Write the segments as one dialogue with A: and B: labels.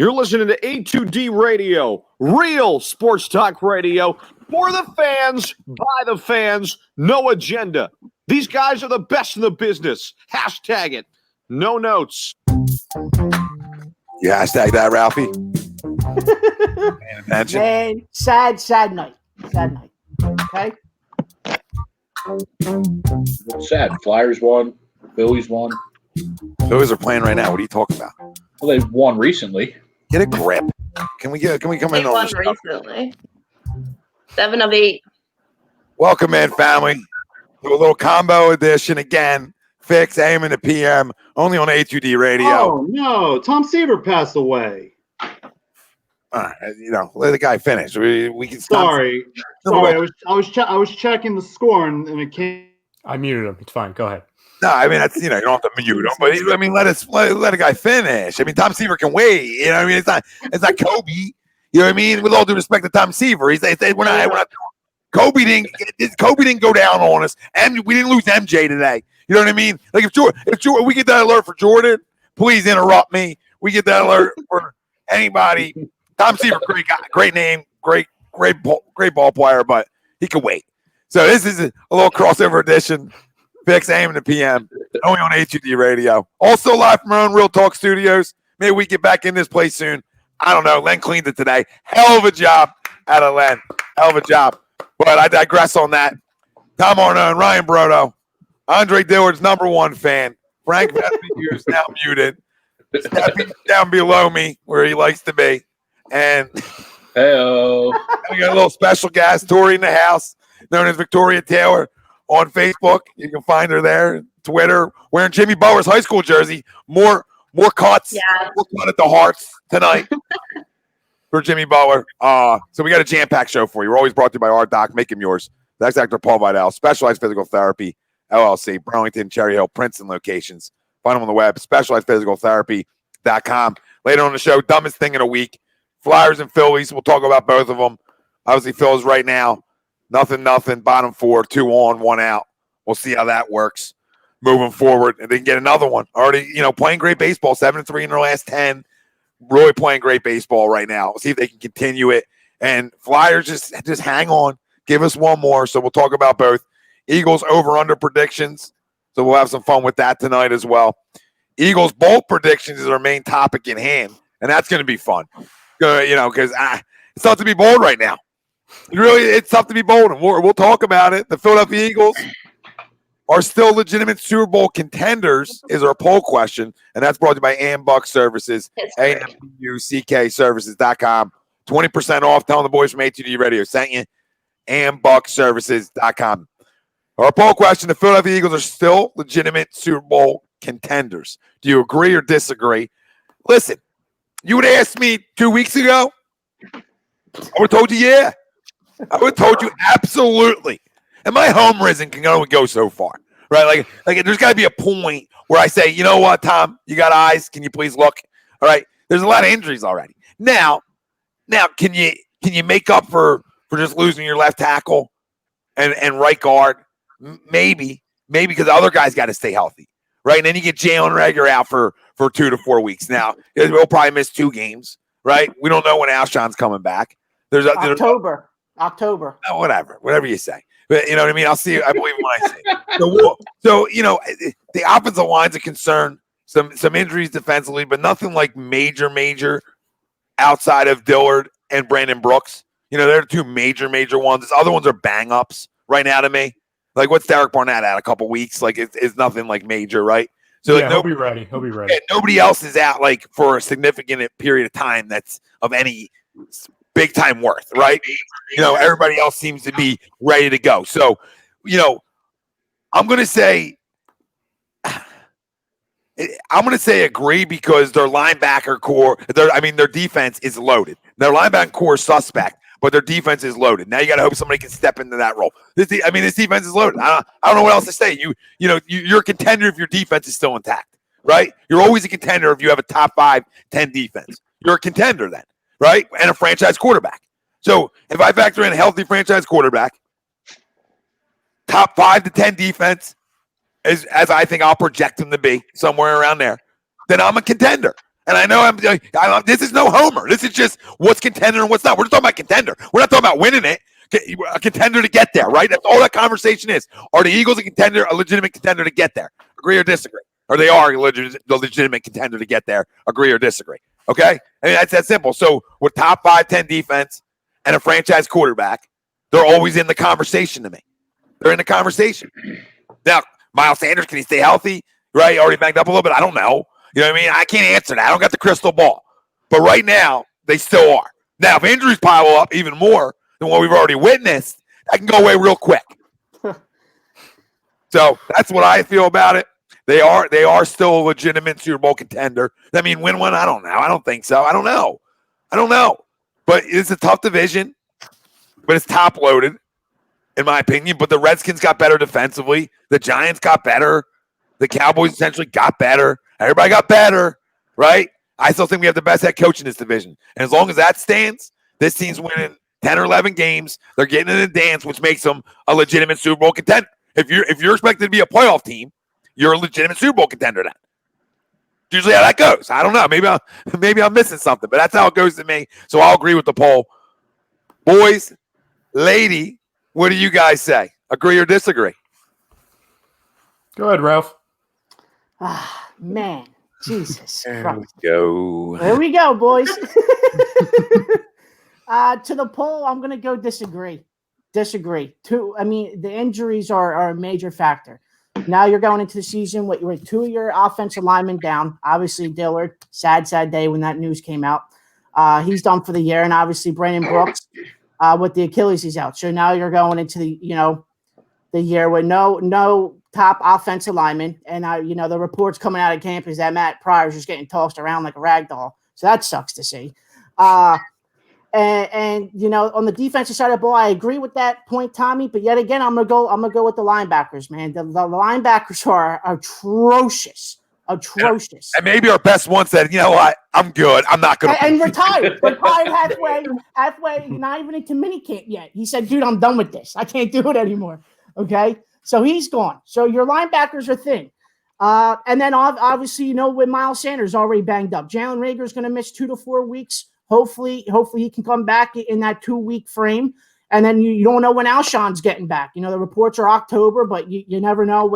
A: You're listening to A2D Radio, real sports talk radio for the fans, by the fans, no agenda. These guys are the best in the business. Hashtag it. No notes.
B: You hashtag that, Ralphie?
C: Man, sad night. Sad night. Okay?
D: What's sad? Flyers won. Phillies won.
B: Phillies are playing right now. What are you talking about?
D: Well, they won recently.
B: Get a grip. Can we come
E: They
B: in on
E: won
B: this?
E: recently. 7 of 8.
B: Welcome in, family. Do a little combo edition again. PHIX, AM and the PM, only on A2D Radio.
F: Oh, no. Tom Seaver passed away.
B: All right, let the guy finish. We can stop.
F: Sorry. I was checking the score and it came.
G: I muted him. It's fine. Go ahead.
B: No, I mean that's you don't have to mute him, but I mean let a guy finish. I mean Tom Seaver can wait. You know what I mean? It's not Kobe. You know what I mean? With all due respect to Tom Seaver, we're not Kobe didn't go down on us, and we didn't lose MJ today. You know what I mean? Like if we get that alert for Jordan, please interrupt me. We get that alert for anybody. Tom Seaver, great guy, great name, great ball player, but he can wait. So this is a little crossover edition. PHIX, AM and the PM, only on A2D Radio. Also live from our own Real Talk Studios. Maybe we get back in this place soon. I don't know. Len cleaned it today. Hell of a job out of Len. Hell of a job. But I digress on that. Tom Arno, Ryan Brodo, Andre Dillard's #1 fan. Frank Vespi is now muted. Stepping down below me where he likes to be. And
D: Hey-o.
B: we got a little special guest, Tori in the house, known as Victoria Taylor. On Facebook, you can find her there. Twitter, wearing Jimmy Butler's high school jersey. More cuts.
E: Yeah.
B: More cut at the hearts tonight for Jimmy Butler. So we got a jam-packed show for you. We're always brought to you by our doc. Make him yours. That's actor Paul Vidal, Specialized Physical Therapy, LLC, Burlington, Cherry Hill, Princeton locations. Find them on the web, specializedphysicaltherapy.com. Later on the show, dumbest thing in a week. Flyers and Phillies. We'll talk about both of them. Obviously, Phillies right now. Nothing, bottom 4, 2 on, 1 out. We'll see how that works moving forward. And then get another one. Already, playing great baseball, 7-3 in their last 10. Really playing great baseball right now. We'll see if they can continue it. And Flyers, just hang on. Give us one more. So we'll talk about both. Eagles over-under predictions. So we'll have some fun with that tonight as well. Eagles bold predictions is our main topic in hand. And that's going to be fun. Because it's tough to be bold right now. It's tough to be bold, and we'll talk about it. The Philadelphia Eagles are still legitimate Super Bowl contenders is our poll question, and that's brought to you by Ambuck Services, AMBUCK Services.com. 20% off. Telling the boys from A2D Radio sent you. AMBUCK-Services.com. Our poll question, the Philadelphia Eagles are still legitimate Super Bowl contenders. Do you agree or disagree? Listen, you would ask me 2 weeks ago, I would have told you, yeah. I would have told you absolutely. And my home risen can only go so far, right? Like there's got to be a point where I say, you know what, Tom, you got eyes. Can you please look? All right. There's a lot of injuries already. Now, can you make up for just losing your left tackle and right guard? Maybe because the other guys got to stay healthy, right? And then you get Jalen Reagor out for 2 to 4 weeks. Now we'll probably miss 2 games, right? We don't know when Alshon's coming back. There's
C: October.
B: Oh, whatever you say. But you know what I mean? I believe when I say it. So the offensive line's a concern. Some injuries defensively, but nothing like major outside of Dillard and Brandon Brooks. They're the 2 major ones. The other ones are bang-ups right now to me. Like, what's Derek Barnett at? A couple weeks? Like, it's nothing like major, right? So
G: yeah, he'll be ready. Yeah,
B: nobody else is out like for a significant period of time that's of any big time worth, right? Everybody else seems to be ready to go. So, I'm going to say agree because their linebacker core, their defense is loaded. Their linebacker core is suspect, but their defense is loaded. Now you got to hope somebody can step into that role. This defense is loaded. I don't know what else to say. You're a contender if your defense is still intact, right? You're always a contender if you have a top 5, 10 defense. You're a contender then. Right? And a franchise quarterback. So if I factor in a healthy franchise quarterback, top 5 to 10 defense, as I think I'll project them to be somewhere around there, then I'm a contender. And I know this is no homer. This is just what's contender and what's not. We're just talking about contender. We're not talking about winning it. A contender to get there, right? That's all that conversation is. Are the Eagles a legitimate contender to get there? Agree or disagree? Or they are a legitimate contender to get there? Agree or disagree? Okay? I mean, that's that simple. So with top 5-10 defense and a franchise quarterback, they're always in the conversation to me. They're in the conversation. Now, Miles Sanders, can he stay healthy? Right? Already banged up a little bit. I don't know. You know what I mean? I can't answer that. I don't got the crystal ball. But right now, they still are. Now, if injuries pile up even more than what we've already witnessed, that can go away real quick. So that's what I feel about it. They are still a legitimate Super Bowl contender. I mean, win one? I don't know. I don't think so. I don't know. But it's a tough division, but it's top loaded, in my opinion. But the Redskins got better defensively. The Giants got better. The Cowboys essentially got better. Everybody got better, right? I still think we have the best head coach in this division. And as long as that stands, this team's winning 10 or 11 games. They're getting in the dance, which makes them a legitimate Super Bowl contender. If you're expected to be a playoff team, you're a legitimate Super Bowl contender then. Usually how that goes. I don't know. Maybe I'm missing something, but that's how it goes to me. So I'll agree with the poll. Boys, lady, what do you guys say? Agree or disagree?
G: Go ahead, Ralph.
C: Ah, man. Jesus
B: There
C: Christ.
B: we go.
C: There we go, boys. To the poll, I'm going to go disagree. The injuries are a major factor. Now you're going into the season with two of your offensive linemen down. Obviously, Dillard, sad day when that news came out. He's done for the year. And obviously, Brandon Brooks with the Achilles, he's out. So now you're going into the year with no top offensive lineman. And, the reports coming out of camp is that Matt Pryor's just getting tossed around like a rag doll. So that sucks to see. And on the defensive side of the ball, I agree with that point, Tommy. But yet again, I'm gonna go with the linebackers, man. The linebackers are atrocious.
B: And maybe our best one said, you know what, I'm good. I'm not gonna
C: and retired halfway, not even into minicamp yet. He said, dude, I'm done with this. I can't do it anymore. Okay. So he's gone. So your linebackers are thin. And then obviously, with Miles Sanders already banged up. Jalen Reagor is going to miss 2 to 4 weeks. Hopefully he can come back in that 2-week frame. And then you don't know when Alshon's getting back. The reports are October, but you never know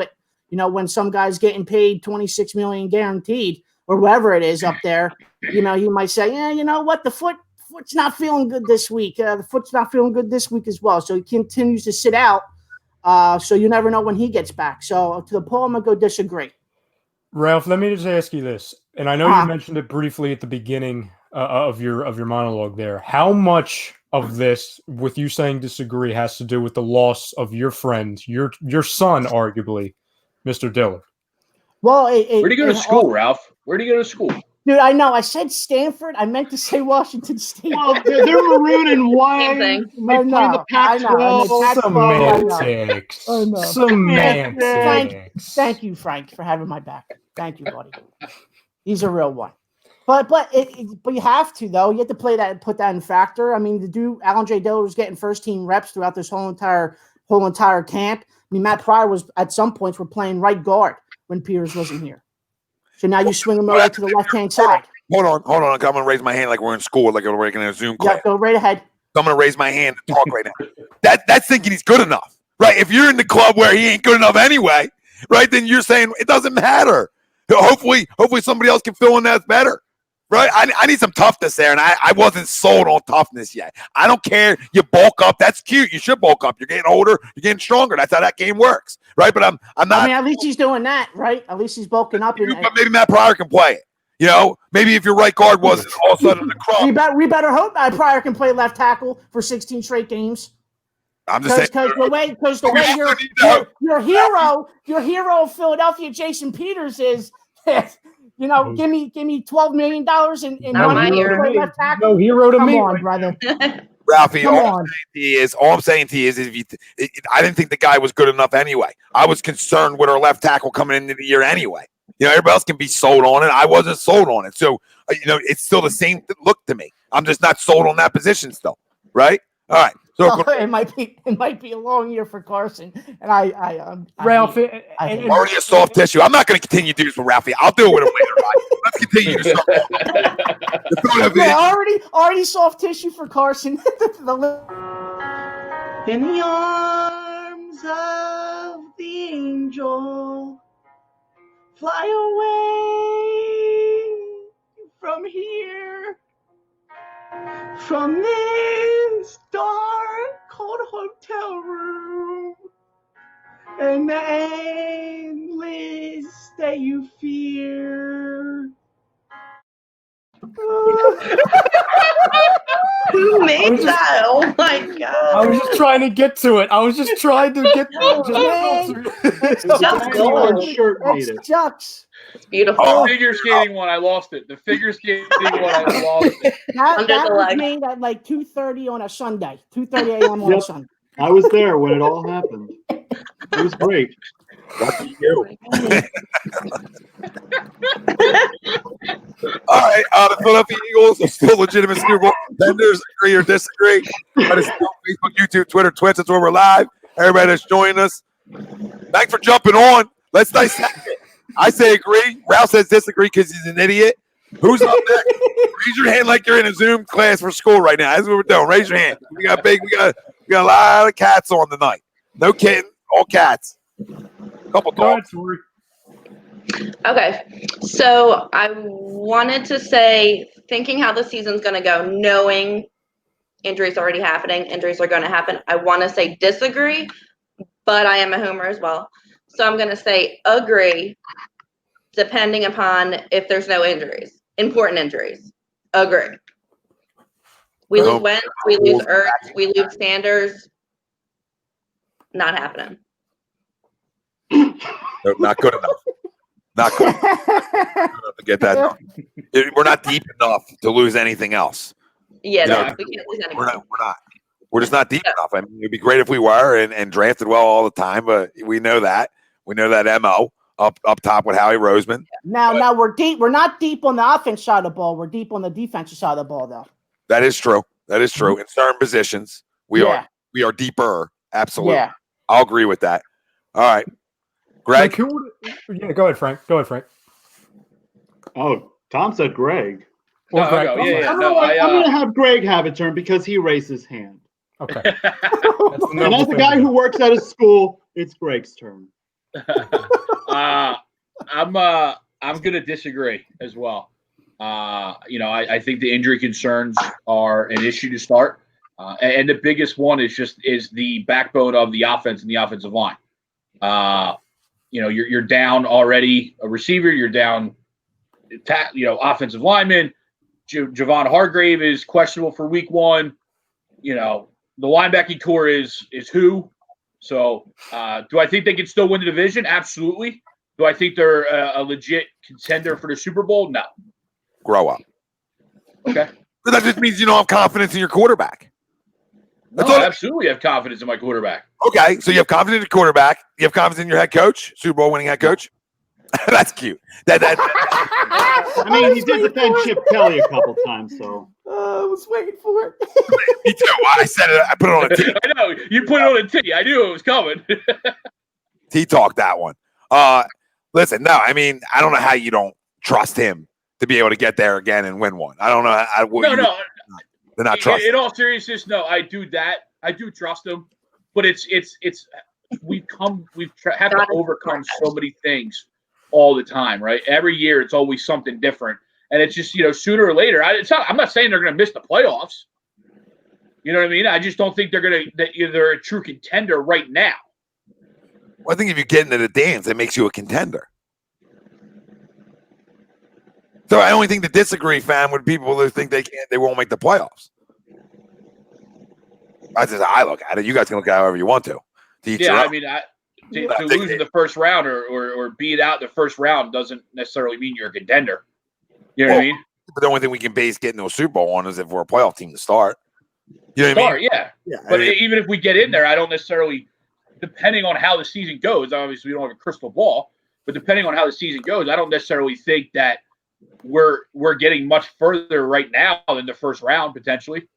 C: when some guy's getting paid $26 million guaranteed or whatever it is up there. You might say, yeah, you know what, the foot's not feeling good this week. The foot's not feeling good this week as well. So he continues to sit out. So you never know when he gets back. So to the poll, I'm gonna go disagree.
G: Ralph, let me just ask you this, and I know you mentioned it briefly at the beginning of your monologue there. How much of this, with you saying disagree, has to do with the loss of your friend, your son, arguably, Mr. Dillard?
C: Well,
D: where'd he go to school, Ralph? Where'd he go to school?
C: Dude, I know. I said Stanford. I meant to say Washington State.
F: Well, they're maroon and white.
E: Same
F: They play the Pac-12.
G: Semantics.
C: Thank you, Frank, for having my back. Thank you, buddy. He's a real one. But you have to, though. You have to play that and put that in factor. I mean, Alan J. Dillard was getting first-team reps throughout this whole entire camp. I mean, Matt Pryor was, at some points, were playing right guard when Peters wasn't here. So now you swing him over to the left-hand side.
B: Hold on. I'm going to raise my hand like we're in school, like we're in a Zoom class.
C: Yeah, go right ahead.
B: So I'm going to raise my hand and talk right now. That's thinking he's good enough, right? If you're in the club where he ain't good enough anyway, right, then you're saying it doesn't matter. Hopefully somebody else can fill in that's better, right? I need some toughness there, and I wasn't sold on toughness yet. I don't care. You bulk up. That's cute. You should bulk up. You're getting older. You're getting stronger. That's how that game works, right? But I'm not.
C: I mean, at least he's doing that, right? At least he's bulking up.
B: But maybe Matt Pryor can play it. Maybe if your right guard was all of a sudden the crumb.
C: We better hope Matt Pryor can play left tackle for 16 straight games.
B: I'm just saying.
C: Because the way your hero of Philadelphia, Jason Peters, is, give me $12 million and
E: Not my
C: money to
E: hero.
C: play left tackle.
G: No hero to
C: Come
G: me.
C: on, brother.
B: Ralphie,
C: Come
B: all
C: on.
B: I'm saying to you is I didn't think the guy was good enough anyway. I was concerned with our left tackle coming into the year anyway. Everybody else can be sold on it. I wasn't sold on it. So, it's still the same look to me. I'm just not sold on that position still, right? All right. So
C: Oh, it might be a long year for Carson, and I
G: Ralph,
B: already a soft tissue. I'm not going to continue to do this with Ralphie. I'll do it with him later. Right? Let's continue to
C: already soft tissue for Carson.
H: In the arms of the angel, fly away from here, from this dark, cold hotel room, and the endless that you fear.
E: Who made that? Oh my god!
G: I was just trying to get to it. I was just trying to get
F: Shirt made it.
C: Chucks.
E: It's beautiful.
D: The figure skating one, I lost it. The figure skating one, I lost it.
C: That
E: the
C: was
E: leg.
C: made at like 2:30 on a Sunday. 2:30 a.m. on a Sunday.
F: I was there when it all happened. It was great.
B: Lucky you. All right, the Philadelphia Eagles are still legitimate Super Bowl contenders. Agree or disagree? Let us know on Facebook, YouTube, Twitter, Twitch. That's where we're live. Everybody that's joining us, thanks for jumping on. Let's dissect it. I say agree. Ralph says disagree because he's an idiot. Who's up next? Raise your hand like you're in a Zoom class for school right now. That's what we're doing. Raise your hand. We got a lot of cats on tonight. No kidding, all cats. Couple dogs.
E: Okay, so I wanted to say, thinking how the season's going to go, knowing injuries already happening, injuries are going to happen. I want to say disagree, but I am a homer as well. So I'm going to say agree, depending upon if there's no injuries, important injuries. Agree. We lose Wentz, we lose Ertz, we lose Sanders. Not happening.
B: No, not good enough. Not good enough to get that done. We're not deep enough to lose anything else.
E: Yeah,
B: No,
E: we can't lose anything.
B: We're not. We're just not deep enough. I mean, it'd be great if we were and drafted well all the time, but we know that. We know that MO up top with Howie Roseman.
C: Now we're deep. We're not deep on the offense side of the ball. We're deep on the defensive side of the ball, though.
B: That is true. In certain positions, we are deeper. Absolutely.
C: Yeah.
B: I'll agree with that. All right. Greg?
G: Go ahead, Frank.
F: Oh, Tom said Greg.
G: Or Greg.
F: I'm going to have Greg have a turn because he raised his hand.
G: Okay.
F: And as a guy who works at a school, it's Greg's turn.
D: I'm gonna disagree as well. I think the injury concerns are an issue to start, and the biggest one is the backbone of the offense and the offensive line. You're down already a receiver. You're down, offensive lineman. Javon Hargrave is questionable for week 1. The linebacking core is who. So, do I think they can still win the division? Absolutely. Do I think they're a legit contender for the Super Bowl? No.
B: Grow up.
D: Okay.
B: But that just means you don't have confidence in your quarterback.
D: I absolutely have confidence in my quarterback.
B: Okay, so you have confidence in your quarterback. You have confidence in your head coach, Super Bowl winning head coach. That's cute.
F: I mean, he did defend Chip Kelly a couple times, so.
C: I was waiting for it.
B: Me too. I said it. I put it on a T.
D: I know. You put it on a T. I knew it was coming.
B: T-talk that one. Listen, no, I mean, I don't know how you don't trust him to be able to get there again and win one. I don't know.
D: No.
B: They're not trusting.
D: In all seriousness, no, I do that. I do trust him, but we've had to overcome so many things all the time, right? Every year, it's always something different, and it's just sooner or later. I'm not saying they're going to miss the playoffs. You know what I mean? I just don't think they're a true contender right now.
B: Well, I think if you get into the dance, it makes you a contender. So I only think the disagree fan would people who think they won't make the playoffs. That's just how I look at it. You guys can look at it however you want to.
D: I mean, to lose in the first round or beat out the first round doesn't necessarily mean you're a contender. You know what I mean?
B: But the only thing we can base getting to a Super Bowl on is if we're a playoff team to start. You know what I mean?
D: Yeah. But even if we get in there, I don't necessarily, depending on how the season goes, obviously we don't have a crystal ball, but depending on how the season goes, I don't necessarily think that we're getting much further right now than the first round potentially.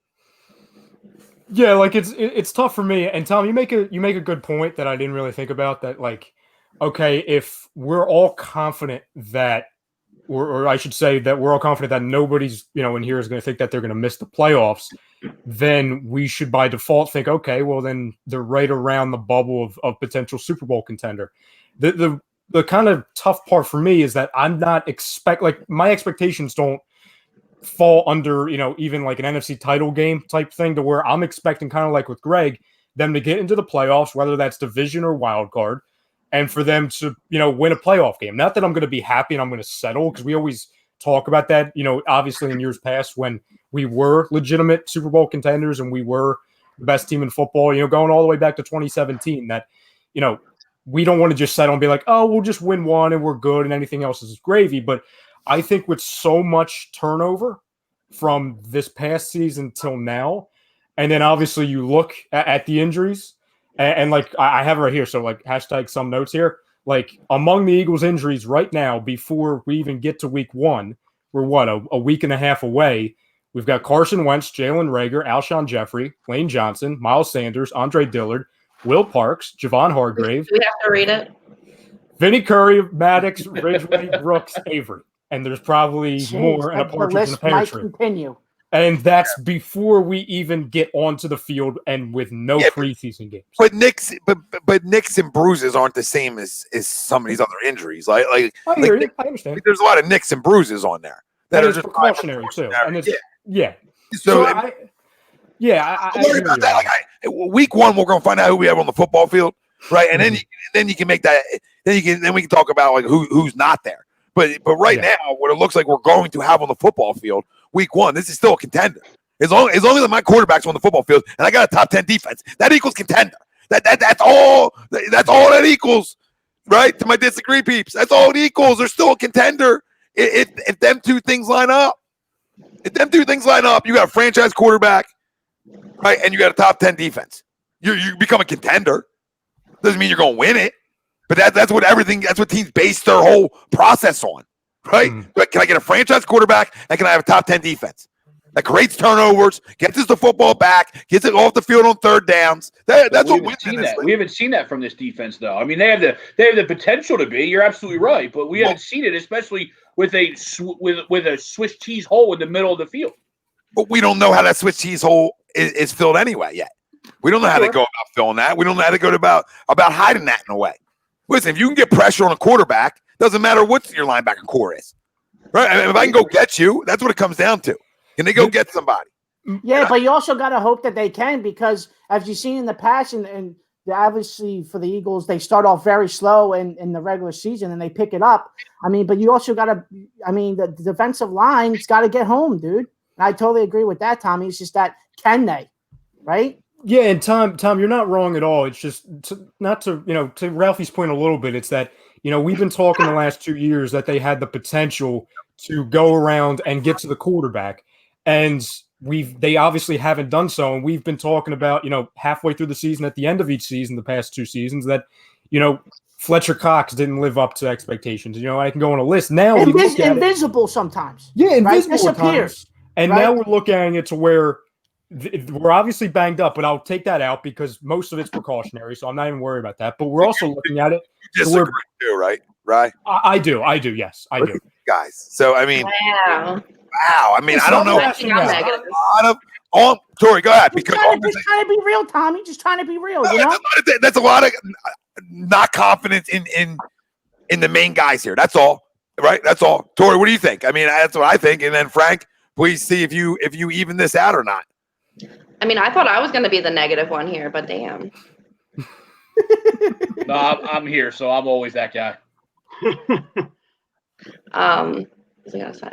G: Yeah, like it's tough for me. And Tom, you make a good point that I didn't really think about. That like, okay, if we're all confident that, or I should say that we're all confident that nobody's in here is going to think that they're going to miss the playoffs, then we should by default think, okay, well then they're right around the bubble of potential Super Bowl contender. The kind of tough part for me is that I'm not my expectations don't fall under, even like an NFC title game type thing, to where I'm expecting, kind of like with Greg, them to get into the playoffs, whether that's division or wild card, and for them to, win a playoff game. Not that I'm going to be happy and I'm going to settle, because we always talk about that, obviously in years past when we were legitimate Super Bowl contenders and we were the best team in football, going all the way back to 2017, that, we don't want to just settle and be like, oh, we'll just win one and we're good and anything else is gravy. But I think with so much turnover from this past season till now, and then obviously you look at the injuries, and like I have it right here, so like hashtag some notes here. Like among the Eagles' injuries right now, before we even get to week one, we're a week and a half away. We've got Carson Wentz, Jalen Reagor, Alshon Jeffrey, Lane Johnson, Miles Sanders, Andre Dillard, Will Parks, Javon Hargrave.
E: Do we have to read it?
G: Vinny Curry, Maddox, Ridgeway, Brooks, Avery. And there's probably more in a partridge in a pear tree.
C: Continue.
G: And that's before we even get onto the field and with no preseason games.
B: But nicks and bruises aren't the same as some of these other injuries. Like
G: I understand.
B: There's a lot of nicks and bruises on there that are
G: is
B: just
G: precautionary too. And it's, yeah.
B: So
G: I agree with
B: that. Week one, we're going to find out who we have on the football field, right? And then you can make that. Then we can talk about like who's not there. But right now, what it looks like we're going to have on the football field, week one, this is still a contender. As long as my quarterback's on the football field and I got a top 10 defense, that equals contender. That's all that equals, right? To my disagree peeps, that's all it equals. They're still a contender if them two things line up. If them two things line up, you got a franchise quarterback, right, and you got a top 10 defense. You become a contender. Doesn't mean you're going to win it. But that's what teams base their whole process on, right? Can I get a franchise quarterback and can I have a top 10 defense that creates turnovers, gets us the football back, gets it off the field on third downs? That's what wins in this league.
D: We haven't seen that from this defense, though. I mean, they have the potential to be. You're absolutely right, but we haven't seen it, especially with a Swiss cheese hole in the middle of the field.
B: But we don't know how that Swiss cheese hole is filled anyway yet. We don't know how to go about filling that. We don't know how to go about hiding that in a way. Listen, if you can get pressure on a quarterback, doesn't matter what your linebacker core is, right? I mean, if I can go get you, that's what it comes down to. Can they go get somebody?
C: Yeah, but you also got to hope that they can, because as you've seen in the past, and obviously for the Eagles, they start off very slow in the regular season and they pick it up. I mean, but you also got to, the defensive line's got to get home, dude. And I totally agree with that, Tommy. It's just that, can they, right?
G: Yeah, and Tom, you're not wrong at all. It's just to Ralphie's point a little bit. It's that, we've been talking the last 2 years that they had the potential to go around and get to the quarterback, and they obviously haven't done so. And we've been talking about, halfway through the season, at the end of each season, the past 2 seasons, that, Fletcher Cox didn't live up to expectations. I can go on a list now.
C: Invisible sometimes.
G: Yeah, invisible
C: disappears.
G: And now we're looking at it to where we're obviously banged up, but I'll take that out because most of it's precautionary, so I'm not even worried about that. But we're also looking at it.
B: You disagree too, right? Right?
G: I do. Yes, I do.
B: Guys, so I mean, wow. I mean, I don't know. Tori, go ahead.
C: Just trying to be real, Tommy. Just trying to be real.
B: That's a lot of not confidence in the main guys here. That's all, right? That's all. Tori, what do you think? I mean, that's what I think. And then Frank, please see if you even this out or not.
E: I mean, I thought I was going to be the negative one here, but damn.
D: No, I'm here, so I'm always that guy.
E: What's I going to say?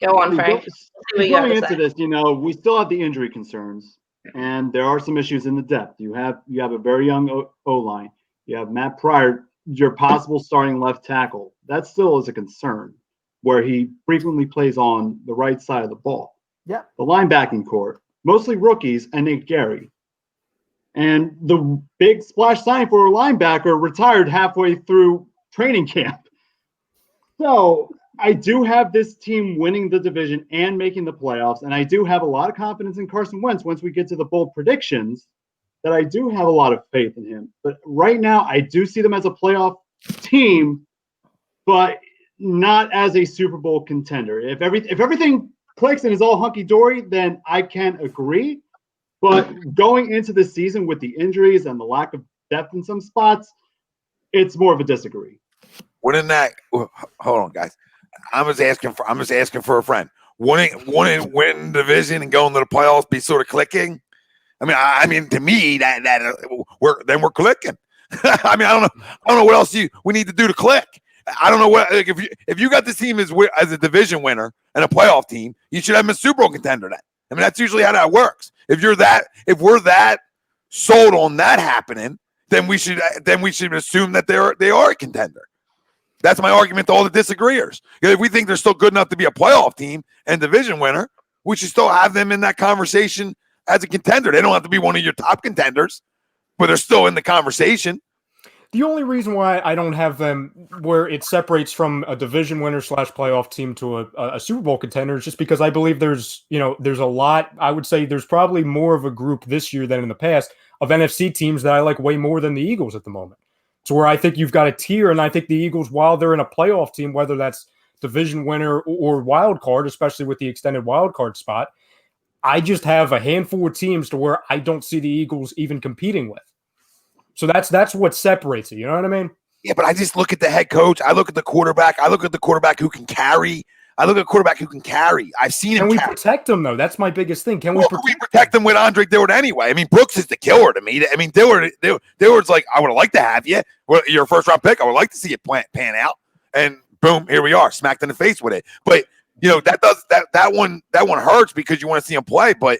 E: Go on, Frank.
F: Going into this, we still have the injury concerns, and there are some issues in the depth. You have a very young O-line. You have Matt Pryor, your possible starting left tackle. That still is a concern, where he frequently plays on the right side of the ball.
C: Yeah.
F: The linebacking core, mostly rookies, and Nate Gary. And the big splash sign for a linebacker retired halfway through training camp. So I do have this team winning the division and making the playoffs, and I do have a lot of confidence in Carson Wentz once we get to the bold predictions, that I do have a lot of faith in him. But right now, I do see them as a playoff team, but not as a Super Bowl contender. If everything clicks and is all hunky-dory, then I can agree. But going into the season with the injuries and the lack of depth in some spots, it's more of a disagree.
B: Wouldn't that? Hold on, guys. I'm just asking for a friend. Win the division and going to the playoffs be sort of clicking. I mean, to me we're clicking. I mean, I don't know what else we need to do to click. I don't know what if you got this team as a division winner and a playoff team, you should have them a Super Bowl contender. Then I mean, that's usually how that works. If we're that sold on that happening, then we should assume that they are a contender. That's my argument to all the disagreeers. If we think they're still good enough to be a playoff team and division winner, we should still have them in that conversation as a contender. They don't have to be one of your top contenders, but they're still in the conversation.
G: The only reason why I don't have them where it separates from a division winner / playoff team to a Super Bowl contender is just because I believe there's a lot. I would say there's probably more of a group this year than in the past of NFC teams that I like way more than the Eagles at the moment. So where I think you've got a tier, and I think the Eagles, while they're in a playoff team, whether that's division winner or wild card, especially with the extended wild card spot, I just have a handful of teams to where I don't see the Eagles even competing with. So that's what separates it. You know what I mean?
B: Yeah, but I just look at the head coach. I look at the quarterback. I look at the quarterback who can carry. I've seen him.
G: Can we protect him, though? That's my biggest thing. Can we
B: protect him with Andre Dillard anyway? I mean, Brooks is the killer to me. I mean, Dillard's like, I would have liked to have you. Well, you're a first-round pick. I would like to see it pan out. And boom, here we are, smacked in the face with it. But, that one hurts because you want to see him play. But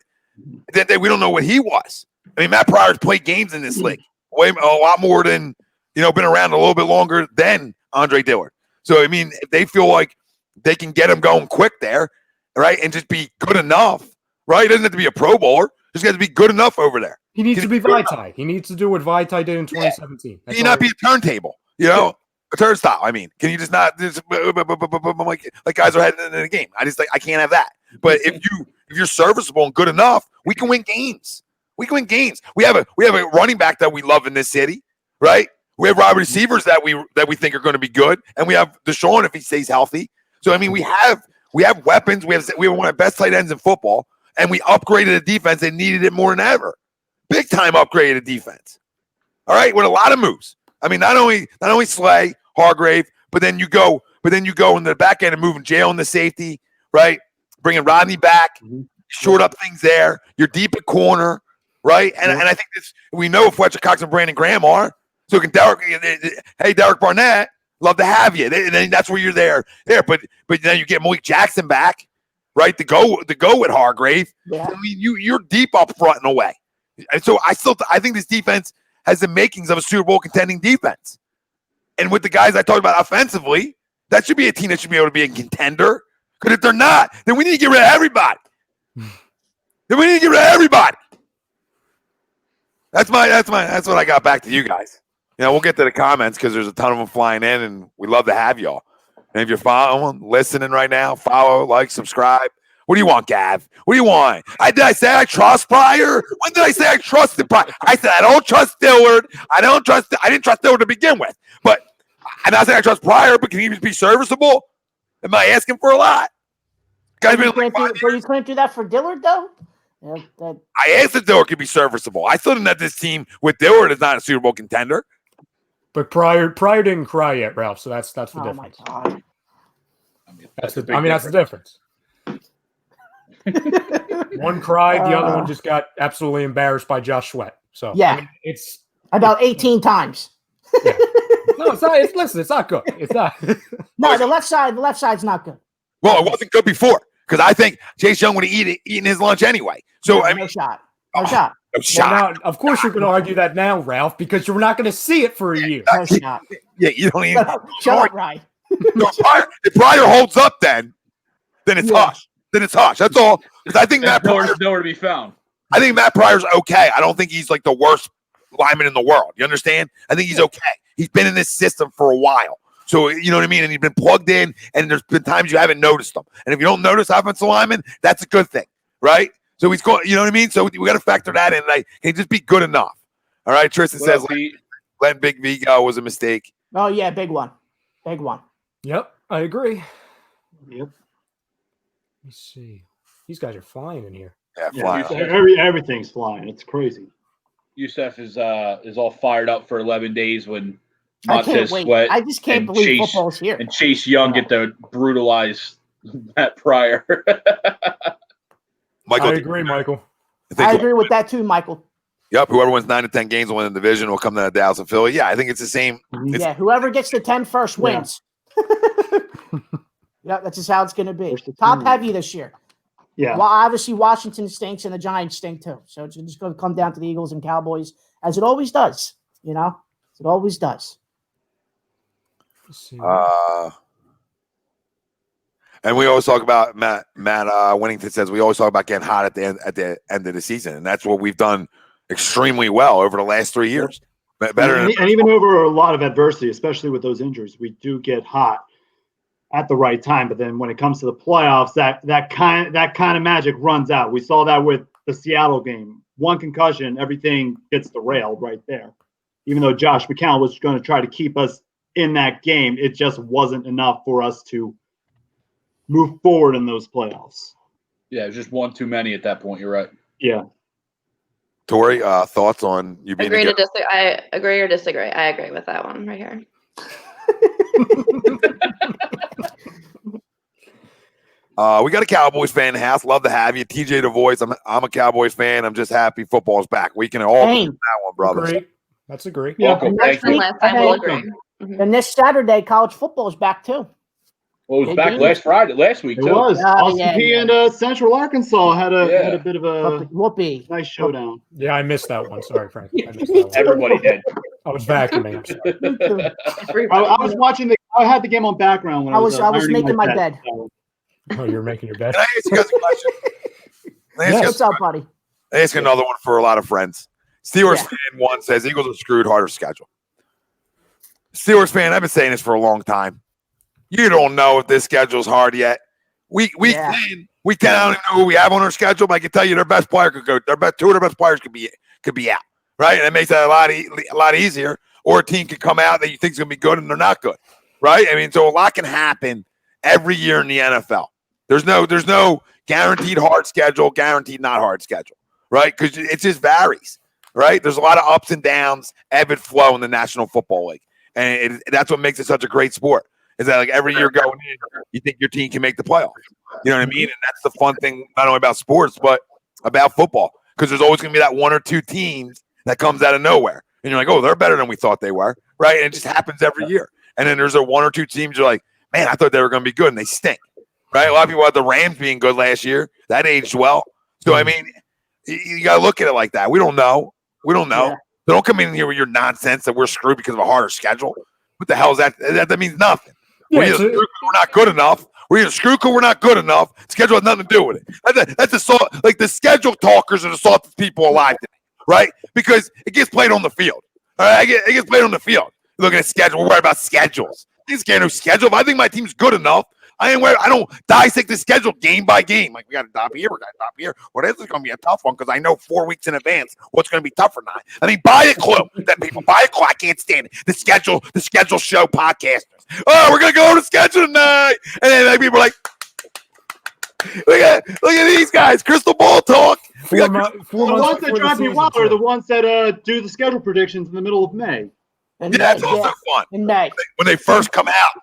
B: we don't know what he was. I mean, Matt Pryor's played games in this league. A lot more than, been around a little bit longer than Andre Dillard. So, I mean, if they feel like they can get him going quick there, right, and just be good enough, right? He doesn't have to be a Pro Bowler. Just got to be good enough over there.
G: He needs to be Vitae. He needs to do what Vitae did in 2017.
B: Can you not be a turntable, a turnstile? I mean, can you just not like guys are heading into the game? I can't have that. But if you're serviceable and good enough, we can win games. We have a running back that we love in this city, right? We have wide receivers that we think are going to be good, and we have DeSean if he stays healthy. So I mean, we have weapons. We have one of the best tight ends in football, and we upgraded the defense. They needed it more than ever. Big time upgraded defense. All right, with a lot of moves. I mean, not only Slay, Hargrave, but then you go into the back end and moving Jalen in the safety, right? Bringing Rodney back, short up things there. You're deep at corner, right? And I think we know Fletcher Cox and Brandon Graham are. So can Derek Barnett. Love to have you. Then that's where you're there. But then you get Malik Jackson back, right? To go with Hargrave. Yeah. I mean, you're deep up front and away. And so I think this defense has the makings of a Super Bowl contending defense. And with the guys I talked about offensively, that should be a team that should be able to be a contender. Because if they're not, then we need to get rid of everybody. That's what I got back to you guys. We'll get to the comments because there's a ton of them flying in, and we love to have y'all. And if you're following, listening right now, follow, like, subscribe. What do you want, Gav? What do you want? Did I say I trust Pryor? When did I say I trusted Pryor? I said I don't trust Dillard. I didn't trust Dillard to begin with. But I'm not saying I trust Pryor, but can he be serviceable? Am I asking for a lot?
C: But you couldn't do that for Dillard, though?
B: I asked if Dillard could be serviceable. I still didn't have this team with Dillard is not a Super Bowl contender.
G: But Pryor didn't cry yet, Ralph. So that's the difference.
C: Oh my God.
G: That's the difference. One cried, the other one just got absolutely embarrassed by Josh Sweat. So
C: yeah,
G: it's
C: about 18 times.
G: Yeah. No, it's not. It's not good. It's not.
C: No, the left side's not good.
B: Well, it wasn't good before because I think Chase Young would have eaten his lunch anyway. So
C: no,
B: I mean,
C: no shot.
G: Well, now, of course, you're going to argue that now, Ralph, because you're not going to see it for a year.
C: No shot.
B: Yeah, you don't even.
C: Shut up, Ryan.
B: No, if Pryor holds up, then it's hush. Then it's hush. That's all. Because I think Matt Pryor's
D: nowhere to be found.
B: I think Matt Pryor's okay. I don't think he's like the worst lineman in the world. You understand? I think he's okay. He's been in this system for a while. So, you know what I mean? And you've been plugged in, and there's been times you haven't noticed them. And if you don't notice offensive linemen, that's a good thing, right? So he's going, you know what I mean? So we got to factor that in. Like, can he just be good enough? All right, Tristan says letting Big V go was a mistake.
C: Oh, yeah, big one. Big one.
G: Yep, I agree.
F: Yep.
G: Let me see. These guys are flying in here.
B: Yeah, flying.
F: Everything's flying. It's crazy.
D: Youssef is all fired up for 11 days when
C: I can't
D: Montez
C: wait.
D: Sweat
C: I just can't believe football's here.
D: and Chase Young get to brutalize Matt Pryor.
B: Michael,
G: I agree, Michael.
C: I agree with that too, Michael.
B: Yep, whoever wins 9 to 10 games will win the division will come to Dallas and Philly. Yeah, I think it's the same.
C: Yeah, whoever gets the 10 first wins. Yeah, that's just how it's going to be. Top heavy this year.
F: Yeah.
C: Well, obviously Washington stinks and the Giants stink too. So it's just going to come down to the Eagles and Cowboys, as it always does. You know, it always does.
B: And we always talk about Matt Winnington says we always talk about getting hot at the end of the season, and that's what we've done extremely well over the last 3 years. Better
F: and even over a lot of adversity, especially with those injuries, we do get hot at the right time. But then when it comes to the playoffs, that kind of magic runs out. We saw that with the Seattle game. One concussion, everything gets derailed right there. Even though Josh McCown was going to try to keep us in that game, it just wasn't enough for us to move forward in those playoffs.
D: Yeah, it was just one too many at that point. You're right.
F: Yeah.
B: Tori, thoughts on you being
E: Agree to disagree. I agree or disagree. I agree with that one right here.
B: We got a Cowboys fan in the house. Love to have you. TJ DeVois, I'm a Cowboys fan. I'm just happy football's back. We can all agree on that one, brother.
G: Agree. That's agree.
F: Yeah.
D: Welcome. Thank you.
E: Last time we'll agree.
C: And this Saturday, college football is back too.
D: Well, it was back last week
F: It
D: too.
F: was. Austin
C: yeah,
F: P and Central Arkansas had a bit of a
C: Whoopee.
F: nice showdown.
G: Yeah, I missed that one. Sorry, Frank. I missed that one.
D: Everybody did.
G: I was vacuuming. I'm sorry.
F: I was watching I had the game on background when I was ironing
C: making my bed.
F: So.
G: Oh, you were making your bed.
B: Can I ask you guys a question?
C: What's up, buddy?
B: I ask another one for a lot of friends. Steelers
C: Yeah.
B: fan 1 says Eagles are screwed, harder schedule. Steelers fan, I've been saying this for a long time. You don't know if this schedule's hard yet. Week 10, I don't even know who we have on our schedule, but I can tell you their best player could go. Two of their best players could be out, right? And it makes that a lot easier. Or a team could come out that you think is going to be good and they're not good, right? I mean, so a lot can happen every year in the NFL. There's no guaranteed hard schedule, guaranteed not hard schedule, right? Because it just varies, right? There's a lot of ups and downs, ebb and flow in the National Football League, and that's what makes it such a great sport. Is that like every year going in, you think your team can make the playoffs? You know what I mean? And that's the fun thing, not only about sports, but about football. Because there's always going to be that one or two teams that comes out of nowhere. And you're like, oh, they're better than we thought they were, right? And it just happens every year. And then there's a one or two teams you're like, man, I thought they were going to be good, and they stink, right? A lot of people had the Rams being good last year. That aged well. So, I mean, you got to look at it like that. We don't know. Yeah. So don't come in here with your nonsense that we're screwed because of a harder schedule. What the hell is that? That means nothing. We're either screwed 'cause we're not good enough. We're either screwed because we're not good enough. Schedule has nothing to do with it. That's the salt. Like the schedule talkers are the saltiest people alive today, right? Because it gets played on the field. All right, it gets played on the field. Look at schedule. We're worried about schedules. These can't no schedule. If I think my team's good enough, I don't dissect the schedule game by game. Like we got to stop here, we got to stop here. Well, this is going to be a tough one because I know 4 weeks in advance what's going to be tough or not. I mean, buy a clue. Then people buy a clue. I can't stand it. The schedule show podcasters. Oh, we're going to go over the schedule tonight, and then like, people are like, look at these guys, crystal ball talk.
F: The ones that drive me wild are the ones that do the schedule predictions in the middle of May.
B: That's also fun.
C: In May.
B: When they first come out.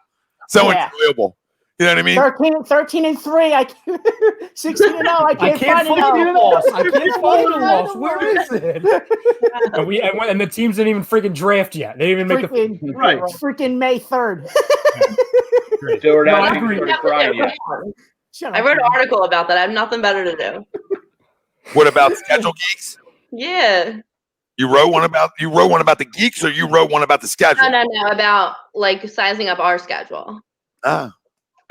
B: So enjoyable. You know what I mean?
C: 13 and 3. 16 and 0. I can't find
G: a loss. I can't find a loss. Where is it? and the teams didn't even freaking draft yet. They didn't even make the
F: right.
C: Freaking May 3rd.
D: I
E: wrote an article about that. I have nothing better to do.
B: What about schedule geeks?
E: Yeah.
B: You wrote one about the geeks, or you wrote one about the schedule?
E: No, about like sizing up our schedule.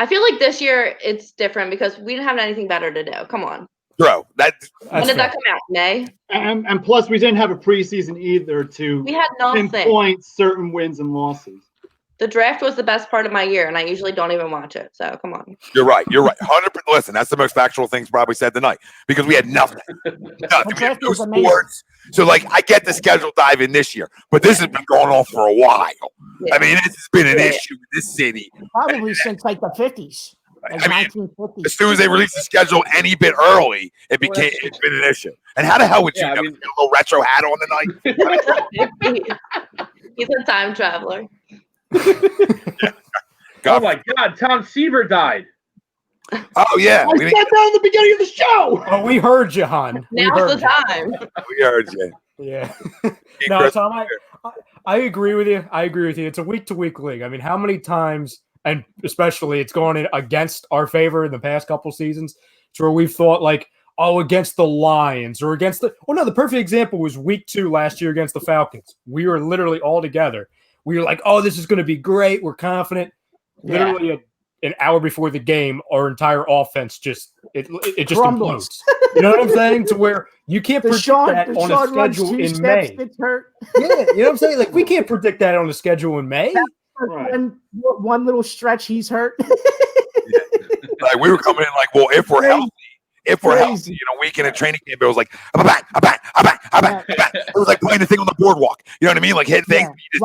E: I feel like this year it's different because we didn't have anything better to do. Come on.
B: Bro,
E: when did that come out? May?
F: And plus we didn't have a preseason either to
E: we had nothing.
F: pinpoint certain wins and losses.
E: The draft was the best part of my year, and I usually don't even watch it. So come on.
B: You're right. 100%. Listen, that's the most factual things probably said tonight because we had nothing. Nothing. We had no sports. So, like, I get the schedule dive in this year, but this has been going on for a while. Yeah. I mean, this has been an issue in this city.
C: Probably since like the 50s. Like
B: I mean, as soon as they released the schedule any bit early, it's been an issue. And how the hell would you get a little retro hat on
E: tonight? He's a time traveler.
D: Oh my God! Tom Seaver died.
B: Oh yeah,
F: I said that at the beginning of the show.
G: Oh, we heard you, hon.
E: Now's the time.
B: We heard you.
G: Yeah. No, Tom, I agree with you. It's a week-to-week league. I mean, how many times, and especially it's gone in against our favor in the past couple seasons, to where we've thought like, oh, against the Lions or against the. Oh no, the perfect example was week 2 last year against the Falcons. We were literally all together. We were like, oh, this is going to be great. We're confident. Literally an hour before the game, our entire offense just implodes. You know what I'm saying? To where you can't predict that on a schedule in May. Yeah, you know what I'm saying? Like, we can't predict that on a schedule in May.
C: Right. One little stretch, he's hurt.
B: Like, we were coming in like, well, if we're healthy, weekend at training camp, it was like, I'm back. It was like playing the thing on the boardwalk. You know what I mean? Like, hit things. You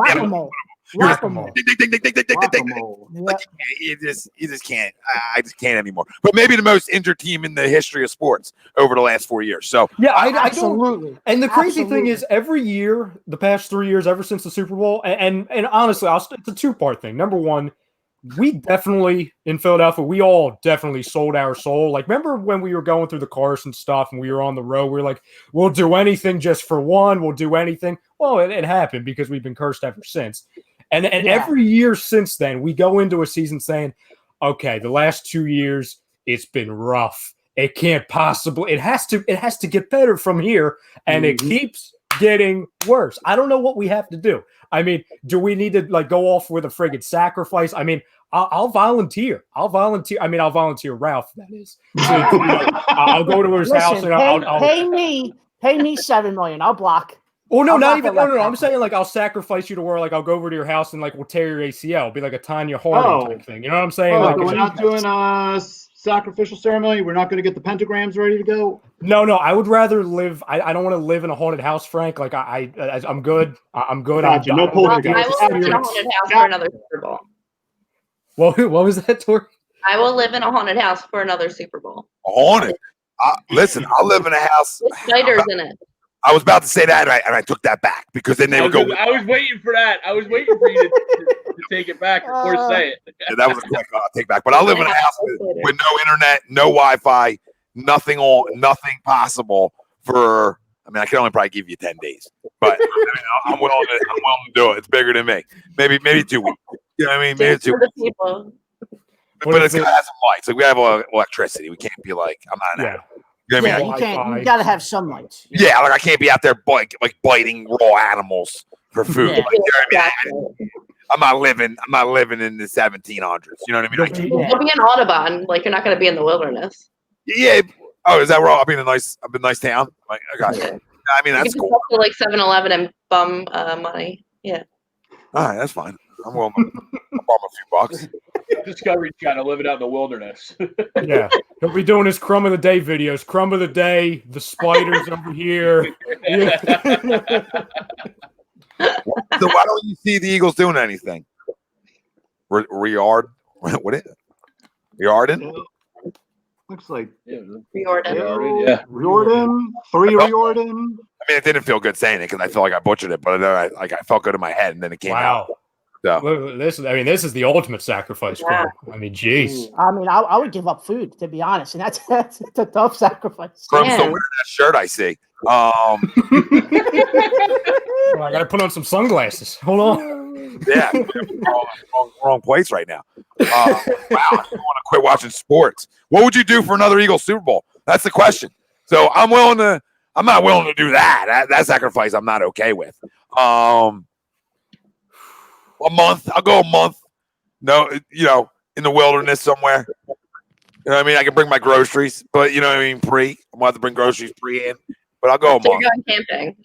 B: just can't. I just can't anymore. But maybe the most injured team in the history of sports over the last 4 years. So
G: yeah, I absolutely. And the crazy thing is, every year, the past 3 years, ever since the Super Bowl, and honestly, it's a 2-part thing. Number one, we definitely in Philadelphia, we all definitely sold our soul. Like, remember when we were going through the Carson stuff and we were on the road? We were like, we'll do anything just for one. We'll do anything. Well, it happened because we've been cursed ever since. And every year since then, we go into a season saying, okay, the last 2 years, it's been rough. It can't possibly. It has to get better from here, and it keeps getting worse. I don't know what we have to do. I mean, do we need to like go off with a friggin' sacrifice? I mean, I'll volunteer. I mean, I'll volunteer Ralph. That is. I'll go to his house and I'll
C: pay me $7 million. I'll block.
G: Oh no, not even. No. I'm saying like I'll sacrifice you to where like I'll go over to your house and like we'll tear your ACL. It'll be like a Tanya Harding type thing. You know what I'm saying? Like,
F: we're not doing a sacrificial ceremony. We're not going to get the pentagrams ready to go.
G: No. I would rather live. I don't want to live in a haunted house, Frank. Like I'm good. I'm good.
F: Gotcha. No poltergeist.
E: I will live in a haunted house for another Super Bowl.
G: Well, what was that, Tori?
E: I will live in a haunted house for another Super Bowl.
B: Haunted? Listen, I'll live in a house.
E: With spiders in it.
B: I was about to say that, and I took that back because then they would go.
D: I was waiting for that. I was waiting for you to take it back before say it.
B: Yeah, that was a quick take back. But I'll live in a house with no internet, no Wi-Fi, nothing possible for. I mean, I can only probably give you 10 days, but I mean, I'm willing to do it. It's bigger than me. Maybe 2 weeks. You know what I mean? Maybe 2 weeks. But it's gonna have some lights. Like, we have electricity. We can't be like, I'm not an animal. You know what I mean?
C: You gotta have some lights.
B: Yeah, like I can't be out there biting raw animals for food.
C: Yeah.
B: Like, you know what I mean? I'm not living in the 1700s. You know what I mean?
E: You'll be in Audubon, like you're not going to be in the wilderness.
B: Yeah. Oh, is that wrong? I've been in a nice town. Like, okay. Yeah. I mean, that's cool.
E: To like 7-Eleven and bum money. Yeah.
B: All right, that's fine. I'm willing to bum a few bucks.
D: Discovery Channel living out in the wilderness.
G: Yeah, he'll be doing his crumb of the day videos. Crumb of the day, the spiders over here. Yeah.
B: So why don't you see the Eagles doing anything? Riordan? What is it? Riordan?
F: Looks like
E: Riordan.
D: Yeah.
F: Riordan. 3 Riordan.
B: I mean, it didn't feel good saying it because I felt like I butchered it, but then I felt good in my head, and then it came out. So.
G: This is the ultimate sacrifice.
E: Yeah.
G: I mean, geez.
C: I mean, I would give up food, to be honest, and that's a tough sacrifice.
B: I'm still wearing that shirt I see.
G: I got to put on some sunglasses. Hold on.
B: Yeah, wrong place right now. Wow, I want to quit watching sports. What would you do for another Eagles Super Bowl? That's the question. So I'm not willing to do that. That sacrifice I'm not okay with. A month. I'll go a month. No, in the wilderness somewhere. You know what I mean? I can bring my groceries, but you know what I mean? I'm going to have to bring groceries in, but I'll go a month.
E: You're going camping.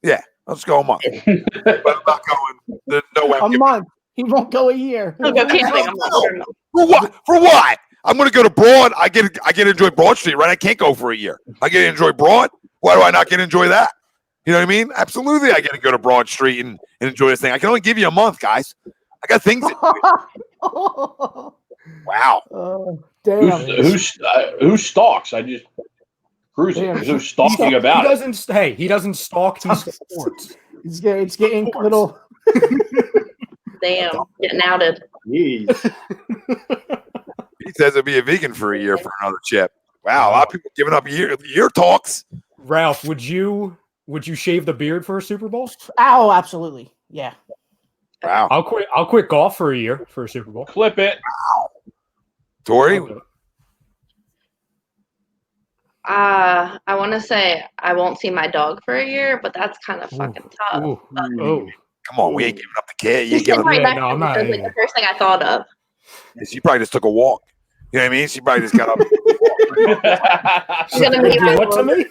B: Yeah, I'll just go a month. But I'm not going. No
C: a month. He won't go a year.
E: I'll go camping. I'm not sure.
B: For what? For what? I'm going to go to Broad. I get to enjoy Broad Street, right? I can't go for a year. I get to enjoy Broad. Why do I not get to enjoy that? You know what I mean? Absolutely, I get to go to Broad Street and enjoy this thing. I can only give you a month, guys. I got things to do. Wow.
C: Damn.
I: Who stalks? I just cruising. Who's stalking about it?
G: He doesn't stalk. He supports.
C: It's getting a little.
E: Damn, getting outed.
F: Jeez.
B: He says he'll be a vegan for a year for another chip. Wow, a lot of people giving up year talks.
G: Ralph, would you shave the beard for a Super Bowl?
C: Oh, absolutely. Yeah.
B: Wow.
G: I'll quit golf for a year for a Super Bowl.
I: Clip it.
B: Tori?
E: I want to say I won't see my dog for a year, but that's kind of fucking tough.
G: Ooh.
E: But-
G: Oh.
B: Come on, we ain't giving up the kid. You ain't
E: He's
B: giving up.
E: right
G: Yeah,
E: next
G: no,
E: to
G: I'm
E: me,
G: not-
E: so it's like the first thing I thought of.
B: She probably just took a walk. You know what I mean? She probably just got up.
E: She's gonna
G: You're
E: meet
G: gonna
E: my
G: do what to me?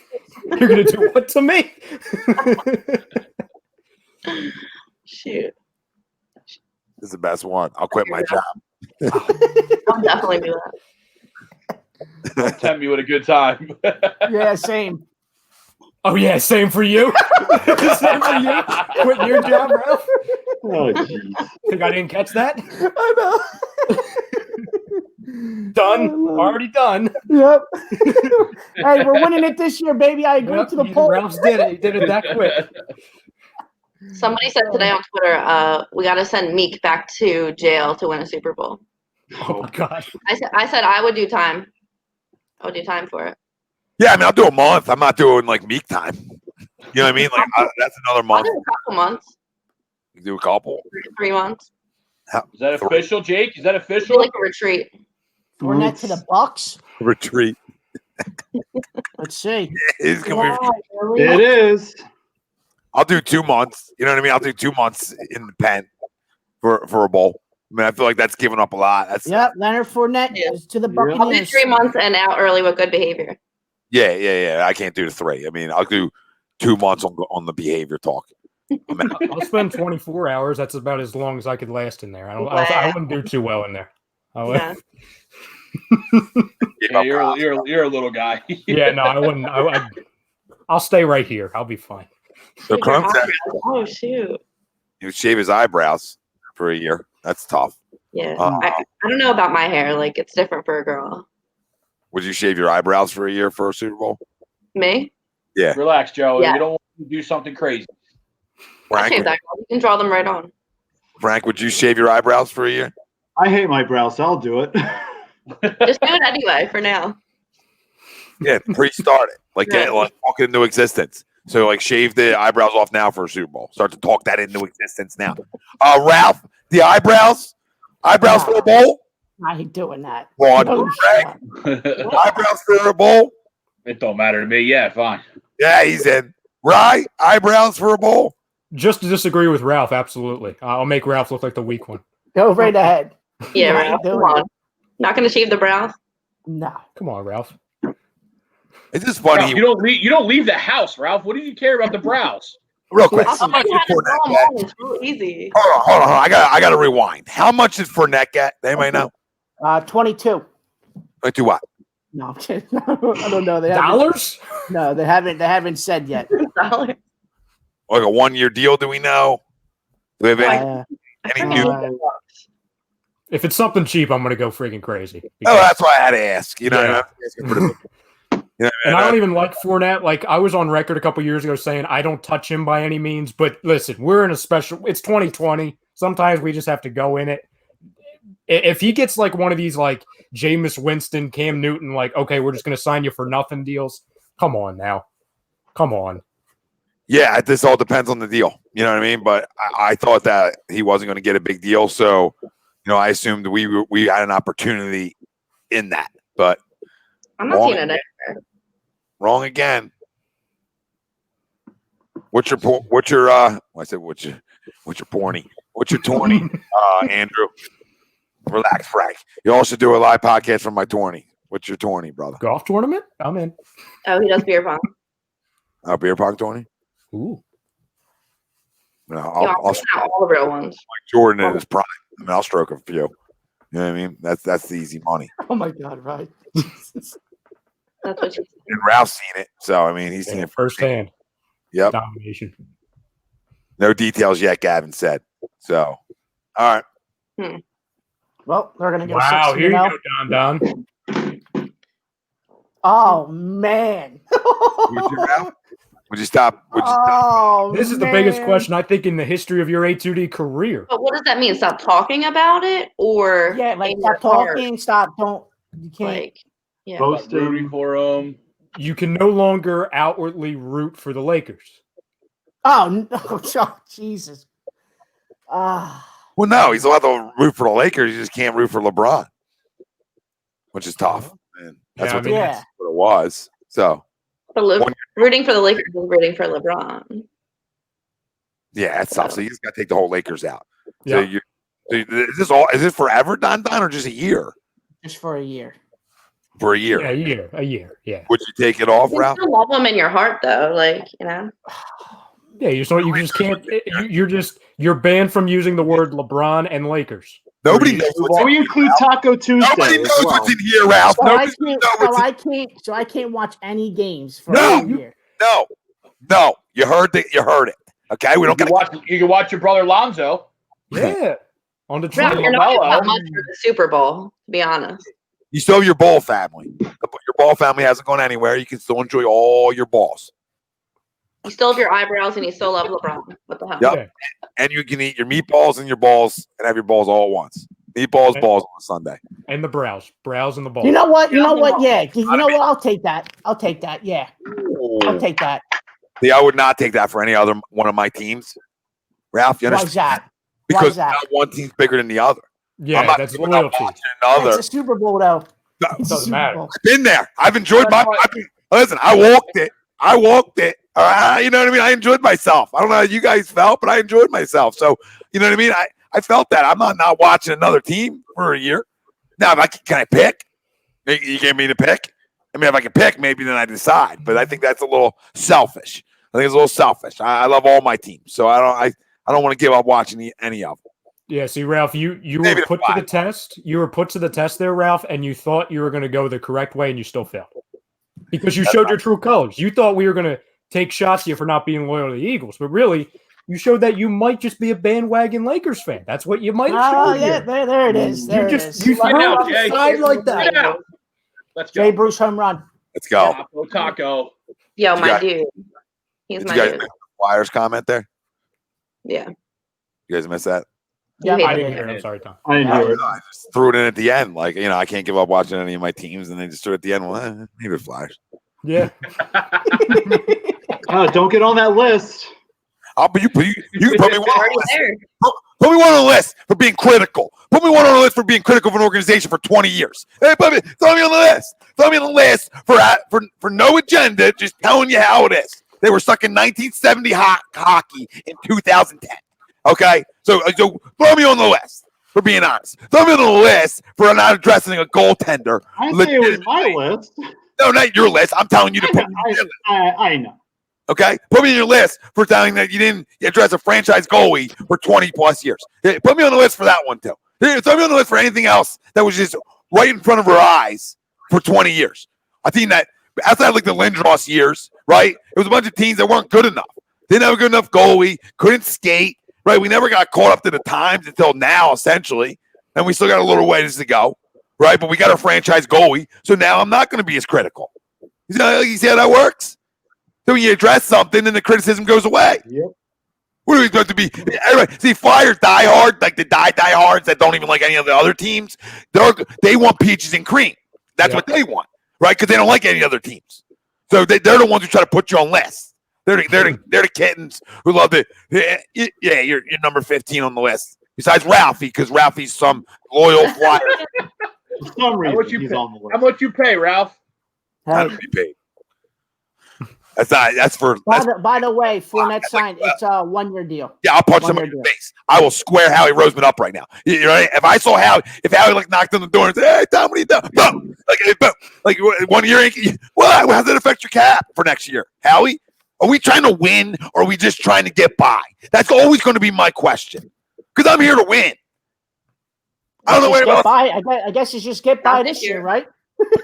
G: You're gonna do what to me?
E: Shoot,
B: This is the best one. I'll quit my job.
E: I'll definitely do that.
I: Tempt me with a good time.
C: Yeah, same.
G: Oh yeah, same for you. Same for you. Quitting your job, Ralph.
F: Oh, jeez.
G: Think I didn't catch that?
C: I know.
G: Done. Already done.
C: Yep. Hey, we're winning it this year, baby. I agree
G: Yep,
C: to the poll.
G: Ralph's did it. He did it that quick.
E: Somebody said today on Twitter, we got to send Meek back to jail to win a Super Bowl.
G: Oh my god.
E: I said I would do time. I would do time for it.
B: Yeah, I mean, I'll do a month. I'm not doing like Meek time. You know what I mean? Like that's another
E: I'll
B: month.
E: do a couple months,
B: You do a couple.
E: 3 months.
I: Is that official, Jake? Is that
E: Do
I: official?
E: like a retreat.
C: Fournette to the Bucks.
B: Retreat.
C: Let's see.
B: It's gonna be.
F: It is.
B: I'll do 2 months. You know what I mean? I'll do 2 months in the pen for a bowl. I mean, I feel like that's giving up a lot. That's
C: Yep, Leonard Fournette
E: Yeah.
C: is to the
F: Yeah.
E: I'll do
C: Buccaneers.
E: 3 months and out early with good behavior.
B: yeah. I can't do the 3. I mean, I'll do 2 months on the behavior talk.
G: I'll spend 24 hours. That's about as long as I could last in there. I wouldn't do too well in there. I would.
E: Yeah.
B: Give
I: Yeah,
B: up
I: you're a little guy.
G: Yeah, no, I wouldn't. I'll stay right here. I'll be fine.
B: So Crump said
E: Oh shoot.
B: he would shave his eyebrows for a year. That's tough.
E: Yeah.
B: Uh,
E: I don't know about my hair. Like it's different for a girl.
B: Would you shave your eyebrows for a year for a Super Bowl?
E: Me?
I: Relax, Joe.
E: Yeah.
I: You don't want to do something crazy.
E: I'll
B: Frank,
E: shave that. You can draw them right on.
B: Frank, would you shave your eyebrows for a year?
F: I hate my brows, so I'll do it.
E: Just do it anyway for now.
B: Yeah, pre-start it. Like,
E: Right.
B: talk it into existence. So, like, shave the eyebrows off now for a Super Bowl. Start to talk that into existence now. Ralph, the eyebrows for a bowl?
C: I ain't doing that.
B: Ron,
C: No
B: Frank,
I: It
B: eyebrows for a bowl?
I: don't matter to me. Yeah, fine.
B: Yeah, he's in. Right? Eyebrows for a bowl?
G: Just to disagree with Ralph, absolutely. I'll make Ralph look like the weak one.
C: Go right ahead.
E: Yeah,
C: I
E: right.
C: ain't
E: Come
C: doing
E: on.
C: it.
E: Not gonna shave the brows.
C: No.
G: Come on, Ralph.
B: It's just funny.
D: Ralph, you don't leave the house, Ralph. What do you care about the brows?
B: Real quick.
E: I'll
B: How
E: show
B: much
E: you
B: did
E: how to
B: Fournette
E: draw
B: get?
E: them on. It's real easy.
B: Hold on. I got to rewind. How much did Fournette get? Anybody know?
C: 22.
B: Like, do what?
C: No, I'm kidding. I don't know. They haven't,
G: Dollars?
C: no, they haven't said yet.
E: $1.
B: Like a 1-year deal? Do we know? Do we have any new?
G: If it's something cheap, I'm going to go freaking crazy.
B: Oh,
G: Because-
B: that's why I had to ask. You know,
G: Yeah. And I don't even like Fournette. Like, I was on record a couple years ago saying I don't touch him by any means. But listen, we're in a special. It's 2020. Sometimes we just have to go in it. If he gets like one of these like Jameis Winston, Cam Newton, like, okay, we're just going to sign you for nothing deals. Come on now. Come on.
B: Yeah, this all depends on the deal. You know what I mean? But I thought that he wasn't going to get a big deal, so I assumed we had an opportunity in that. But
E: I'm not seeing it anywhere.
B: wrong again. What's your porny? Andrew? Relax, Frank. You also do a live podcast from my tourney. What's your tourney, brother?
G: Golf tournament? I'm in.
E: Oh, he does beer pong.
B: Beer pong tourney?
G: Ooh.
B: You know,
E: Yeah,
B: I'll
E: not all the real ones.
B: like Jordan in his prime. I mean, I'll stroke a few. You know what I mean? That's the easy money.
C: Oh my God, right?
E: That's what you
B: And Ralph's seen it, so I mean, he's seen it
G: firsthand.
B: Yep.
G: Domination.
B: No details yet. Gavin said. So, all right.
C: Well, they're gonna go.
G: Wow,
C: 6-0.
G: here you go, Don.
C: Oh man.
B: Would you, Ralph? Would you stop?
C: Oh,
G: This is the biggest
C: man.
G: question I think in the history of your A2D career.
E: But what does that mean? Stop talking about it, or
C: Yeah, like
E: in your
C: stop
E: heart?
C: talking. Stop. Don't. You can't.
E: Like, yeah.
F: Post
D: Rooting for him.
G: You can no longer outwardly root for the Lakers.
C: Oh no! Oh, Jesus. Ah.
B: Well, no, he's allowed to root for the Lakers. He just can't root for LeBron, which is tough. Man. That's
G: Yeah,
B: what,
G: I mean,
C: Yeah.
B: what it was. So,
E: Rooting for the Lakers is rooting for LeBron.
B: yeah, it's tough. So you just got to take the whole Lakers out.
G: Yeah.
B: So is this all? Is this forever, Don, or just a year?
C: Just for a year.
B: For a year.
G: Yeah, a year. Yeah.
B: Would you take it off,
E: You
B: Ralph?
E: still love them in your heart, though. Like, you know.
G: Yeah, you just can't. You're banned from using the word LeBron and Lakers.
B: Nobody knows what's
F: And we include Taco Tuesday.
B: Nobody
F: as
B: knows
F: well.
B: what's in here, Ralph.
C: So
B: Nobody knows what's in
C: so I can't watch any games for
B: No.
C: a year.
B: No. You heard it. You heard it. Okay, we don't
D: You can watch your brother Lonzo.
G: Yeah. On the
E: Ralph,
G: train.
E: you're not
D: LaMelo.
E: that much for the Super Bowl, to be honest.
B: You still have your ball family. Your ball family hasn't gone anywhere. You can still enjoy all your balls.
E: You still have your eyebrows and you still love LeBron. What the hell?
B: Yep.
G: Yeah.
B: And you can eat your meatballs and your balls and have your balls all at once. Meatballs, balls on a Sunday.
G: And the brows and the ball.
C: You know what? You know what? Yeah. You know what? I'll take that. Yeah. I'll take that.
B: See, I would not take that for any other one of my teams. Ralph, you
C: Why's
B: understand?
C: that?
B: Because
C: that?
B: not one team's bigger than the other.
G: Yeah,
B: I'm not
G: that's
B: giving up
G: loyalty.
B: watching another.
C: It's a Super Bowl, though.
B: No,
C: It's a
G: doesn't
C: Super
G: matter.
C: Bowl.
B: I've been there. I've enjoyed listen, I walked it. You know what I mean? I enjoyed myself. I don't know how you guys felt, but I enjoyed myself. So, you know what I mean? I felt that. I'm not watching another team for a year. Now, can I pick? You gave me the pick? I mean, if I can pick, maybe then I decide. But I think that's a little selfish. I think it's a little selfish. I love all my teams. So I don't want to give up watching any of them.
G: Yeah, see, Ralph, you
B: Maybe
G: were put to the test. You were put to the test there, Ralph, and you thought you were going to go the correct way, and you still failed because you showed your true colors. You thought we were going to take shots at you for not being loyal to the Eagles, but really, you showed that you might just be a bandwagon Lakers fan. That's what you might have
C: Oh,
G: showed
C: yeah.
G: here.
C: There it is. There it is.
G: You threw
D: Yeah,
G: it on the
D: Jay.
G: side like that.
D: Yeah. Let's
C: Jay
D: go.
C: Bruce home run.
B: Let's go.
D: Taco.
E: Yo,
B: You
E: my
B: got-
E: dude. He's
B: Did
E: my
B: you guys
E: dude.
B: make the Flyers comment there?
E: Yeah.
B: You guys missed that?
C: Yeah,
E: You
G: I
E: hate
G: didn't
E: it.
G: hear it. I'm sorry, Tom.
F: I didn't hear it.
B: I just threw it in at the end. Like, I can't give up watching any of my teams. And they just threw it at the end. Well, maybe the Flyers.
G: Yeah.
F: Don't get on that list.
B: But you can put me
E: It's
B: one on
E: already
B: the list.
E: there.
B: Put me one on the list for being critical. Put me one on the list for being critical of an organization for 20 years. Hey, throw me on the list. Throw me on the list for no agenda, just telling you how it is. They were stuck in 1970 hockey in 2010. Okay? So throw me on the list for being honest. Throw me on the list for not addressing a goaltender.
F: I didn't say it was my list.
B: No, not your list. I'm telling you to put me on your list.
F: I know.
B: Okay? Put me on your list for telling that you didn't address a franchise goalie for 20 plus years. Put me on the list for that one too. Put me on the list for anything else that was just right in front of our eyes for 20 years. I think that outside like the Lindros years, right? It was a bunch of teams that weren't good enough. Didn't have a good enough goalie, couldn't skate, right? We never got caught up to the times until now, essentially. And we still got a little ways to go, right? But we got a franchise goalie. So now I'm not going to be as critical. You see how that works? So when you address something, then the criticism goes away.
F: Yep.
B: What are we supposed to be? Everybody, see, Flyers die hard, like the diehards that don't even like any of the other teams. They want peaches and cream. That's what they want, right? Because they don't like any other teams. So they're the ones who try to put you on lists. They're the kittens who love it. Yeah, you're number 15 on the list. Besides Ralphie, because Ralphie's some loyal Flyer.
F: For some reason, he's on the list.
D: How much you pay, Ralph?
B: Not to be paid. That's for.
C: By the way, Fournette signed. It's a 1-year deal.
B: Yeah, I'll punch him in the face. I will square Howie Roseman up right now. You know, if I saw if Howie like knocked on the door and said, "Hey, Tom, what are you doing?" Boom, like 1 year. Well, how does that affect your cap for next year, Howie? Are we trying to win, or are we just trying to get by? That's always going to be my question. Because I'm here to win. I don't know what about.
C: I guess it's just get by this year, right?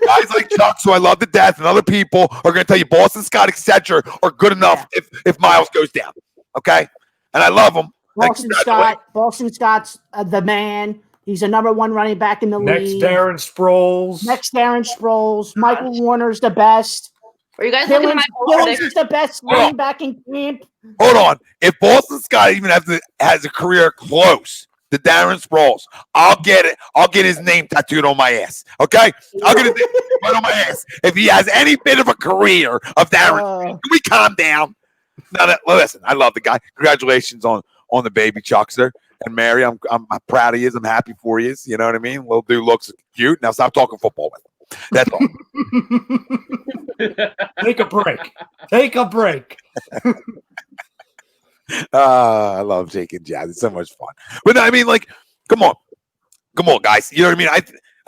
B: Guys like Chuck, who I love to death, and other people are going to tell you Boston Scott, etc., are good enough if Miles goes down. Okay, and I love him.
C: Boston Scott's the man. He's a number 1 running back in the league.
G: Next Darren
C: Sproles. Michael Warner's the best.
E: Are you guys looking at my
C: Killins is the best running back in camp.
B: Hold on. If Boston Scott even has a career close to Darren Sproles, I'll get it. I'll get his name tattooed on my ass. Okay? I'll get his name right on my ass. If he has any bit of a career of Darren, can we calm down? No, listen, I love the guy. Congratulations on the baby, Chuckster. And Mary, I'm proud of you. I'm happy for you. You know what I mean? Little dude looks cute. Now stop talking football with him. That's all.
G: Take a break.
B: I love Jake and Jazz. It's so much fun. But I mean, like, come on, guys. You know what I mean?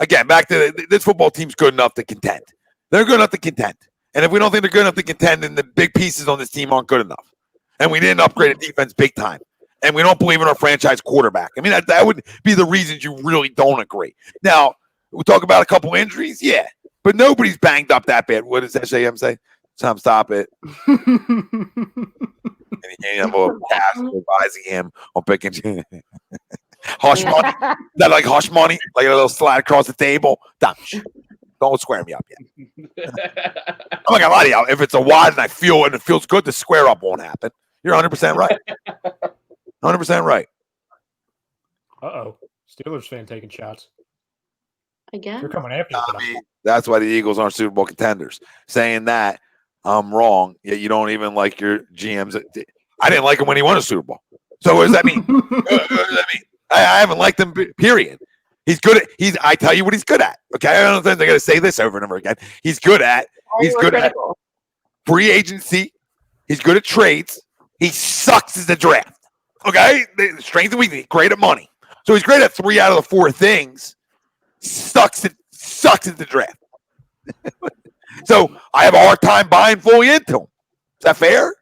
B: Again, back to this football team's good enough to contend. They're good enough to contend. And if we don't think they're good enough to contend, then the big pieces on this team aren't good enough. And we didn't upgrade a defense big time. And we don't believe in our franchise quarterback. I mean, that would be the reasons you really don't agree. Now, we talk about a couple injuries, yeah, but nobody's banged up that bad. What does SAM say? Tom, stop it. And he have a pass advising him on picking hush money. Is that like hush money? Like a little slide across the table? Don't square me up yet. I'm not gonna lie to you. If it's a wide and I feel and it feels good, the square up won't happen. You're 100% right. 100% right.
G: Uh-oh. Steelers fan taking shots.
E: Again?
G: They're coming after you.
B: That's why the Eagles aren't Super Bowl contenders. Saying that, I'm wrong. Yet you don't even like your GMs. I didn't like him when he won a Super Bowl. So what does that mean? I haven't liked him, period. He's good at I tell you what he's good at. Okay. I don't think they're gonna say this over and over again. He's good at free agency. He's good at trades. He sucks at the draft. Okay, the strength and weakness. Great at money. So he's great at 3 out of the 4 things. Sucks at the draft. So I have a hard time buying fully into him. Is that fair?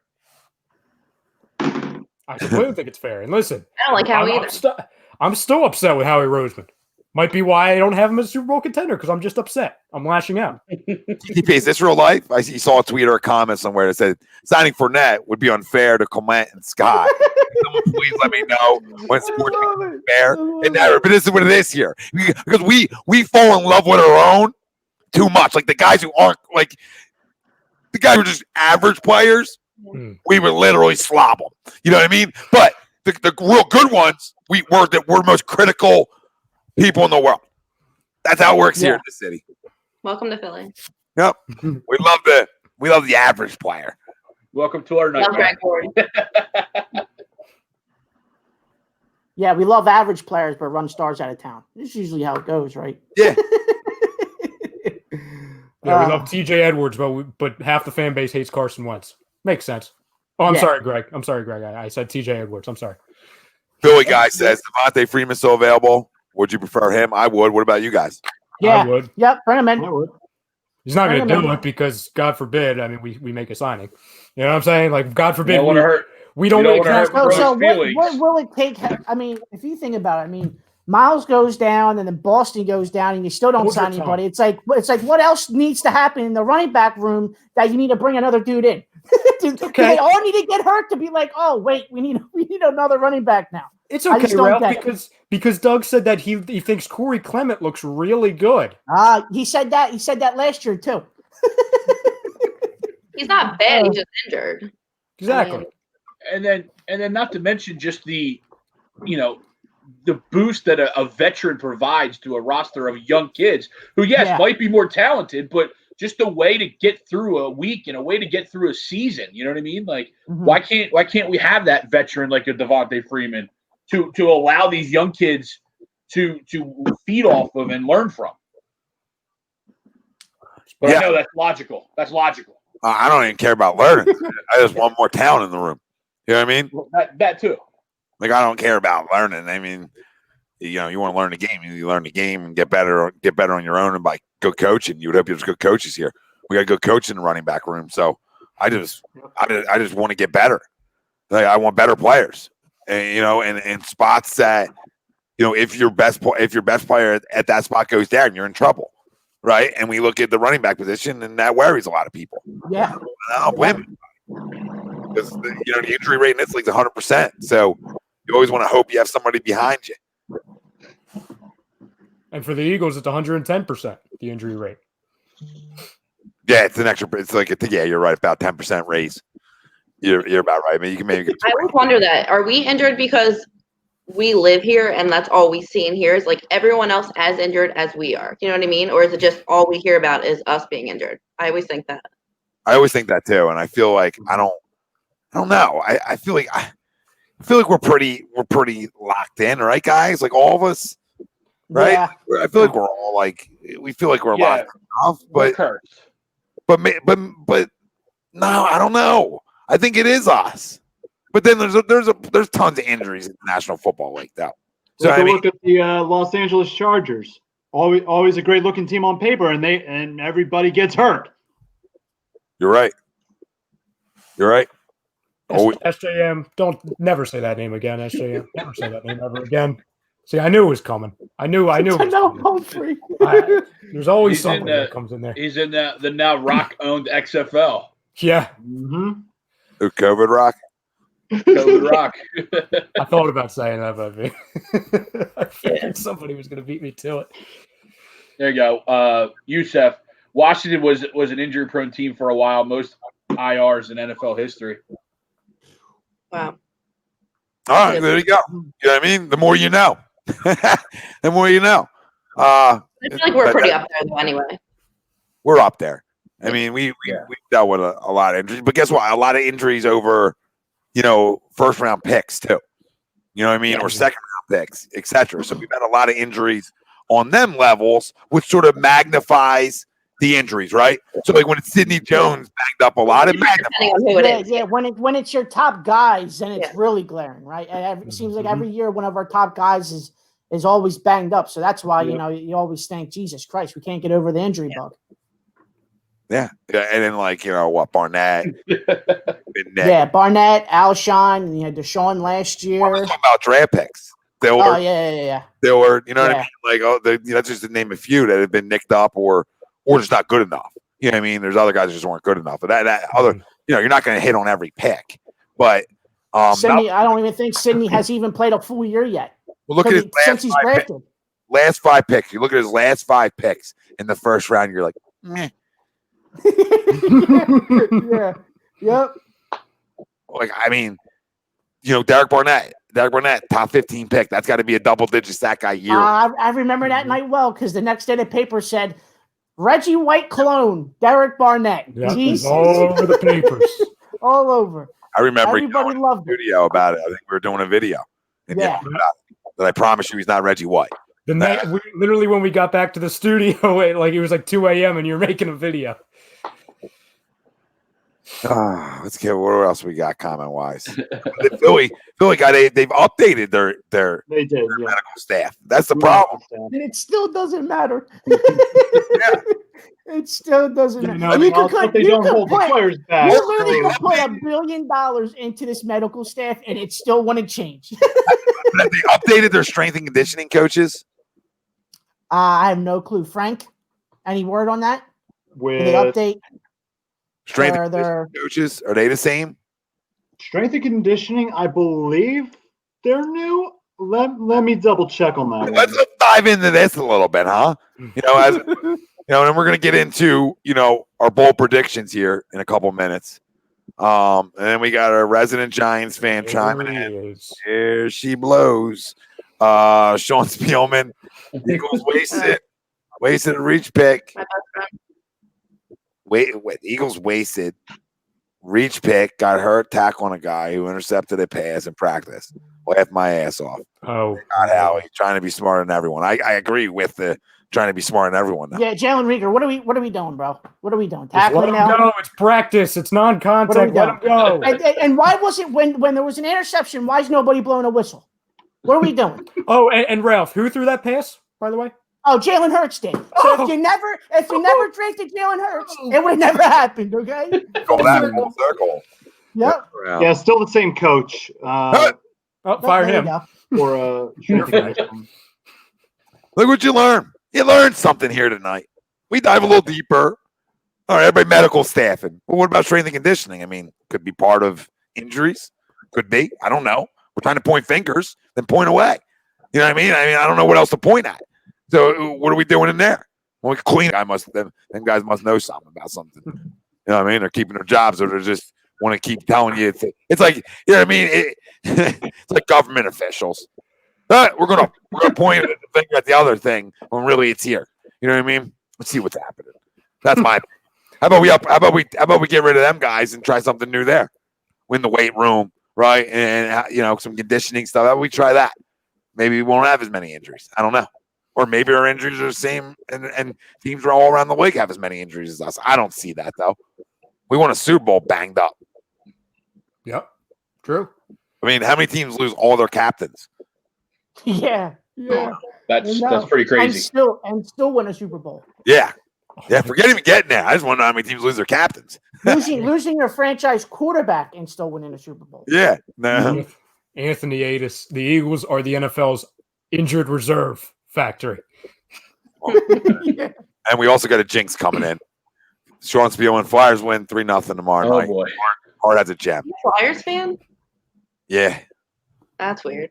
G: I completely think it's fair. And listen,
E: I don't like Howie either.
G: I'm still upset with Howie Roseman. Might be why I don't have him as a Super Bowl contender, because I'm just upset. I'm lashing out.
B: TP, is this real life? I saw a tweet or a comment somewhere that said signing Fournette would be unfair to Clement and Scott. Someone please let me know when sports becomes fair. But this is what it is here. Because we fall in love with our own too much. Like the guys who aren't like the guys who are just average players, we would literally slob them. You know what I mean? But the real good ones, we're most critical people in the world. That's how it works here in the city.
E: Welcome to Philly.
B: Yep. We love the average player.
D: Welcome to our night.
C: Yeah, we love average players, but run stars out of town. This is usually how it goes, right?
B: Yeah.
G: Yeah, we love TJ Edwards, but half the fan base hates Carson Wentz. Makes sense. Oh, I'm sorry, Greg. I said TJ Edwards. I'm sorry.
B: Philly guy says Devonte Freeman still available. Would you prefer him? I would. What about you guys?
C: Yeah.
G: I would.
C: Yep. Bring him in.
F: I would.
G: He's not going to do it because, God forbid, I mean, we make a signing. You know what I'm saying? Like, God forbid, we don't make a signing.
C: So what will it take? I mean, if you think about it, I mean, Miles goes down and then Boston goes down and you still don't sign anybody. It's like what else needs to happen in the running back room that you need to bring another dude in?
G: Okay.
C: They all need to get hurt to be like, oh, wait, we need another running back now.
G: It's okay, Ralph, because Doug said that he thinks Corey Clement looks really good.
C: He said that. He said that last year too.
E: He's not bad. He's just injured.
G: Exactly.
D: And then not to mention just the boost that a veteran provides to a roster of young kids who, might be more talented, but just a way to get through a week and a way to get through a season. You know what I mean? Like, why can't we have that veteran like a Devonte Freeman to allow these young kids to feed off of and learn from? But I know that's logical.
B: I don't even care about learning. I just want more talent in the room. You know what I mean?
D: Well, that too.
B: Like, I don't care about learning. I mean, you want to learn the game. You learn the game and get better on your own and by good coaching. You would hope there's good coaches here. We got good coaching in the running back room. So I just want to get better. Like I want better players, and and spots that if your best player at that spot goes down, you're in trouble, right? And we look at the running back position, and that worries a lot of people.
C: Yeah,
B: I don't blame him because the injury rate in this league is 100%. So you always want to hope you have somebody behind you.
G: And for the Eagles, it's 110% the injury rate.
B: Yeah, it's an extra. It's like you're right, about 10% raise. You're about right. I mean, you can maybe.
E: I always wonder that. Are we injured because we live here and that's all we see and hear is like everyone else as injured as we are? You know what I mean? Or is it just all we hear about is us being injured? I always think that.
B: I always think that too, and I feel like I don't know. I feel like we're pretty locked in, right, guys? Like all of us, right?
C: Yeah.
B: I feel like we're all like we feel like we're locked enough, but no, I don't know. I think it is us. But then there's tons of injuries in the National Football League, though. So
F: look at the Los Angeles Chargers. Always a great looking team on paper, and everybody gets hurt.
B: You're right.
G: SJM, don't never say that name again, SJM. Never say that name ever again. See, I knew it was coming. I knew it was coming. There's always something that comes in there.
D: He's in the now Rock-owned XFL.
G: Yeah.
F: Mm-hmm.
B: The COVID Rock.
D: COVID Rock.
G: I thought about saying that, but I figured somebody was going to beat me to it.
D: There you go. Youssef, Washington was an injury-prone team for a while, most IRs in NFL history.
E: Wow.
B: All right, there you go. You know what I mean? The more you know. The more you know.
E: I feel like we're pretty up there, though, anyway.
B: We're up there. I mean, we dealt with a lot of injuries. But guess what? A lot of injuries over, first-round picks, too. You know what I mean? Or second-round picks, et cetera. So we've had a lot of injuries on them levels, which sort of magnifies the injuries, right? So like when it's Sidney Jones banged up a lot, it magnifies.
C: Yeah, when it's your top guys, then it's really glaring, right? It seems like every year one of our top guys is always banged up. So that's why, you always think, Jesus Christ, we can't get over the injury bug.
B: Yeah. And then Barnett.
C: Barnett, Alshon, and you had DeSean last year.
B: We're talking about draft picks. They were, They were, what I mean? Like, that's just to name a few that have been nicked up or just not good enough. You know what I mean? There's other guys that just weren't good enough. But you're not going to hit on every pick. But
C: Sidney, I don't even think Sidney has even played a full year yet.
B: Well, look at his last 5 picks. You look at his last 5 picks in the first round, you're like, meh.
C: Yeah. Yep.
B: Like, I mean, Derek Barnett, top 15 pick. That's got to be a double-digit sack guy year.
C: I remember that night well because the next day the paper said, Reggie White clone, Derek Barnett.
G: Yeah, all over the papers.
C: All over.
B: I remember
C: everybody loved
B: the video about it. I think we were doing a video.
C: Yeah.
B: But I promise you he's not Reggie White.
G: Literally when we got back to the studio, it was like 2 a.m. and you're making a video.
B: Let's get what else we got comment wise. Philly got they've updated their medical staff. That's the problem.
C: And it still doesn't matter.
B: Yeah.
C: It still doesn't matter.
F: They don't hold the players back.
C: You literally could put $1 billion into this medical staff and it still wouldn't change.
B: Have they updated their strength and conditioning coaches?
C: I have no clue. Frank, any word on that?
F: With
C: they update
B: strength and conditioning coaches, are they the same?
F: Strength and conditioning, I believe they're new. Let me double check on that.
B: Let's dive into this a little bit, huh? And we're going to get into our bold predictions here in a couple minutes. And then we got our resident Giants fan chiming in. Here she blows. Sean Spielman, Eagles wasted a reach pick. Eagles wasted reach pick, got hurt, tackle on a guy who intercepted a pass in practice. Laughed my ass off.
G: Oh,
B: God, Howie, trying to be smarter than everyone. I agree with the trying to be smarter than everyone now.
C: Yeah, Jalen Rieger, what are we doing, bro? What are we doing? Tackling now?
G: No, it's practice. It's non-contact. Let him go.
C: And why was it when there was an interception? Why is nobody blowing a whistle? What are we doing?
G: Oh, and Ralph, who threw that pass? By the way,
C: Oh, Jalen Hurts did. So if you never drafted Jalen Hurts, it would have never happened. Okay.
B: Go that full circle.
C: Yep.
F: Yeah, still the same coach.
G: Fire
C: There you
G: him.
C: go.
F: For
B: Look what you learned. You learned something here tonight. We dive a little deeper. All right, everybody, medical staffing. Well, what about strength and conditioning? I mean, could be part of injuries. Could be. I don't know. We're trying to point fingers, then point away. You know what I mean? I don't know what else to point at. So what are we doing in there? Well, we clean. Them guys must know something about something. You know what I mean? They're keeping their jobs, or they're just want to keep telling you. It's like, you know what I mean? It's like government officials. We're gonna point the finger at the other thing when really it's here. You know what I mean? Let's see what's happening. That's my. How about we get rid of them guys and try something new there? Win the weight room, right? And some conditioning stuff. How about we try that? Maybe we won't have as many injuries. I don't know. Or maybe our injuries are the same, and teams all around the league have as many injuries as us. I don't see that though. We won a Super Bowl banged up.
G: Yep, true.
B: I mean, how many teams lose all their captains?
C: Yeah.
D: That's pretty crazy.
C: And still win a Super Bowl.
B: Yeah. Forget even getting there. I just want to know how many teams lose their captains.
C: losing your franchise quarterback and still winning a Super Bowl.
B: Yeah. No.
G: Anthony Atis. The Eagles are the NFL's injured reserve factory.
B: And we also got a jinx coming in. Sean Spiel and Flyers win 3-0 tomorrow night.
D: Boy.
B: Hard as a gem.
E: You a Flyers fan?
B: Yeah.
E: That's weird.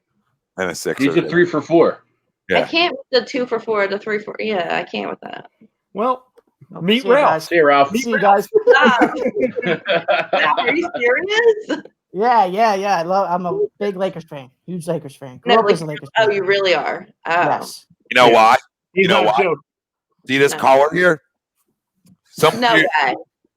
B: And a 6.
D: He's a 3 for 4.
B: Yeah.
E: I can't with the 2 for 4, the 3 for. Yeah, I can't with that.
G: Well, meet
C: See you
G: Ralph.
C: guys.
D: See you, Ralph.
C: See you guys.
E: Stop. Are you serious?
C: Yeah. I'm a big Lakers fan. Huge Lakers fan. Grew
E: No,
C: up as a Lakers
E: oh,
C: fan.
E: you really are. Oh.
C: Yes.
B: You know why?
H: He's
B: You know
H: not a
B: why?
H: joke.
B: See this
E: No.
B: color here? Some
E: No way.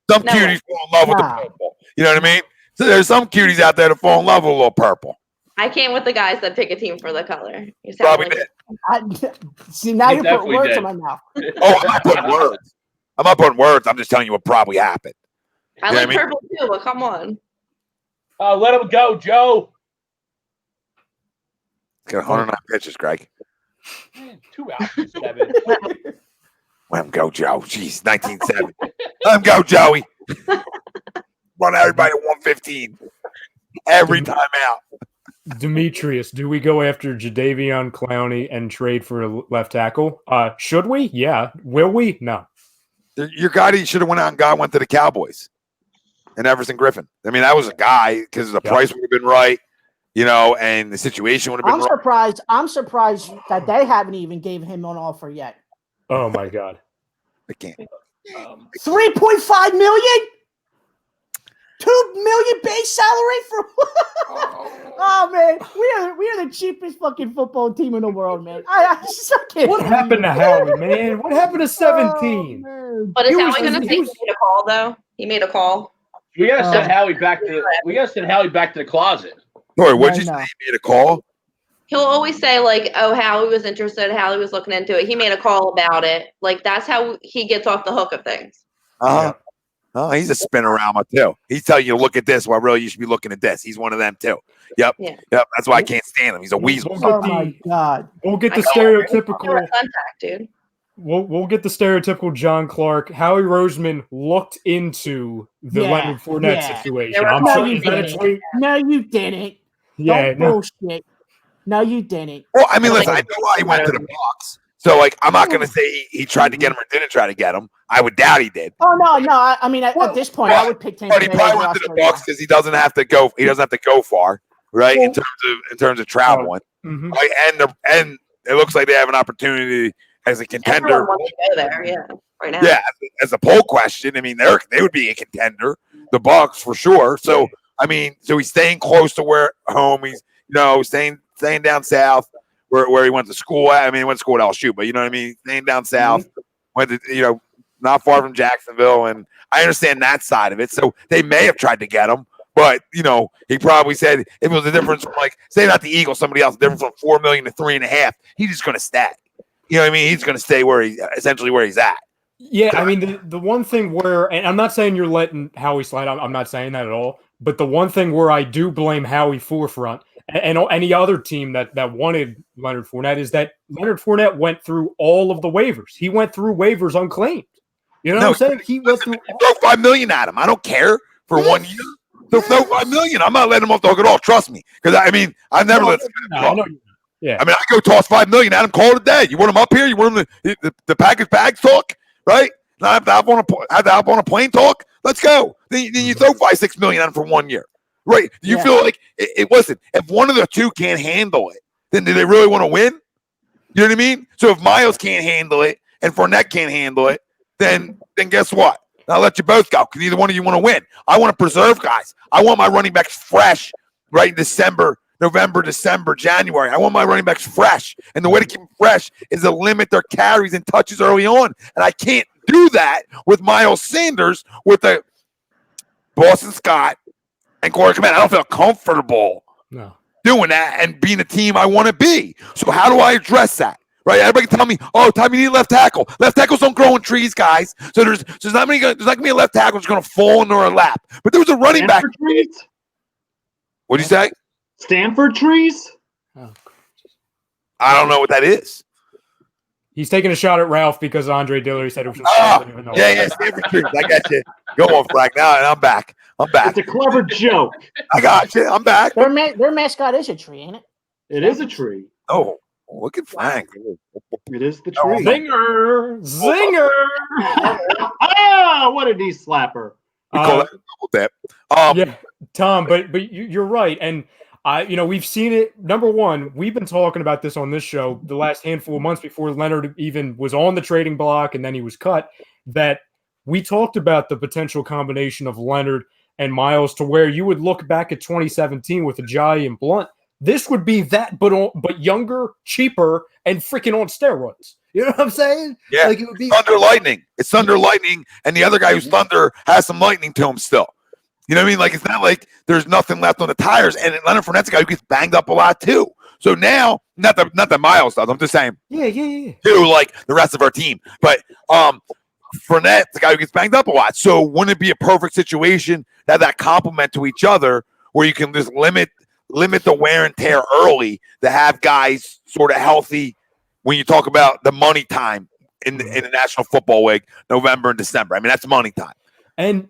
E: No
B: cuties fall in love with the
C: Nah.
B: purple. You know what I mean? So there's some cuties out there that fall in love with a little purple.
E: I can't with the guys that pick a team for the color. You sound
B: Probably
E: like
B: did.
C: See, now
D: He
C: you're putting
D: definitely
C: words
D: did.
C: in my mouth.
B: Oh, I'm not putting words. I'm not putting words. I'm just telling you what probably happened.
E: I
B: You know
E: like
B: what I mean?
E: purple too, but come on.
D: Let him go, Joe.
B: It's got 109 pitches, Greg.
D: 2 out, 7.
B: Let him go, Joe. Jeez, 1970. Let him go, Joey. Run everybody at 115 every time out.
G: Demetrius, do we go after Jadeveon Clowney and trade for a left tackle? Should we? Yeah. Will we? No.
B: Your guy that you should have went out and went to the Cowboys and Everson Griffin. I mean, that was a guy because the price would have been right, and the situation would have been right.
C: I'm surprised that they haven't even given him an offer yet.
G: Oh my God.
B: I can't.
C: 3.5 million? 2 million base salary for oh man, we are the cheapest fucking football team in the world, man. I just can't
G: What happened to Howie, man? What happened to 17?
E: But is
G: He
E: Howie
G: was-
E: going to
G: he
E: say he
G: was-
E: made a call though? He made a call.
D: We gotta send Howie back to. We gotta send Howie back to the closet.
B: Sorry, what'd you
C: No.
B: say? You made a call?
E: He'll always say like, "Oh, Howie was interested. Howie was looking into it. He made a call about it." Like that's how he gets off the hook of things.
B: Uh-huh. Oh, he's a spin around too. He's telling you to look at this while really you should be looking at this. He's one of them too. Yep.
E: Yeah.
B: Yep. That's why I can't stand him. He's a weasel.
C: Oh my god.
G: We'll get the
E: I know.
G: stereotypical.
E: Contact, dude.
G: We'll get the stereotypical John Clark. Howie Roseman looked into the
C: Yeah,
G: Leonard Fournette
C: yeah.
G: situation.
E: No,
G: I'm
C: you
G: sure is that a
C: didn't.
G: tweet?
C: No, you didn't.
G: Yeah,
C: Don't
G: no.
C: bullshit. No, you didn't.
B: Well, I mean, listen, I know why he went to the Bucs. So, I'm not going to say he tried to get him or didn't try to get him. I would doubt he did.
C: Oh no. I mean, at this point, I would pick Tampa
B: But he
C: Bay
B: probably
C: over
B: went to the
C: Australia.
B: Bucs because he doesn't have to go. He doesn't have to go far, right? In terms of traveling,
G: Mhm.
B: right? And it looks like they have an opportunity as a contender.
E: Everyone wants to go there. Yeah. Right now.
B: Yeah, as a poll question, I mean, they would be a contender, the Bucs for sure. So, I mean, he's staying close to where home. He's staying down south where he went to school at. I mean, he went to school at LSU, but you know what I mean. Staying down south, went to not far from Jacksonville, and I understand that side of it. So they may have tried to get him, but he probably said if it was a difference from say not the Eagles, somebody else, difference from $4 million to $3.5, he's just going to stay. You know what I mean? He's going to stay where he's at.
G: Yeah, I mean, the one thing where, and I'm not saying you're letting Howie slide, I'm not saying that at all, but the one thing where I do blame Howie forefront, and any other team that wanted Leonard Fournette is that Leonard Fournette went through all of the waivers. He went through waivers unclaimed. You know what I'm saying? He went through.
B: Throw $5 million at him. I don't care for 1 year. Throw $5 million. I'm not letting him off the hook at all. Trust me, because I've never let.
G: Yeah.
B: I go toss $5 million at him. Call it a day. You want him up here? You want him the package bags talk, right? Not have to hop on a plane talk. Let's go. Then you throw $5-6 million at him for 1 year, right? Do you feel like it wasn't? If one of the two can't handle it, then do they really want to win? You know what I mean? So if Miles can't handle it and Fournette can't handle it, then guess what? I'll let you both go because neither one of you want to win. I want to preserve guys. I want my running backs fresh, right? In December, November, December, January. I want my running backs fresh. And the way to keep them fresh is to limit their carries and touches early on. And I can't do that with Miles Sanders, with the Boston Scott and Corey Clement. I don't feel comfortable doing that and being the team I want to be. So how do I address that? Right? Everybody can tell me, oh, Tom, you need a left tackle. Left tackles don't grow in trees, guys. So there's not going to be a left tackle that's going to fall into our lap. But there was a running back. What'd you say?
F: Stanford trees?
G: Oh.
B: I don't know what that is.
G: He's taking a shot at Ralph because Andre Diller said it was.
B: Yeah, Stanford trees. I got you. Go on, Frank. Now and I'm back.
F: It's a clever joke.
B: I got you. I'm back.
C: Their mascot is a tree, ain't it?
F: It is a tree.
B: Oh, look at Frank.
F: It is the tree.
G: Zinger!
F: Ah, what a knee slapper.
B: We call that a double dip.
G: Yeah, Tom, but you're right. And we've seen it. Number one, we've been talking about this on this show the last handful of months before Leonard even was on the trading block and then he was cut, that we talked about the potential combination of Leonard and Miles to where you would look back at 2017 with Ajayi and Blunt. This would be that, but younger, cheaper, and freaking on steroids. You know what I'm saying?
B: Yeah,
G: like it would be
B: Thunder Lightning. It's Thunder Lightning, and the other guy who's Thunder has some lightning to him still. You know what I mean? Like, it's not like there's nothing left on the tires. And Leonard Fournette's a guy who gets banged up a lot too. So now, not that Miles does. I'm just saying.
G: Yeah.
B: Too, like the rest of our team. But Fournette's the guy who gets banged up a lot. So wouldn't it be a perfect situation to have that complement to each other, where you can just limit the wear and tear early to have guys sort of healthy when you talk about the money time in the National Football League, November and December. I mean, that's money time.
G: And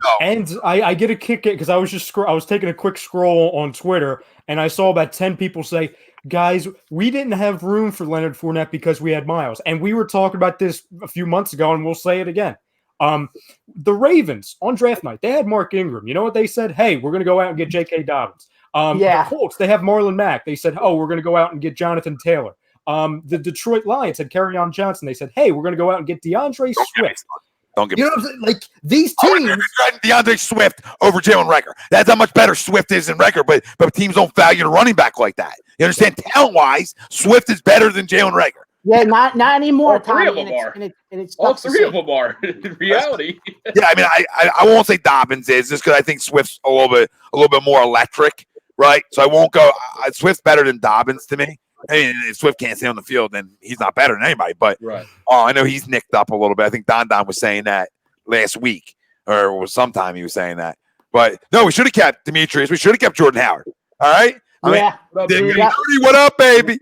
G: I get a kick because I was taking a quick scroll on Twitter and I saw about 10 people say, guys, we didn't have room for Leonard Fournette because we had Miles. And we were talking about this a few months ago, and we'll say it again. The Ravens on draft night, they had Mark Ingram. You know what they said? Hey, we're going to go out and get J.K. Dobbins. The Colts, they have Marlon Mack. They said, oh, we're going to go out and get Jonathan Taylor. The Detroit Lions had Kerryon Johnson. They said, hey, we're going to go out and get DeAndre Swift.
B: Don't get me.
G: You know what I'm saying? Like, these teams.
B: DeAndre Swift over Jalen Reagor. That's how much better Swift is than Reagor, but teams don't value the running back like that. You understand? Talent-wise, Swift is better than Jalen Reagor.
C: Yeah, not anymore.
D: All three of them are. All three of them are in reality.
B: Yeah, I mean, I won't say Dobbins is just because I think Swift's a little bit more electric, right? So I won't go. Swift's better than Dobbins to me. I mean, if Swift can't stay on the field, then he's not better than anybody. But I know he's nicked up a little bit. I think Don was saying that last week, or sometime he was saying that. But no, we should have kept Demetrius. We should have kept Jordan Howard. All right. What up, baby?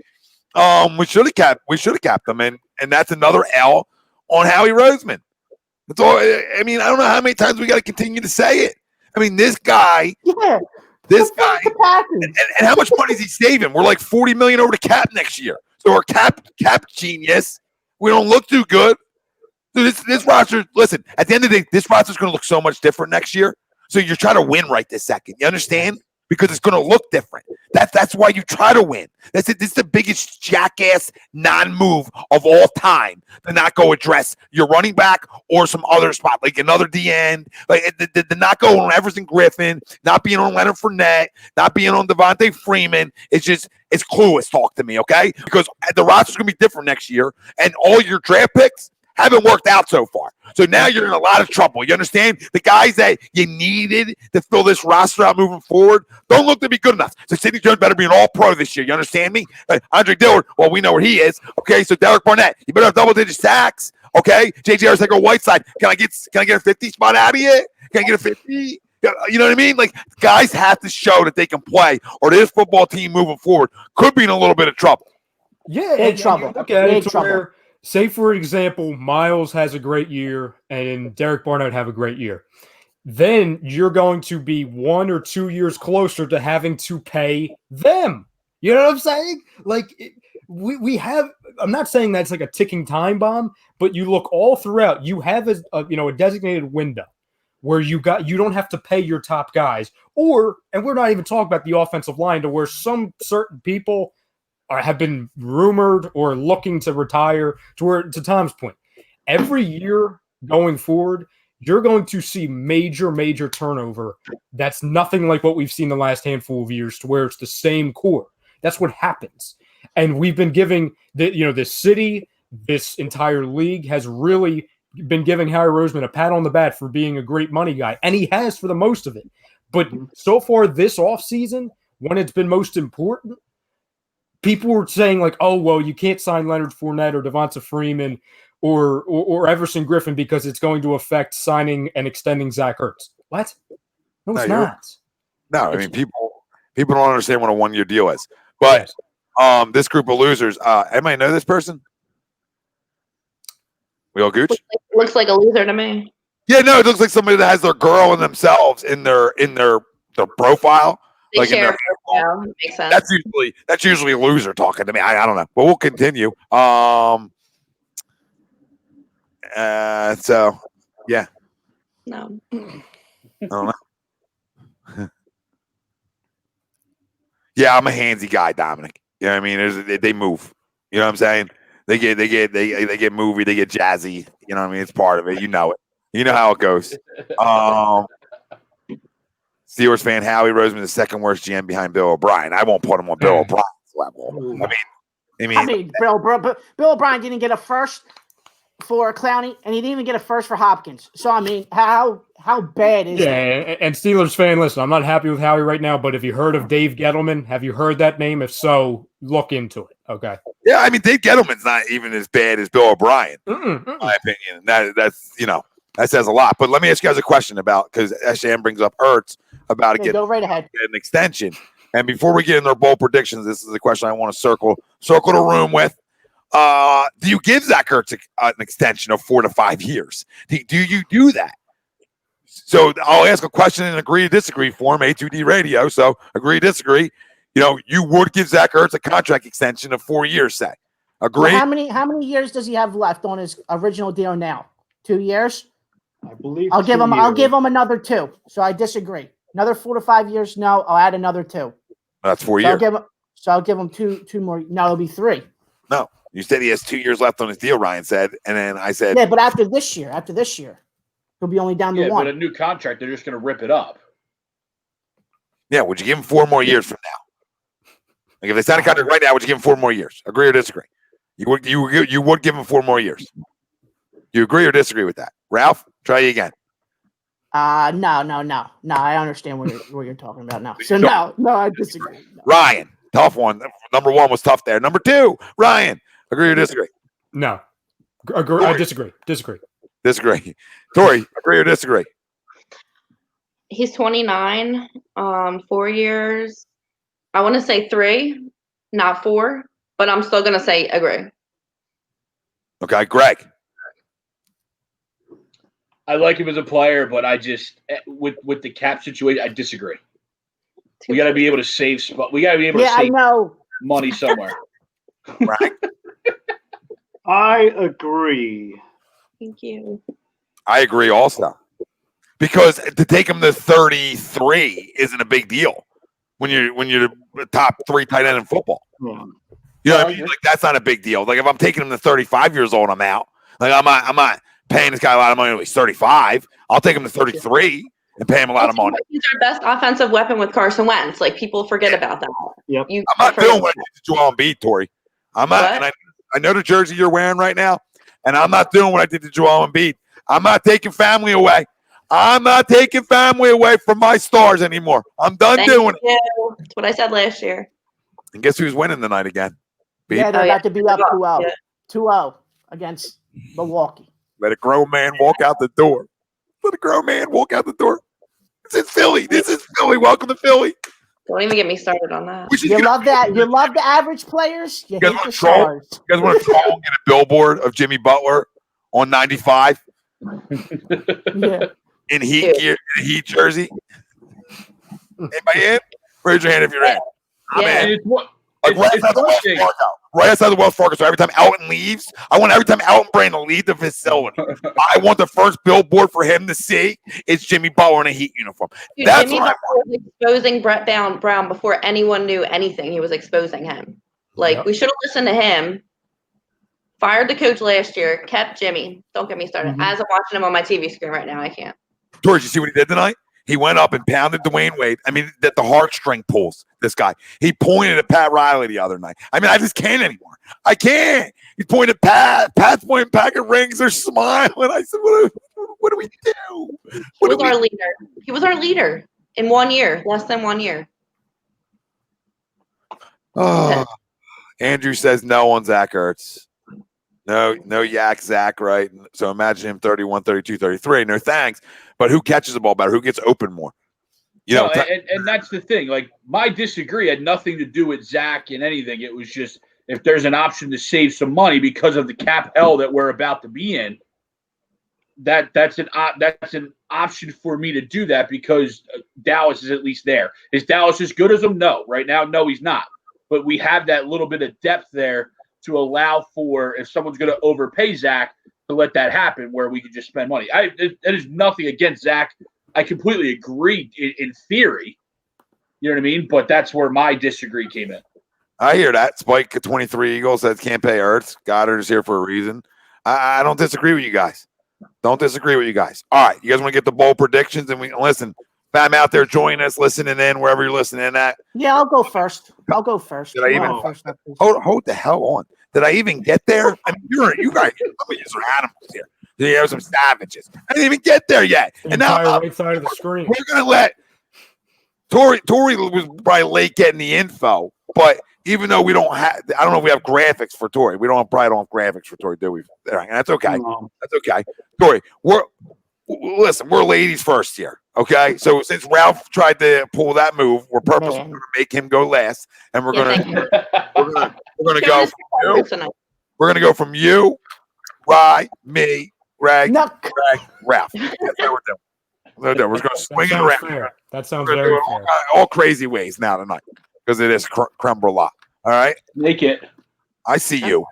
B: We should have kept them, and that's another L on Howie Roseman. That's all. I mean, I don't know how many times we got to continue to say it. I mean, this guy.
C: Yeah.
B: This guy, and how much money is he saving? We're like $40 million over the cap next year. So we're cap genius. We don't look too good. Dude, this roster, listen, at the end of the day, this roster is going to look so much different next year. So you're trying to win right this second. You understand? Because it's going to look different. That's why you try to win. That's it. This is the biggest jackass non-move of all time to not go address your running back or some other spot, like another D-end, like the not go on Everson Griffin, not being on Leonard Fournette, not being on Devonte Freeman. It's clueless talk to me, okay? Because the roster's going to be different next year, and all your draft picks haven't worked out so far. So now you're in a lot of trouble. You understand? The guys that you needed to fill this roster out moving forward don't look to be good enough. So Sidney Jones better be an all-pro this year. You understand me? Andre Dillard, well, we know where he is. Okay, so Derek Barnett, you better have double-digit sacks. Okay, J.J. Arcega-Whiteside, can I get a 50 spot out of you? Can I get a 50? You know what I mean? Like, guys have to show that they can play, or this football team moving forward could be in a little bit of trouble.
G: Yeah,
C: Big trouble.
G: Look at
C: Big
G: it to
C: trouble.
G: where, say for example, Miles has a great year and Derek Barnett have a great year. Then you're going to be 1 or 2 years closer to having to pay them. You know what I'm saying? Like we have. I'm not saying that's like a ticking time bomb, but you look all throughout. You have a designated window where you don't have to pay your top guys, and we're not even talking about the offensive line, to where some certain people have been rumored or looking to retire. To Tom's point, every year going forward, you're going to see major turnover. That's nothing like what we've seen the last handful of years, to where it's the same core. That's what happens. And we've been giving the city, this entire league has really been giving Harry Roseman a pat on the back for being a great money guy. And he has for the most of it. But so far this offseason, when it's been most important, people were saying like, oh, well, you can't sign Leonard Fournette or Devonta Freeman or Everson Griffin because it's going to affect signing and extending Zach Ertz. What? No, it's not.
B: No, I mean, people don't understand what a one-year deal is. But this group of losers, anybody know this person? We all gooch?
E: Looks like a loser to me.
B: Yeah, no, it looks like somebody that has their girl and themselves in their profile.
E: They
B: like
E: share
B: in their
E: profile. Makes sense.
B: That's usually a loser talking to me. I don't know, but we'll continue. So yeah.
E: No.
B: I don't know. Yeah, I'm a handsy guy, Dominic. You know what I mean? They move. You know what I'm saying? They get movie, they get jazzy. You know what I mean? It's part of it. You know it. You know how it goes. Steelers fan Howie Roseman, the second worst GM behind Bill O'Brien. I won't put him on Bill O'Brien's level. I mean,
C: Bill O'Brien didn't get a first for Clowney, and he didn't even get a first for Hopkins. So I mean, how bad is that?
G: Yeah, and Steelers fan, listen, I'm not happy with Howie right now, but have you heard of Dave Gettleman? Have you heard that name? If so, look into it. Okay.
B: Yeah, I mean, Dave Gettleman's not even as bad as Bill O'Brien, in my opinion. That's that says a lot. But let me ask you guys a question about, because SJM brings up Ertz about
C: go right ahead.
B: An extension. And before we get in their bold predictions, this is a question I want to circle the room with. Do you give Zach Ertz an extension of 4 to 5 years? Do you do that? So I'll ask a question in agree to disagree form, A2D radio. So agree, disagree. You would give Zach Ertz a contract extension of 4 years, say. Agree?
C: Well, how many years does he have left on his original deal now? 2 years?
F: I believe
C: I'll give him another 2. So I disagree. Another 4 to 5 years? No, I'll add another 2.
B: That's 4 years.
C: I'll give him two more. No, it'll be 3.
B: No. You said he has 2 years left on his deal, Ryan said. And then I said,
C: yeah, but after this year, he'll be only down to 1.
D: But a new contract, they're just going to rip it up.
B: Yeah, would you give him 4 more years from now? Like if they sign a contract right now, would you give him 4 more years? Agree or disagree? You would give him 4 more years. You agree or disagree with that? Ralph, try you again.
C: No. I understand what you're talking about now. So no, I disagree. No.
B: Ryan, tough one. Number 1 was tough there. Number 2, Ryan, agree or disagree?
G: No. Agree. I disagree.
B: Disagree. Tori, agree or disagree?
E: He's 29, 4 years. I want to say 3, not 4, but I'm still going to say agree.
B: Okay, Greg.
D: I like him as a player, but I just with the cap situation, I disagree. We got to be able to save. We got to be able to save money somewhere.
B: Right.
F: I agree.
E: Thank you.
B: I agree also, because to take him to 33 isn't a big deal when you're the top 3 tight end in football.
F: Yeah.
B: You know what I mean? Like that's not a big deal. Like if I'm taking him to 35 years old, I'm out. Like I'm not paying this guy a lot of money when he's 35. I'll take him to 33 and pay him a lot of money.
E: He's our best offensive weapon with Carson Wentz. Like people forget about that.
F: Yep.
B: I'm not doing what I did to Joel Embiid, Tori. I'm not. And I know the jersey you're wearing right now, and I'm not doing what I did to Joel Embiid. I'm not taking family away. I'm not taking family away from my stars anymore. I'm done doing it.
E: That's what I said last year.
B: And guess who's winning tonight again?
C: Yeah, they're about to be up 2-0. 2-0 against Milwaukee.
B: Let a grown man walk out the door. Let a grown man walk out the door. It's Philly. This is Philly. Welcome to Philly.
E: Don't even get me started on that.
C: You love that. You love the average players. You hate the stars.
B: You guys want to troll and get a billboard of Jimmy Butler on 95
C: Yeah.
B: in Heat gear, in a Heat jersey? Anybody in? Raise your hand if you're in. I'm
E: Yeah.
B: in.
D: It's what
B: Like right outside the Wells Fargo. Right outside the Wells Fargo. So every time Elton leaves, I want every time Elton Brand to leave the facility. I want the first billboard for him to see. It's Jimmy Butler in a Heat uniform.
E: Dude,
B: That's
E: Jimmy
B: what I
E: Butler was exposing Brett Brown before anyone knew anything. He was exposing him. Like,
G: Yep.
E: we should have listened to him. Fired the coach last year, kept Jimmy. Don't get me started. As I'm watching him on my TV screen right now, I can't.
B: George, you see what he did tonight? He went up and pounded Dwayne Wade. I mean, that the heartstring pulls this guy. He pointed at Pat Riley the other night. I mean, I just can't anymore. I can't. He pointed at Pat. Pat's pointing back at rings. They're smiling. I said, what do we do?
E: He was our leader. He was our leader in 1 year, less than 1 year.
B: Oh, Andrew says no on Zach Ertz. No yak Zach, right? So imagine him 31, 32, 33. No thanks. But who catches the ball better? Who gets open more? You know,
D: and that's the thing. Like, my disagree had nothing to do with Zach and anything. It was just if there's an option to save some money because of the cap hell that we're about to be in, that's an option for me to do that because Dallas is at least there. Is Dallas as good as him? No. Right now, no, he's not. But we have that little bit of depth there to allow for if someone's going to overpay Zach to let that happen where we can just spend money. It is nothing against Zach. I completely agree in theory. You know what I mean? But that's where my disagree came in.
B: I hear that. Spike 23 Eagles says can't pay Ertz. Goddard is here for a reason. I don't disagree with you guys. Don't disagree with you guys. All right. You guys want to get the bold predictions? And we listen. Fam out there joining us, listening in, wherever you're listening at.
C: Yeah, I'll go first.
B: Did I even hold the hell on? Did I even get there? I mean, you guys, some of you are animals here. You have some savages. I didn't even get there yet. And now
G: right side of the screen.
B: We're gonna let Tori was probably late getting the info, but even though we don't have, I don't know if we have graphics for Tori. We probably don't have graphics for Tori, do we? And that's okay.
F: No.
B: That's okay. Tori, we're ladies first here. Okay, so since Ralph tried to pull that move, we're purposely going to make him go last, and we're going to go from you, Rye, me, Greg, Ralph. That's what we're doing. We're just going to swing it around.
G: Fair. That sounds very fair.
B: All crazy ways now tonight because it is creme brulee. All right,
D: make it.
B: I see you.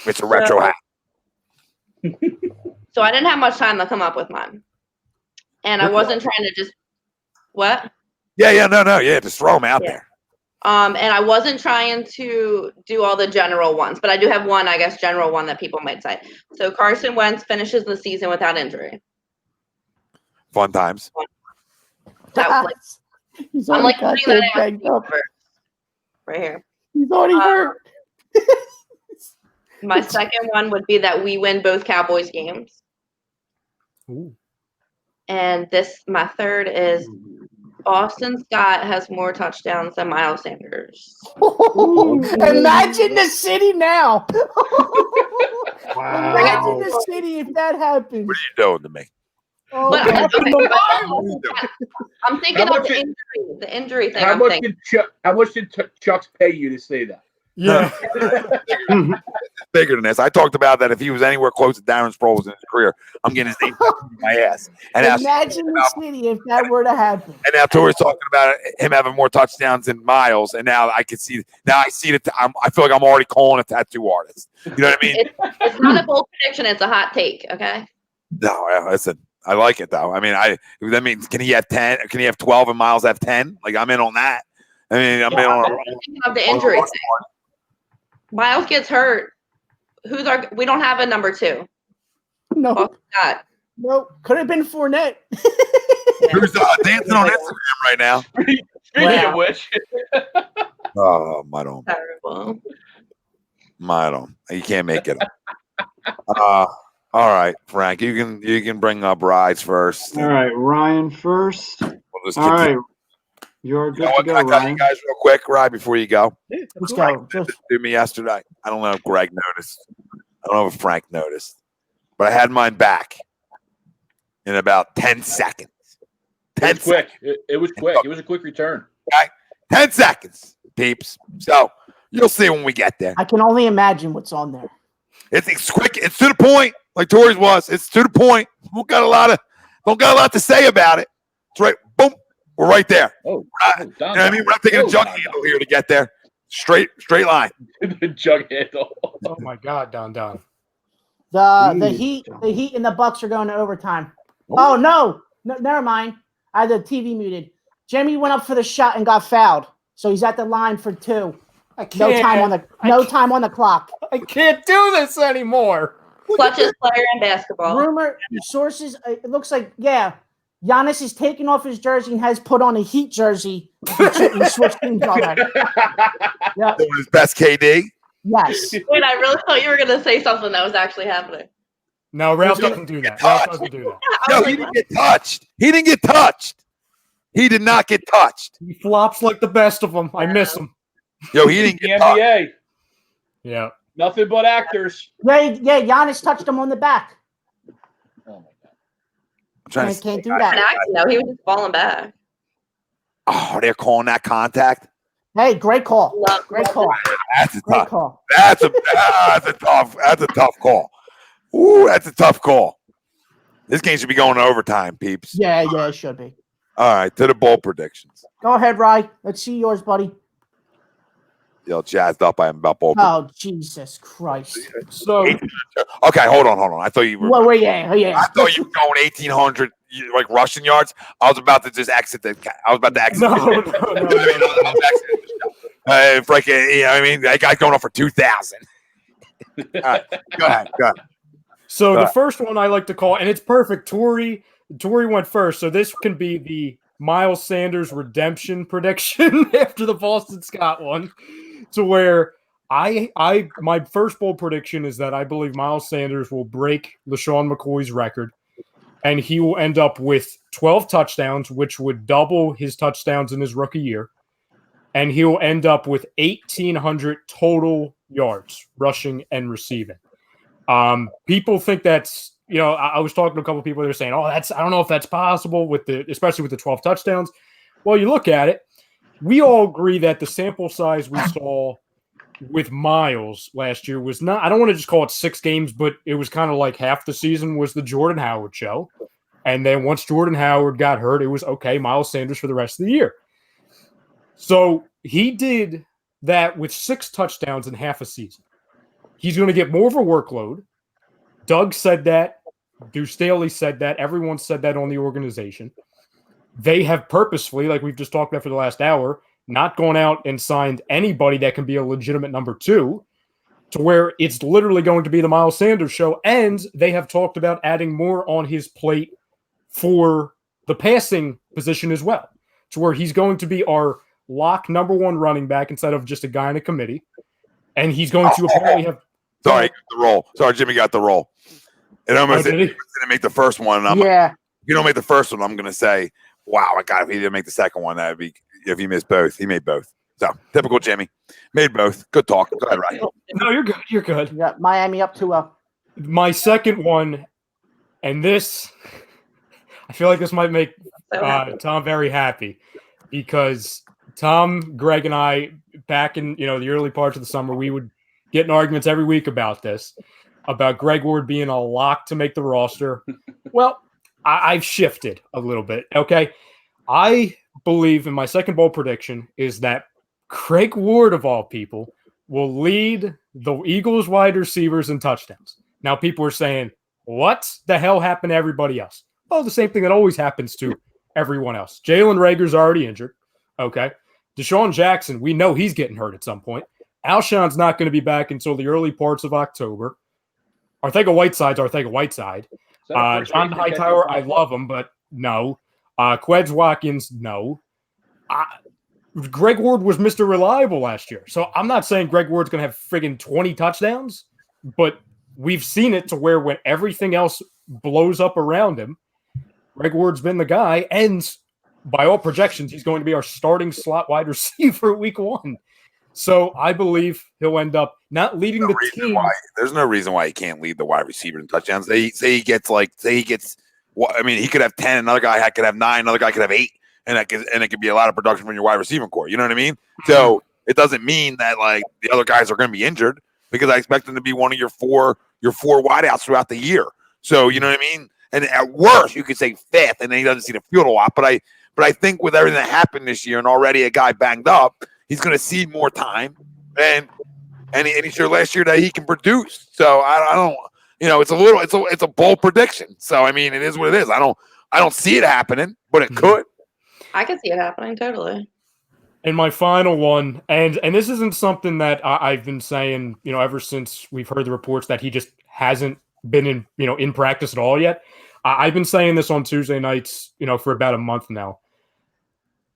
B: It's a retro hat.
E: So I didn't have much time to come up with mine. And I wasn't trying to just what?
B: Yeah, just throw them out there.
E: And I wasn't trying to do all the general ones, but I do have one, I guess, general one that people might say. So Carson Wentz finishes the season without injury.
B: Fun times.
E: That was like, I'm like putting that out right here.
C: He's already hurt.
E: My second one would be that we win both Cowboys games.
G: Ooh.
E: And my third is Austin Scott has more touchdowns than Miles Sanders.
C: Imagine the city now.
F: Wow.
C: Imagine the city if that happened.
B: What are you doing to me?
C: Oh,
E: But
C: okay,
E: I'm thinking of the injury thing.
D: How much did Chucks pay you to say that?
G: Yeah.
B: Bigger than this. I talked about that if he was anywhere close to Darren Sproles in his career, I'm getting his name in my ass. And
C: imagine the city if that were to happen.
B: And now Tori's talking about him having more touchdowns than Miles, and now I can see. Now I see that. I feel like I'm already calling a tattoo artist. You know what I mean?
E: It's not a bold prediction. It's a hot take. Okay.
B: No, listen. I like it though. I mean, that means can he have 10? Can he have 12 and Miles have 10? Like I'm in on that. I mean, I'm in on
E: thinking of the injury thing. Miles gets hurt. We don't have a number 2.
C: No.
E: God.
C: Nope. Could have been Fournette.
B: Who's dancing on Instagram right now?
D: Speaking of which.
B: Oh, Madon.
E: Terrible.
B: Madon. You can't make it up. All right, Frank. You can bring up rides first.
F: All right, Ryan first.
B: We'll just
F: All right. You're good to go,
B: Can I tell you
F: Ryan.
B: guys real quick, Ryan, before you go?
C: Let's go.
B: Do me yesterday. I don't know if Greg noticed. I don't know if Frank noticed, but I had mine back. in about 10 seconds.
D: It was quick. It was quick. It was a quick return.
B: Okay? 10 seconds, peeps. So you'll see when we get there.
C: I can only imagine what's on there.
B: It's quick. It's to the point, like Tori's was. It's to the point. Don't got a lot to say about it. It's right. Boom. We're right there.
D: Oh,
B: you know what I mean? We're not taking a jug handle here to get there. Straight line.
D: The jug handle.
G: Oh my God, Don.
C: The Heat and the Bucks are going to overtime. Oh no, never mind. I had the TV muted. Jimmy went up for the shot and got fouled, so he's at the line for 2. No time on the clock.
G: I can't do this anymore.
E: Clutchest player in basketball.
C: Rumor sources. It looks like Giannis is taking off his jersey and has put on a Heat jersey. He switched teams already. Yeah.
B: Doing his best KD.
C: Yes.
E: Wait, I really thought you were going to say something that was actually happening.
G: No, Ralph doesn't do that. Ralph doesn't do that.
B: No, he didn't get touched. He didn't get touched. He did not get touched.
G: He flops like the best of them. I miss him.
B: Yo, he didn't get
D: The NBA.
G: Yeah.
D: Nothing but actors.
C: Yeah. Giannis touched him on the back.
D: Oh my God.
C: Can't do that.
E: No, he was just falling back.
B: Oh, they're calling that contact.
C: Hey, great call. Great call.
B: That's a
C: Great
B: tough.
C: call.
B: That's a tough call. Ooh, that's a tough call. This game should be going to overtime, peeps.
C: Yeah, it should be.
B: All right, to the bowl predictions.
C: Go ahead, Rye. Let's see yours, buddy.
B: Yo, jazzed up I am about bowl.
C: Oh, Jesus Christ.
G: So
B: okay, hold on. I thought you were.
C: Well, yeah.
B: I thought you were going 1,800 like rushing yards. I was about to just exit the. I was about to exit.
G: No.
B: Freaking, you know what I mean? That guy's going off for 2,000. All right, go ahead.
G: So the first one I like to call, and it's perfect. Tori went first, so this can be the Miles Sanders redemption prediction after the Boston Scott one. To where my first bold prediction is that I believe Miles Sanders will break LaShawn McCoy's record, and he will end up with 12 touchdowns, which would double his touchdowns in his rookie year, and he will end up with 1,800 total yards rushing and receiving. People think that's, I was talking to a couple of people that are saying, I don't know if that's possible especially with the 12 touchdowns. Well, you look at it, we all agree that the sample size we saw with Miles last year was not, I don't want to just call it 6 games, but it was kind of like half the season was the Jordan Howard show. And then once Jordan Howard got hurt, it was okay, Miles Sanders for the rest of the year. So he did that with 6 touchdowns in half a season. He's going to get more of a workload. Doug said that. Deuce Staley said that. Everyone said that on the organization. They have purposefully, like we've just talked about for the last hour, not gone out and signed anybody that can be a legitimate number 2 to where it's literally going to be the Miles Sanders show. And they have talked about adding more on his plate for the passing position as well, to where he's going to be our lock number 1 running back instead of just a guy in a committee. And he's going to apparently have.
B: Sorry, the roll. Sorry, Jimmy got the roll. And I'm going to make the first one. And if you don't make the first one, I'm going to say, wow, my God, if he didn't make the second one, that would be, if he missed both, he made both. So, typical Jimmy. Made both. Good talk. Go ahead, Ryan.
G: No, you're good. You're good.
C: You got Miami up 2-0.
G: My second one, and this, I feel like this might make Tom very happy because Tom, Greg, and I, back in the early parts of the summer, we would get in arguments every week about this, about Greg Ward being a lock to make the roster. Well, I've shifted a little bit, okay? I believe in my second bold prediction is that Greg Ward, of all people, will lead the Eagles wide receivers in touchdowns. Now, people are saying, what the hell happened to everybody else? Oh, the same thing that always happens to everyone else. Jalen Reagor's already injured, okay? DeSean Jackson, we know he's getting hurt at some point. Alshon's not going to be back until the early parts of October. Arcega-Whiteside's Arcega-Whiteside. John Hightower, I love him, but no. Quez Watkins, no. Greg Ward was Mr. Reliable last year. So I'm not saying Greg Ward's going to have friggin' 20 touchdowns, but we've seen it to where when everything else blows up around him, Greg Ward's been the guy, and by all projections, he's going to be our starting slot wide receiver week 1. So I believe he'll end up not leading the team.
B: There's no reason why he can't lead the wide receiver in touchdowns. Say he gets Well, I mean, he could have 10, another guy could have 9, another guy could have 8, and it could be a lot of production from your wide receiving core. You know what I mean? So it doesn't mean that like the other guys are going to be injured because I expect them to be one of your four wideouts throughout the year. So you know what I mean? And at worst, you could say 5th, and then he doesn't see the field a lot. But I think with everything that happened this year and already a guy banged up, he's going to see more time, and he showed last year that he can produce. So I don't. It's a bold prediction. So I mean, it is what it is. I don't see it happening, but it could.
E: I can see it happening totally.
G: And my final one, and this isn't something that I've been saying, ever since we've heard the reports that he just hasn't been in practice at all yet. I've been saying this on Tuesday nights, for about a month now.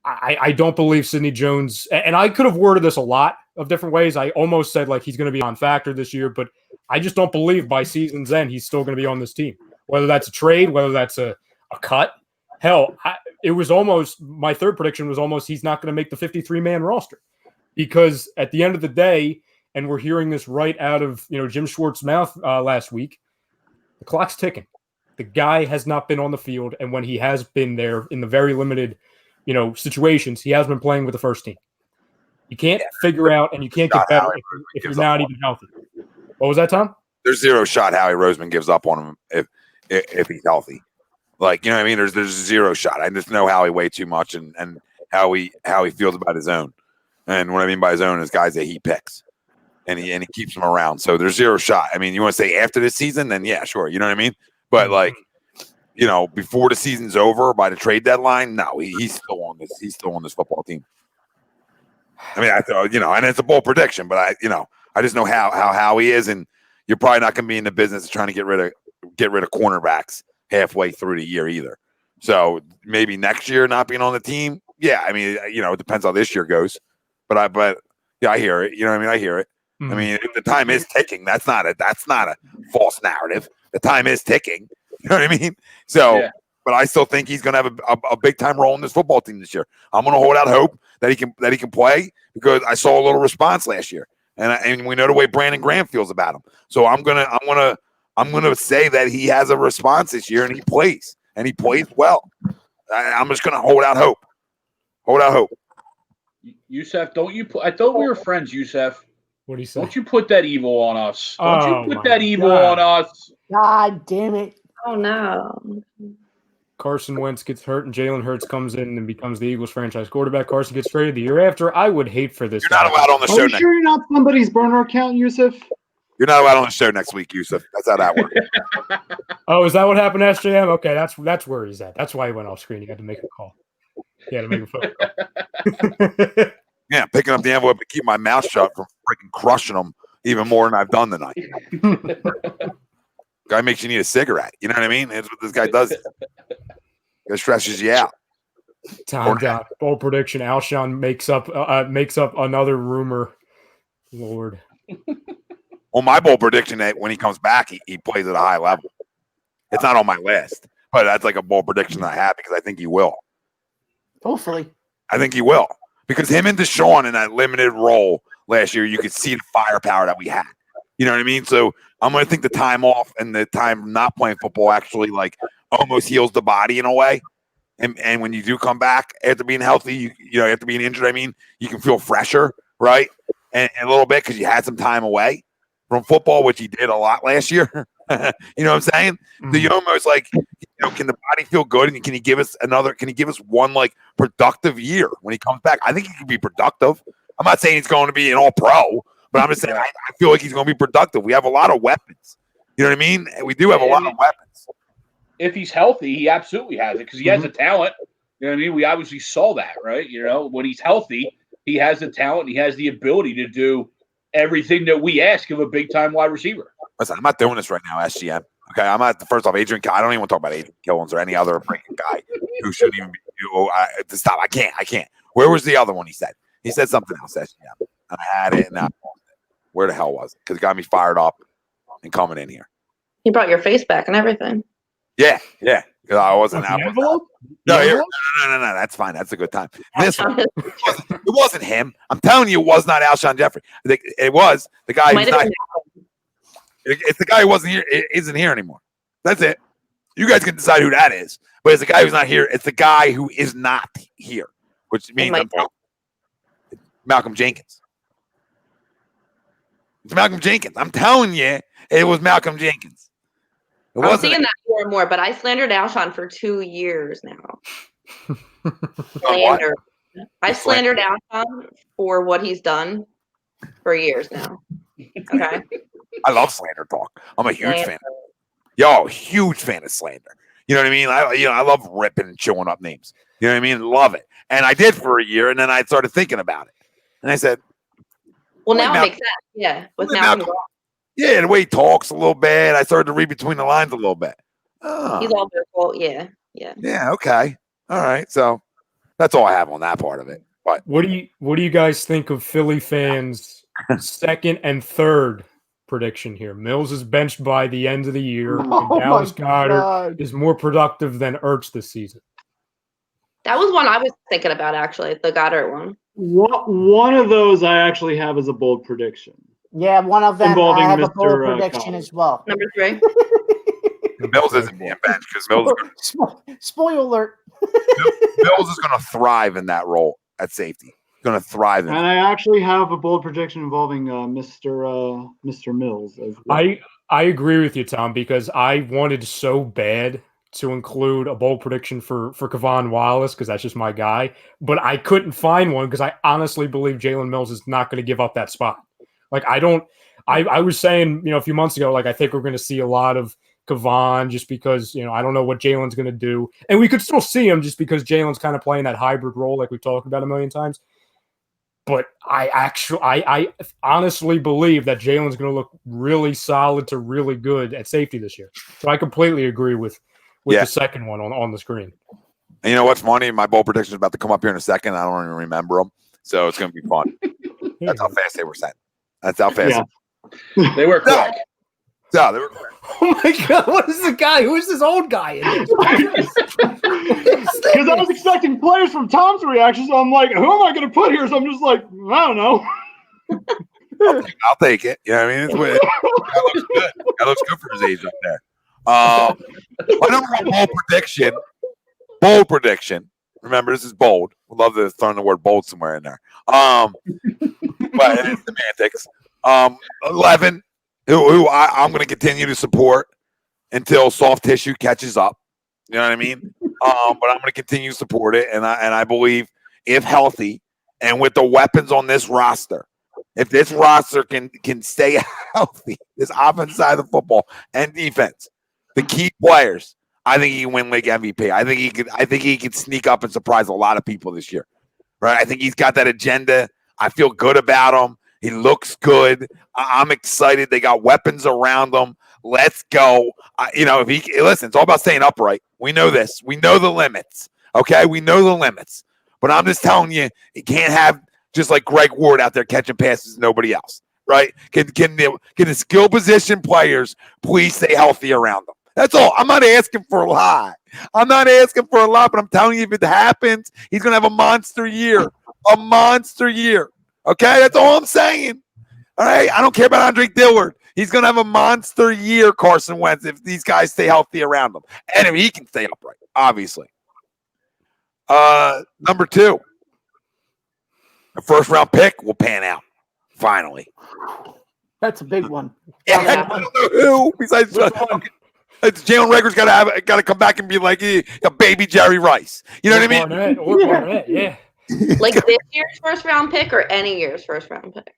G: I don't believe Sidney Jones, and I could have worded this a lot of different ways. I almost said like he's going to be on factor this year, but I just don't believe by season's end he's still going to be on this team. Whether that's a trade, whether that's a cut. Hell, it was almost my third prediction was almost he's not going to make the 53-man roster because at the end of the day, and we're hearing this right out of Jim Schwartz's mouth last week, the clock's ticking. The guy has not been on the field, and when he has been there in the very limited situations, he has been playing with the first team. You can't figure out, and you can't get better if you're not even healthy. What was that, Tom?
B: There's zero shot Howie Roseman gives up on him if he's healthy. Like, you know what I mean? There's zero shot. I just know Howie way too much and how he feels about his own. And what I mean by his own is guys that he picks. And he keeps them around. So there's zero shot. I mean, you want to say after this season, then yeah, sure. You know what I mean? But like, before the season's over by the trade deadline, no, he's still on this. He's still on this football team. I mean, and it's a bold prediction, but I just know how he is, and you're probably not going to be in the business of trying to get rid of cornerbacks halfway through the year either. So maybe next year not being on the team, yeah. I mean, it depends how this year goes, but yeah, I hear it. You know what I mean? I hear it. Mm-hmm. I mean, the time is ticking. That's not a false narrative. The time is ticking. You know what I mean? So, yeah. But I still think he's going to have a big time role in this football team this year. I'm going to hold out hope that he can play because I saw a little response last year, and we know the way Brandon Graham feels about him. So I'm gonna say that he has a response this year, and he plays well. I'm just gonna hold out hope. Hold out hope.
D: Yusef, don't you? I thought we were friends, Yusef.
G: What do you say?
D: Don't you put that evil on us? Don't you put that evil on us?
C: God damn it!
E: Oh no.
G: Carson Wentz gets hurt and Jalen Hurts comes in and becomes the Eagles franchise quarterback. Carson gets traded the year after. I would hate for this.
B: You're not allowed on the show.
F: Are you sure you're not somebody's burner account, Yusuf?
B: You're not allowed on the show next week, Yusuf. That's how that works.
G: Oh, is that what happened to SJM? Okay, that's where he's at. That's why he went off screen. He had to make a call. He had to make a phone call.
B: Yeah, picking up the envelope to keep my mouth shut from freaking crushing them even more than I've done tonight. Guy makes you need a cigarette. You know what I mean? That's what this guy does. It stresses you out.
G: Time down. Bold prediction. Alshon makes up another rumor. Lord.
B: Well, my bold prediction that when he comes back, he plays at a high level. It's not on my list, but that's like a bold prediction that I have because I think he will.
C: Hopefully.
B: I think he will. Because him and DeSean in that limited role last year, you could see the firepower that we had. You know what I mean? So I'm going to think the time off and the time not playing football actually like almost heals the body in a way. And when you do come back after being healthy, after being injured, I mean, you can feel fresher, right? And a little bit because you had some time away from football, which he did a lot last year. You know what I'm saying? Mm-hmm. So you almost like, can the body feel good? And can he give us one like productive year when he comes back? I think he can be productive. I'm not saying he's going to be an all pro, but I'm just saying I feel like he's going to be productive. We have a lot of weapons. You know what I mean? We do have a lot of weapons.
D: If he's healthy, he absolutely has it because he has the talent. You know what I mean? We obviously saw that, right? When he's healthy, he has the talent. He has the ability to do everything that we ask of a big-time wide receiver.
B: Listen, I'm not doing this right now, SGM. Okay, I'm not. First off, Adrian. I don't even want to talk about Adrian Killens or any other freaking guy who shouldn't even be. Stop! I can't. Where was the other one? He said something else. SGM. I had it, and I lost it. Where the hell was it? Because it got me fired up and coming in here.
E: You brought your face back and everything.
B: Yeah. I wasn't out.
G: No.
B: That's fine. That's a good time. This one, it wasn't him. I'm telling you, it was not Alshon Jeffrey. It was the guy. It's the guy who wasn't here. Isn't here anymore. That's it. You guys can decide who that is. But it's the guy who's not here. It's the guy who is not here, which means Malcolm Jenkins. It's Malcolm Jenkins. I'm telling you, it was Malcolm Jenkins.
E: I'm seeing that more and more, but I slandered Alshon for 2 years now. Slander. I slandered Alshon for what he's done for years now. Okay.
B: I love slander talk. I'm a huge fan. Huge fan of slander. You know what I mean? I love ripping and chewing up names. You know what I mean? Love it. And I did for a year, and then I started thinking about it. And I said,
E: well, now it makes sense. Yeah. With Malcolm.
B: Yeah, the way he talks a little bit. I started to read between the lines a little bit. Oh.
E: He's all beautiful. Yeah. Yeah.
B: Yeah, okay. All right. So that's all I have on that part of it. But
G: what do you guys think of Philly fans' second and third prediction here? Mills is benched by the end of the year. And Dallas Goedert is more productive than Ertz this season.
E: That was one I was thinking about, actually, the Goddard one.
F: One of those I actually have as a bold prediction.
C: Yeah, one of them
F: involving
C: I have
F: Mr.
C: a bold prediction as well.
E: Number 3.
B: Mills isn't being benched because Mills.
C: Spoiler alert.
B: Mills is going to thrive in that role at safety. He's going to thrive in
F: and I actually have a bold prediction involving Mr. Mills as well.
G: I agree with you, Tom, because I wanted so bad to include a bold prediction for Kevon Wallace because that's just my guy, but I couldn't find one because I honestly believe Jalen Mills is not going to give up that spot. Like I was saying, a few months ago, like I think we're going to see a lot of Kevon just because, I don't know what Jalen's going to do. And we could still see him just because Jalen's kind of playing that hybrid role like we've talked about a million times. But I honestly believe that Jalen's going to look really solid to really good at safety this year. So I completely agree with the second one on the screen.
B: And you know what's funny? My bold prediction is about to come up here in a second. I don't even remember them. So it's going to be fun. That's how fast they were sent. That's how fast.
D: Yeah. They were quick.
B: Yeah, they were quick.
G: Oh my God, what is the guy? Who is this old guy in this?
F: Because I was expecting players from Tom's reaction, so I'm like, who am I going to put here? So I'm just like, I don't know.
B: I'll take it. You know what I mean? That looks good. That looks good for his age up there. My number one bold prediction. Remember, this is bold. We'd love to throw in the word bold somewhere in there. But it's semantics. 11, who I'm going to continue to support until soft tissue catches up. You know what I mean? But I'm going to continue to support it, and I believe if healthy and with the weapons on this roster, if this roster can stay healthy, this offense side of the football and defense, the key players, I think he can win league MVP. I think he could sneak up and surprise a lot of people this year. Right? I think he's got that agenda. I feel good about him. He looks good. I'm excited. They got weapons around them. Let's go. If he listen, it's all about staying upright. We know this. We know the limits. Okay, we know the limits. But I'm just telling you, you can't have just like Greg Ward out there catching passes and nobody else. Right? Can the skill position players please stay healthy around them? That's all. I'm not asking for a lot. But I'm telling you, if it happens, he's going to have a monster year. A monster year. Okay? That's all I'm saying. All right? I don't care about Andre Dillard. He's going to have a monster year, Carson Wentz, if these guys stay healthy around him. And if he can stay upright, obviously. Number 2. The first-round pick will pan out. Finally.
C: That's a big one.
B: Yeah, I don't know who besides Jalen Reagor's got to come back and be like a baby Jerry Rice. You know what I mean?
G: Barnett, yeah.
E: Like this year's first round pick or any year's first round pick?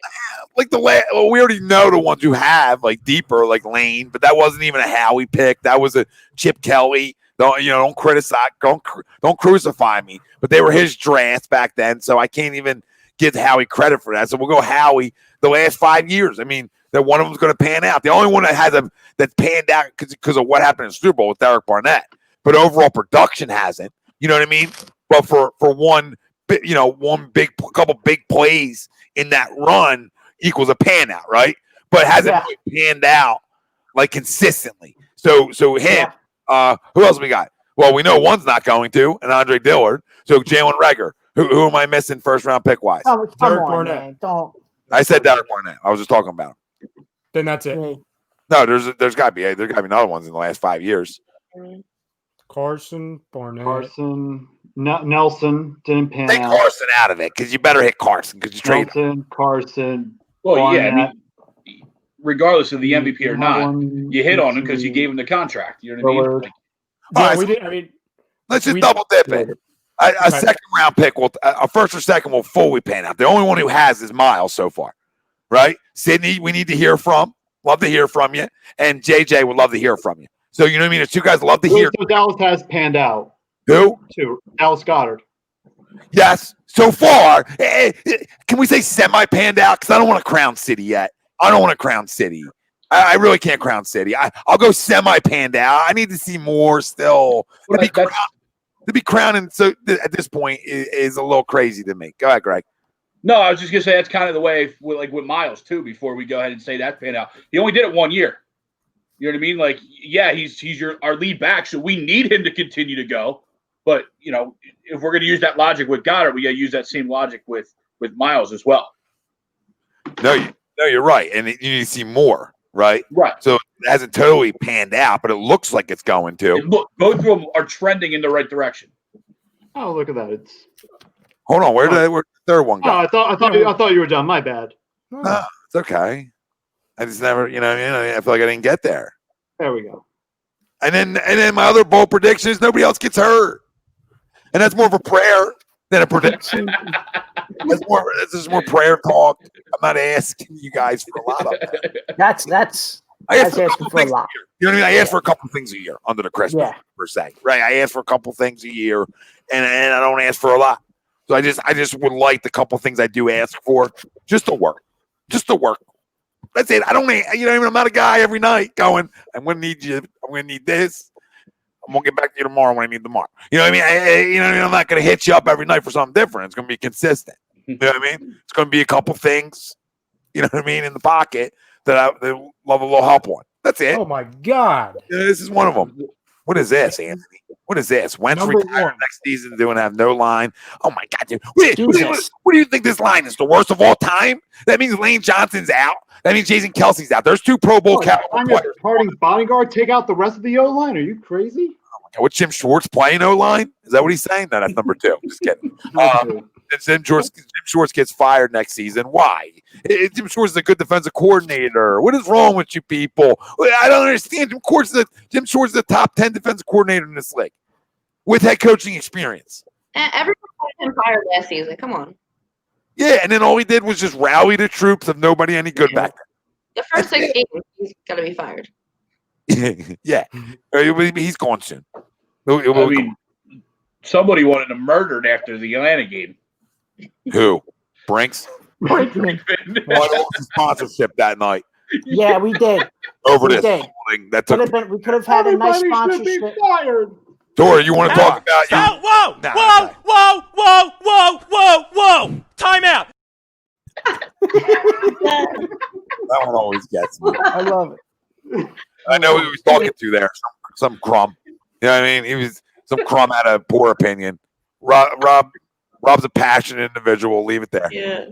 B: Like we already know the ones who have like deeper, like Lane, but that wasn't even a Howie pick. That was a Chip Kelly. Don't criticize, don't crucify me. But they were his drafts back then, so I can't even give Howie credit for that. So we'll go Howie. The last 5 years, I mean, that one of them's going to pan out. The only one that that's panned out because of what happened in the Super Bowl with Derek Barnett, but overall production hasn't. You know what I mean? But for couple big plays in that run equals a pan out, right? But hasn't really panned out like consistently. So him. Who else we got? Well, we know one's not going to, and Andre Dillard. So Jalen Reagor. Who am I missing first round pick wise?
C: Oh, Derek Barnett. Man. Don't.
B: I said Derek Barnett. I was just talking about him.
G: Then that's it.
B: No, there's got to be other ones in the last 5 years.
G: Carson, Barnett.
F: Nelson didn't pan
B: Take
F: out.
B: Carson out of it because you better hit Carson because you trade him.
F: Carson.
D: Well,
F: Barnett.
D: yeah, I mean, regardless of the MVP or not,
F: One,
D: you hit on him because you
F: two,
D: gave him the contract. You know what I mean?
F: Lillard.
D: Like,
G: Yeah,
B: All right,
G: we did. I mean,
B: let's just
G: we-
B: double dip it. A
G: Okay.
B: second round pick will, a first or second will fully pan out. The only one who has is Miles so far, right? Sydney, we need to hear from. Love to hear from you. And JJ would love to hear from you. So, you know what I mean? There's two guys love to hear.
F: So Dallas has panned out
B: Who?
F: too. Dallas Goddard.
B: Yes. So far, can we say semi panned out? Because I don't want to crown City yet. I don't want to crown City. I really can't crown City. I'll go semi panned out. I need to see more still. To be crowning so at this point is a little crazy to me. Go ahead, Greg.
D: no, I was just gonna say that's kind of the way with Miles too. Before we go ahead and say that pan out, he only did it 1 year. You know what I mean? Like, yeah, he's our lead back, so we need him to continue to go. But you know, if we're gonna use that logic with Goddard, we gotta use that same logic with Miles as well.
B: No, you're right, and you need to see more, right?
D: Right.
B: So it hasn't totally panned out, but it looks like it's going to.
D: And look, both of them are trending in the right direction.
F: Oh, look at that! It's.
B: Hold on, where did the third one go?
F: Oh, I thought you were done. My bad.
B: No, it's okay. I just never, I feel like I didn't get there.
F: There we go.
B: And then my other bold prediction is nobody else gets hurt, and that's more of a prayer than a prediction. This is more prayer talk. I'm not asking you guys for a lot of that.
C: That's
B: I ask for a
C: asking
B: couple
C: for a
B: things a
C: lot.
B: year. You know what I mean? I ask for a couple things a year under the Christmas
C: Yeah.
B: per se, right? I ask for a couple things a year, and I don't ask for a lot. So I just would like the couple things I do ask for just to work. That's it. I don't need, I'm not a guy every night going, I'm going to need you. I'm going to need this. I'm going to get back to you tomorrow when I need tomorrow. You know what I mean? I'm not going to hit you up every night for something different. It's going to be consistent. You know what I mean? It's going to be a couple things, you know what I mean, in the pocket that I love a little help on. That's it.
G: oh my God.
B: This is one of them. What is this, Anthony? What is this? Wentz
G: Number
B: retired
G: one.
B: next season, doing have no line. Oh my God, dude! What
C: Jesus.
B: do you think this line is? The worst of all time? That means Lane Johnson's out. That means Jason Kelsey's out. There's two Pro Bowl caliber players.
F: Harding's bodyguard take out the rest of the O line. Are you crazy?
B: What's Jim Schwartz playing O line? Is that what he's saying? No, that's number 2. Just kidding. Jim Schwartz gets fired next season. Why? Jim Schwartz is a good defensive coordinator. What is wrong with you people? I don't understand. Jim Schwartz is the top 10 defensive coordinator in this league with head coaching experience.
E: Everyone had him fired last season. Come on.
B: Yeah, and then all he did was just rally the troops of nobody any good back
E: The first 6 games, he's going to be fired.
B: there. Yeah. He's gone soon.
D: I mean, somebody wanted him murdered after the Atlanta game.
B: Who? Brinks?
C: Brinkman.
B: Well, I lost the sponsorship that night
C: Yeah, we did.
B: over
C: We
B: this
C: did.
B: holding that
C: Could
B: took.
C: have been. We could have had a nice
F: Everybody should be
C: sponsorship.
F: fired.
B: Tori, you want to talk about you?
J: Whoa!
B: Nah,
J: Whoa!
B: okay.
J: Whoa! Whoa! Whoa! Whoa! Whoa! Time out.
B: That one always gets me.
C: I love it.
B: I know who he was talking to there. Some crumb. You know what I mean? He was some crumb had a poor opinion. Rob's a passionate individual. Leave it there.
E: Yeah.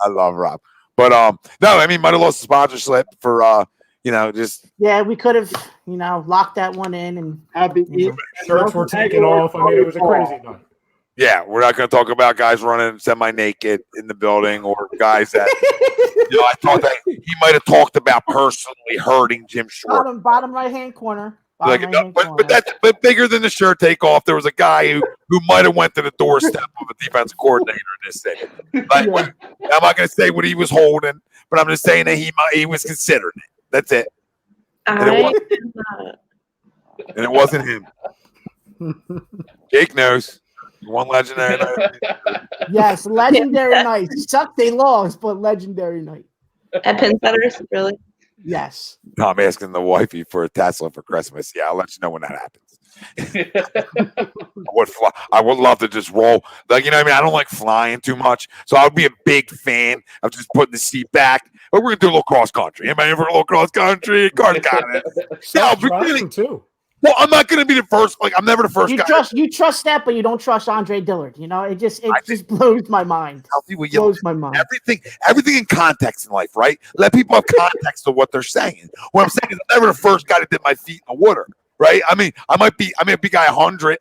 B: I love Rob. But no, I mean might have lost the sponsorship for just
C: Yeah, we could have, locked that one in and
G: Shirts were taken off. I mean, it was a crazy night.
B: yeah, we're not gonna talk about guys running semi naked in the building or guys that I thought that he might have talked about personally hurting Jim Short.
C: bottom right hand corner.
B: But bigger than the shirt take off, there was a guy who might have went to the doorstep of a defensive coordinator in this city. Like, I'm not going to say what he was holding, but I'm just saying that he was considering it. That's it. And it wasn't him. Jake knows. One legendary night.
C: Yes, legendary night. Sucked, they lost, but legendary night.
E: At Penn Centers, really?
C: Yes.
B: No, I'm asking the wifey for a Tesla for Christmas. Yeah, I'll let you know when that happens. I would love to just roll. I don't like flying too much. So I would be a big fan of just putting the seat back. But we're going to do a little cross country. Anybody ever a little cross country? Card got it. Yeah,
G: Driving too.
B: Well, I'm not going to be the first. Like, I'm never the first guy.
C: You trust that, but you don't trust Andre Dillard. It just blows my mind. Blows my mind.
B: Everything in context in life, right? Let people have context of what they're saying. What I'm saying is, I'm never the first guy to dip my feet in the water. right? I mean, I might be guy 100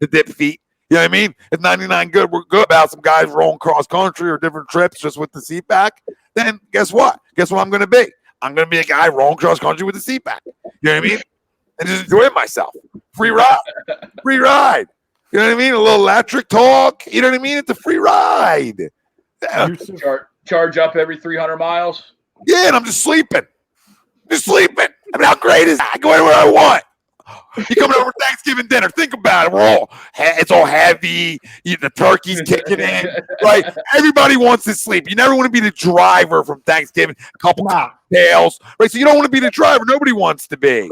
B: to dip feet. You know what I mean? If 99 good, we're good about some guys rolling cross country or different trips just with the seat back. Then guess what? Guess what I'm going to be? I'm going to be a guy rolling cross country with the seat back. You know what I mean? And just enjoying myself. Free ride. Free ride. You know what I mean? A little electric talk. You know what I mean? It's a free ride.
D: Charge up every 300 miles.
B: Yeah, and I'm just sleeping. Just sleeping. I mean, how great is that? I go anywhere I want. You coming over Thanksgiving dinner? Think about it. It's all heavy. The turkey's kicking in, right? Everybody wants to sleep. You never want to be the driver from Thanksgiving. A couple cocktails, right? So you don't want to be the driver. Nobody wants to be.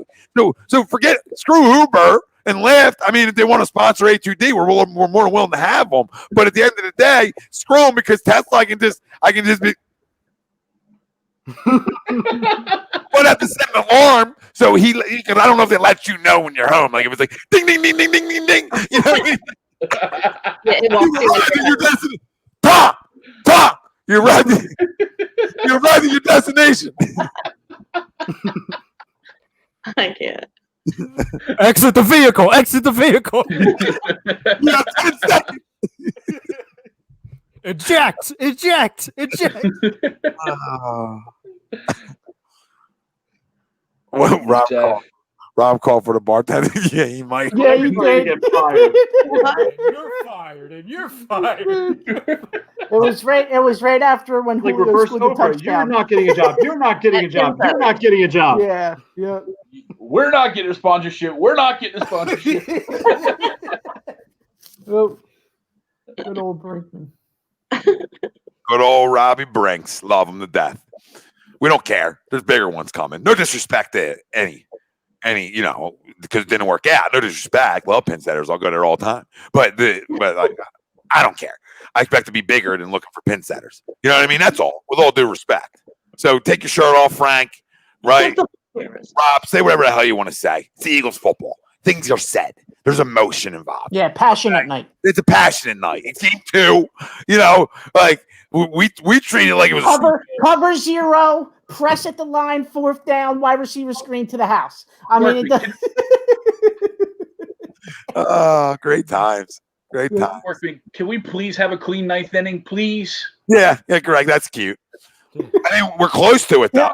B: So forget. Screw Uber and Lyft. I mean, if they want to sponsor A2D, we're more than willing to have them. But at the end of the day, screw them because Tesla, I can just be. But at the set an alarm, so because I don't know if they let you know when you're home. Like it was like ding ding ding ding ding ding ding. You know what I mean? You're arriving You're arriving your destination.
E: I can't.
G: Exit the vehicle. Exit the vehicle.
B: You have 10 seconds.
G: Eject. Eject. Eject.
B: Well, Rob called for the bartender. Yeah, he might.
C: Yeah, you did.
F: Get fired.
G: You're fired, and you're fired.
C: It was right after when
F: Like
C: Julio
F: reverse
C: scored the
F: Oprah.
C: touchdown.
F: You're not getting a job. You're not getting a job. You're not getting a job.
C: Yeah, yeah.
D: We're not getting a sponsorship. We're not getting a sponsorship.
C: Oh, good old Brinkman.
B: Good old Robbie Brinks. Love him to death. We don't care. There's bigger ones coming. No disrespect to any, because it didn't work out. No disrespect. Love pin setters. I'll go there all the time. But like, I don't care. I expect to be bigger than looking for pin setters. You know what I mean? That's all. With all due respect. So take your shirt off, Frank. Right? Rob, say whatever the hell you want to say. It's the Eagles football. Things are said. There's emotion involved.
C: Yeah, passionate night.
B: It's a passionate night. It's game 2. Like we treat it like it was
C: cover 0, press at the line, 4th down, wide receiver screen to the house. I mean,
B: great times. Great times.
D: Can we please have a clean 9th inning, please?
B: Yeah, correct. That's cute. I mean, we're close to it though.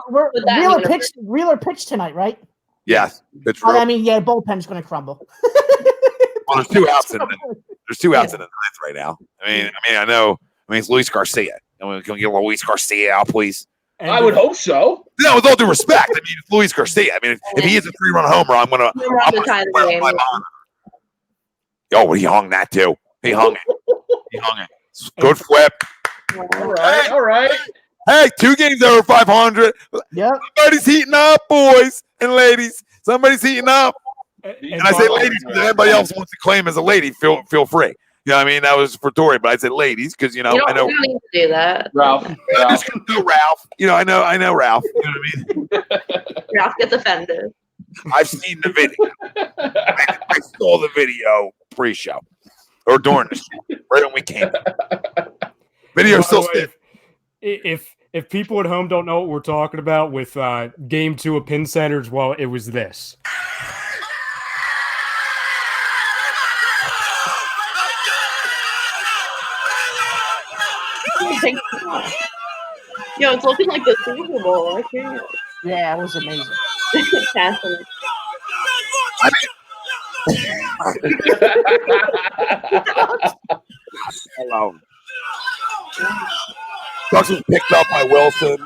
C: Yeah, Wheeler pitched tonight, right?
B: Yes, it's real.
C: I mean, yeah, bullpen's going to crumble.
B: Well, there's 2 outs in the 9th right now. I know. It's Luis Garcia. Can we get Luis Garcia out, please?
D: I would hope so.
B: No, with all due respect. I mean, it's Luis Garcia. I mean, if he hits a 3-run homer, I'm gonna my mom. Oh, he hung that too. He hung it. Good flip.
D: All right.
B: Hey, 2 games over 500.
C: Yep.
B: Somebody's heating up, boys and ladies. Somebody's heating up. And I say ladies because anybody else wants to claim as a lady, feel free. You know what I mean? That was for Tori, but I said ladies because, I know.
E: You don't need to do that.
D: Ralph.
B: I'm just going to do Ralph. I know Ralph. You know what I mean?
E: Ralph gets offended.
B: I've seen the video. I saw the video pre-show or during the show, right when we came. Video still stiff.
G: If people at home don't know what we're talking about with game 2 of Pin Centers, well, it was this.
E: Yo, it's looking like the Super Bowl. I can't.
C: Yeah, it was amazing.
E: Fascinating.
B: Hello. Ducks was picked up by Wilson.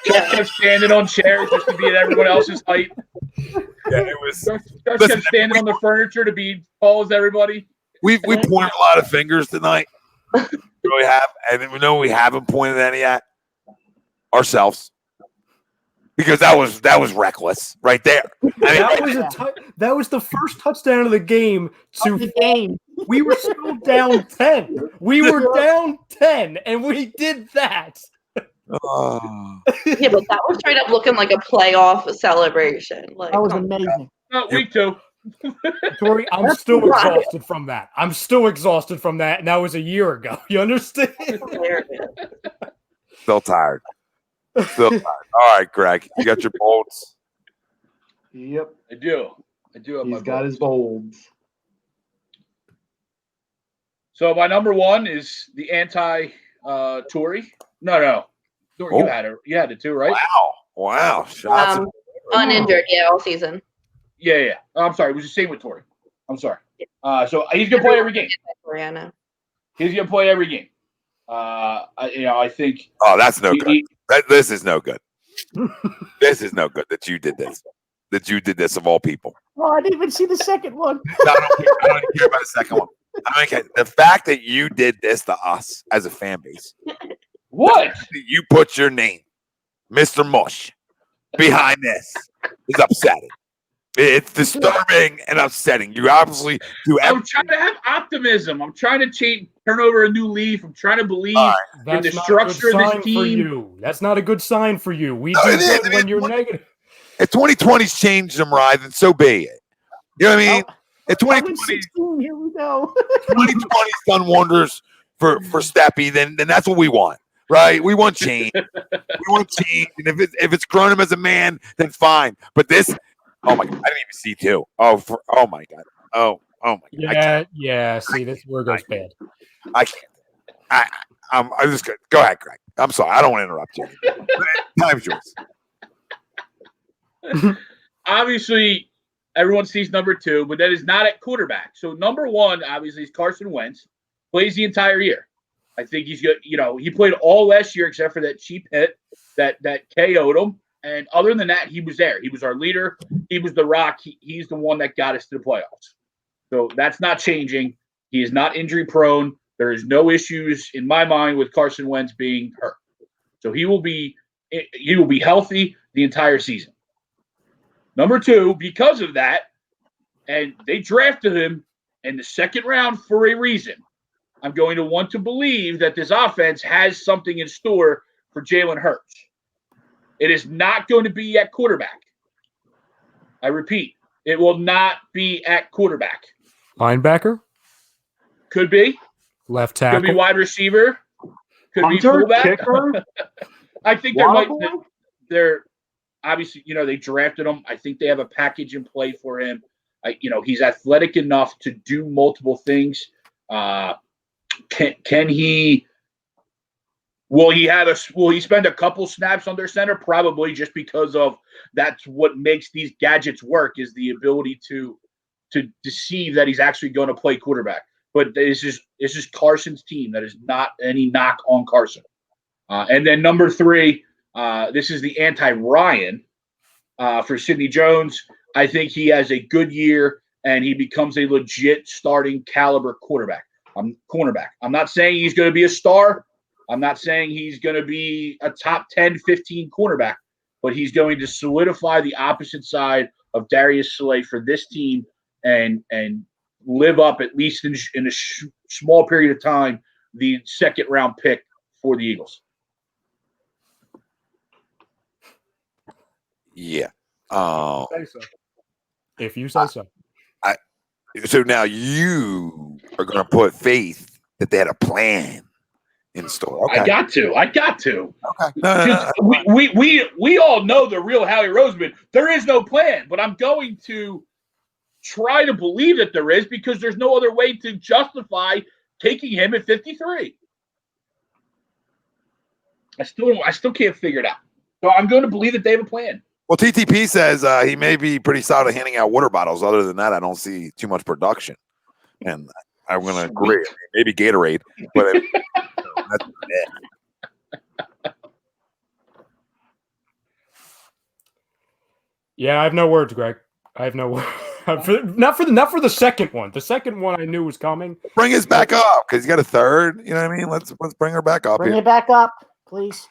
D: Just kept standing on chairs just to be at everyone else's height.
B: Yeah, it was.
D: Just kept standing on the furniture to be tall as everybody.
B: We pointed a lot of fingers tonight. We really have, and we know we haven't pointed any at ourselves because that was reckless right there.
G: That was the first touchdown of the game. We were still down 10. We were down 10, and we did that.
E: Yeah, but that was straight up looking like a playoff celebration. Like,
C: that was amazing.
D: Week 2.
G: Tori, I'm still exhausted from that. And that was a year ago. You understand?
B: Still tired. All right, Greg, you got your bolts.
F: Yep.
D: I do.
F: He's got his bolds.
D: So my number one is the Tory. No. You had it. You had it too, right?
B: Wow. Shots.
E: Uninjured, all season.
D: Yeah. I'm sorry. It was the same with Tory. I'm sorry. So he's gonna play every game.
E: Rihanna.
D: He's gonna play every game. I think.
B: Oh, that's no good. This is no good. This is no good that you did this. That you did this of all people.
C: Oh, I didn't even see the second one.
B: No, I don't even care about the second one. I don't care. The fact that you did this to us as a fan base.
D: What?
B: You put your name, Mr. Mush, behind this is upsetting. It's disturbing and upsetting. You obviously do.
D: I'm trying to have optimism. I'm trying to turn over a new leaf. I'm trying to believe in the structure of this team.
G: That's not a good sign for you. We do good when you're negative.
B: If 2020's changed them, right, then so be it. You know what I mean? If
C: 2020, here we go.
B: 2020's done wonders for Steppy, then that's what we want, right? We want change. And if it's grown him as a man, then fine. But this, oh my God, I didn't even see two. Oh my God. Oh my God.
G: Yeah. See, this is where it goes bad.
B: I can't. I'm just good. Go ahead, Greg. I'm sorry. I don't want to interrupt you. Time's yours.
D: Obviously, everyone sees number two, but that is not at quarterback. So number one, obviously, is Carson Wentz. Plays the entire year. I think he's good. He played all last year except for that cheap hit that KO'd him. And other than that, he was there. He was our leader. He was the rock. He's the one that got us to the playoffs. So that's not changing. He is not injury prone. There is no issues in my mind with Carson Wentz being hurt. So he will be healthy the entire season. Number two, because of that, and they drafted him in the second round for a reason, I'm going to want to believe that this offense has something in store for Jalen Hurts. It is not going to be at quarterback. I repeat, it will not be at quarterback.
G: Linebacker?
D: Could be.
G: Left tackle?
D: Could be wide receiver. Could
F: Hunter,
D: be fullback.
F: kicker?
D: I think they're obviously, they drafted him. I think they have a package in play for him. He's athletic enough to do multiple things. Can he? Will he spend a couple snaps under center? Probably, just because of that's what makes these gadgets work, is the ability to deceive that he's actually going to play quarterback. But this is Carson's team. That is not any knock on Carson. And then number three, this is the anti-Ryan for Sidney Jones. I think he has a good year and he becomes a legit starting caliber cornerback. I'm not saying he's going to be a star. I'm not saying he's going to be a top 10, 15 cornerback, but he's going to solidify the opposite side of Darius Slay for this team and live up, at least in a small period of time, the second round pick for the Eagles.
B: Yeah.
G: If you say so.
B: So now you are going to put faith that they had a plan in store. Okay.
D: I got to.
B: Okay. No.
D: We all know the real Howie Roseman. There is no plan, but I'm going to try to believe that there is, because there's no other way to justify taking him at 53. I still can't figure it out. So I'm going to believe that they have a plan.
B: Well, TTP says he may be pretty solid at handing out water bottles. Other than that, I don't see too much production. And I'm going to agree. Maybe Gatorade. But that's it.
G: Yeah, I have no words, Greg. I have no words. Not for the second one. The second one I knew was coming.
B: Bring us back up, because you got a third. You know what I mean? Let's bring her back up.
C: Bring it back up, please.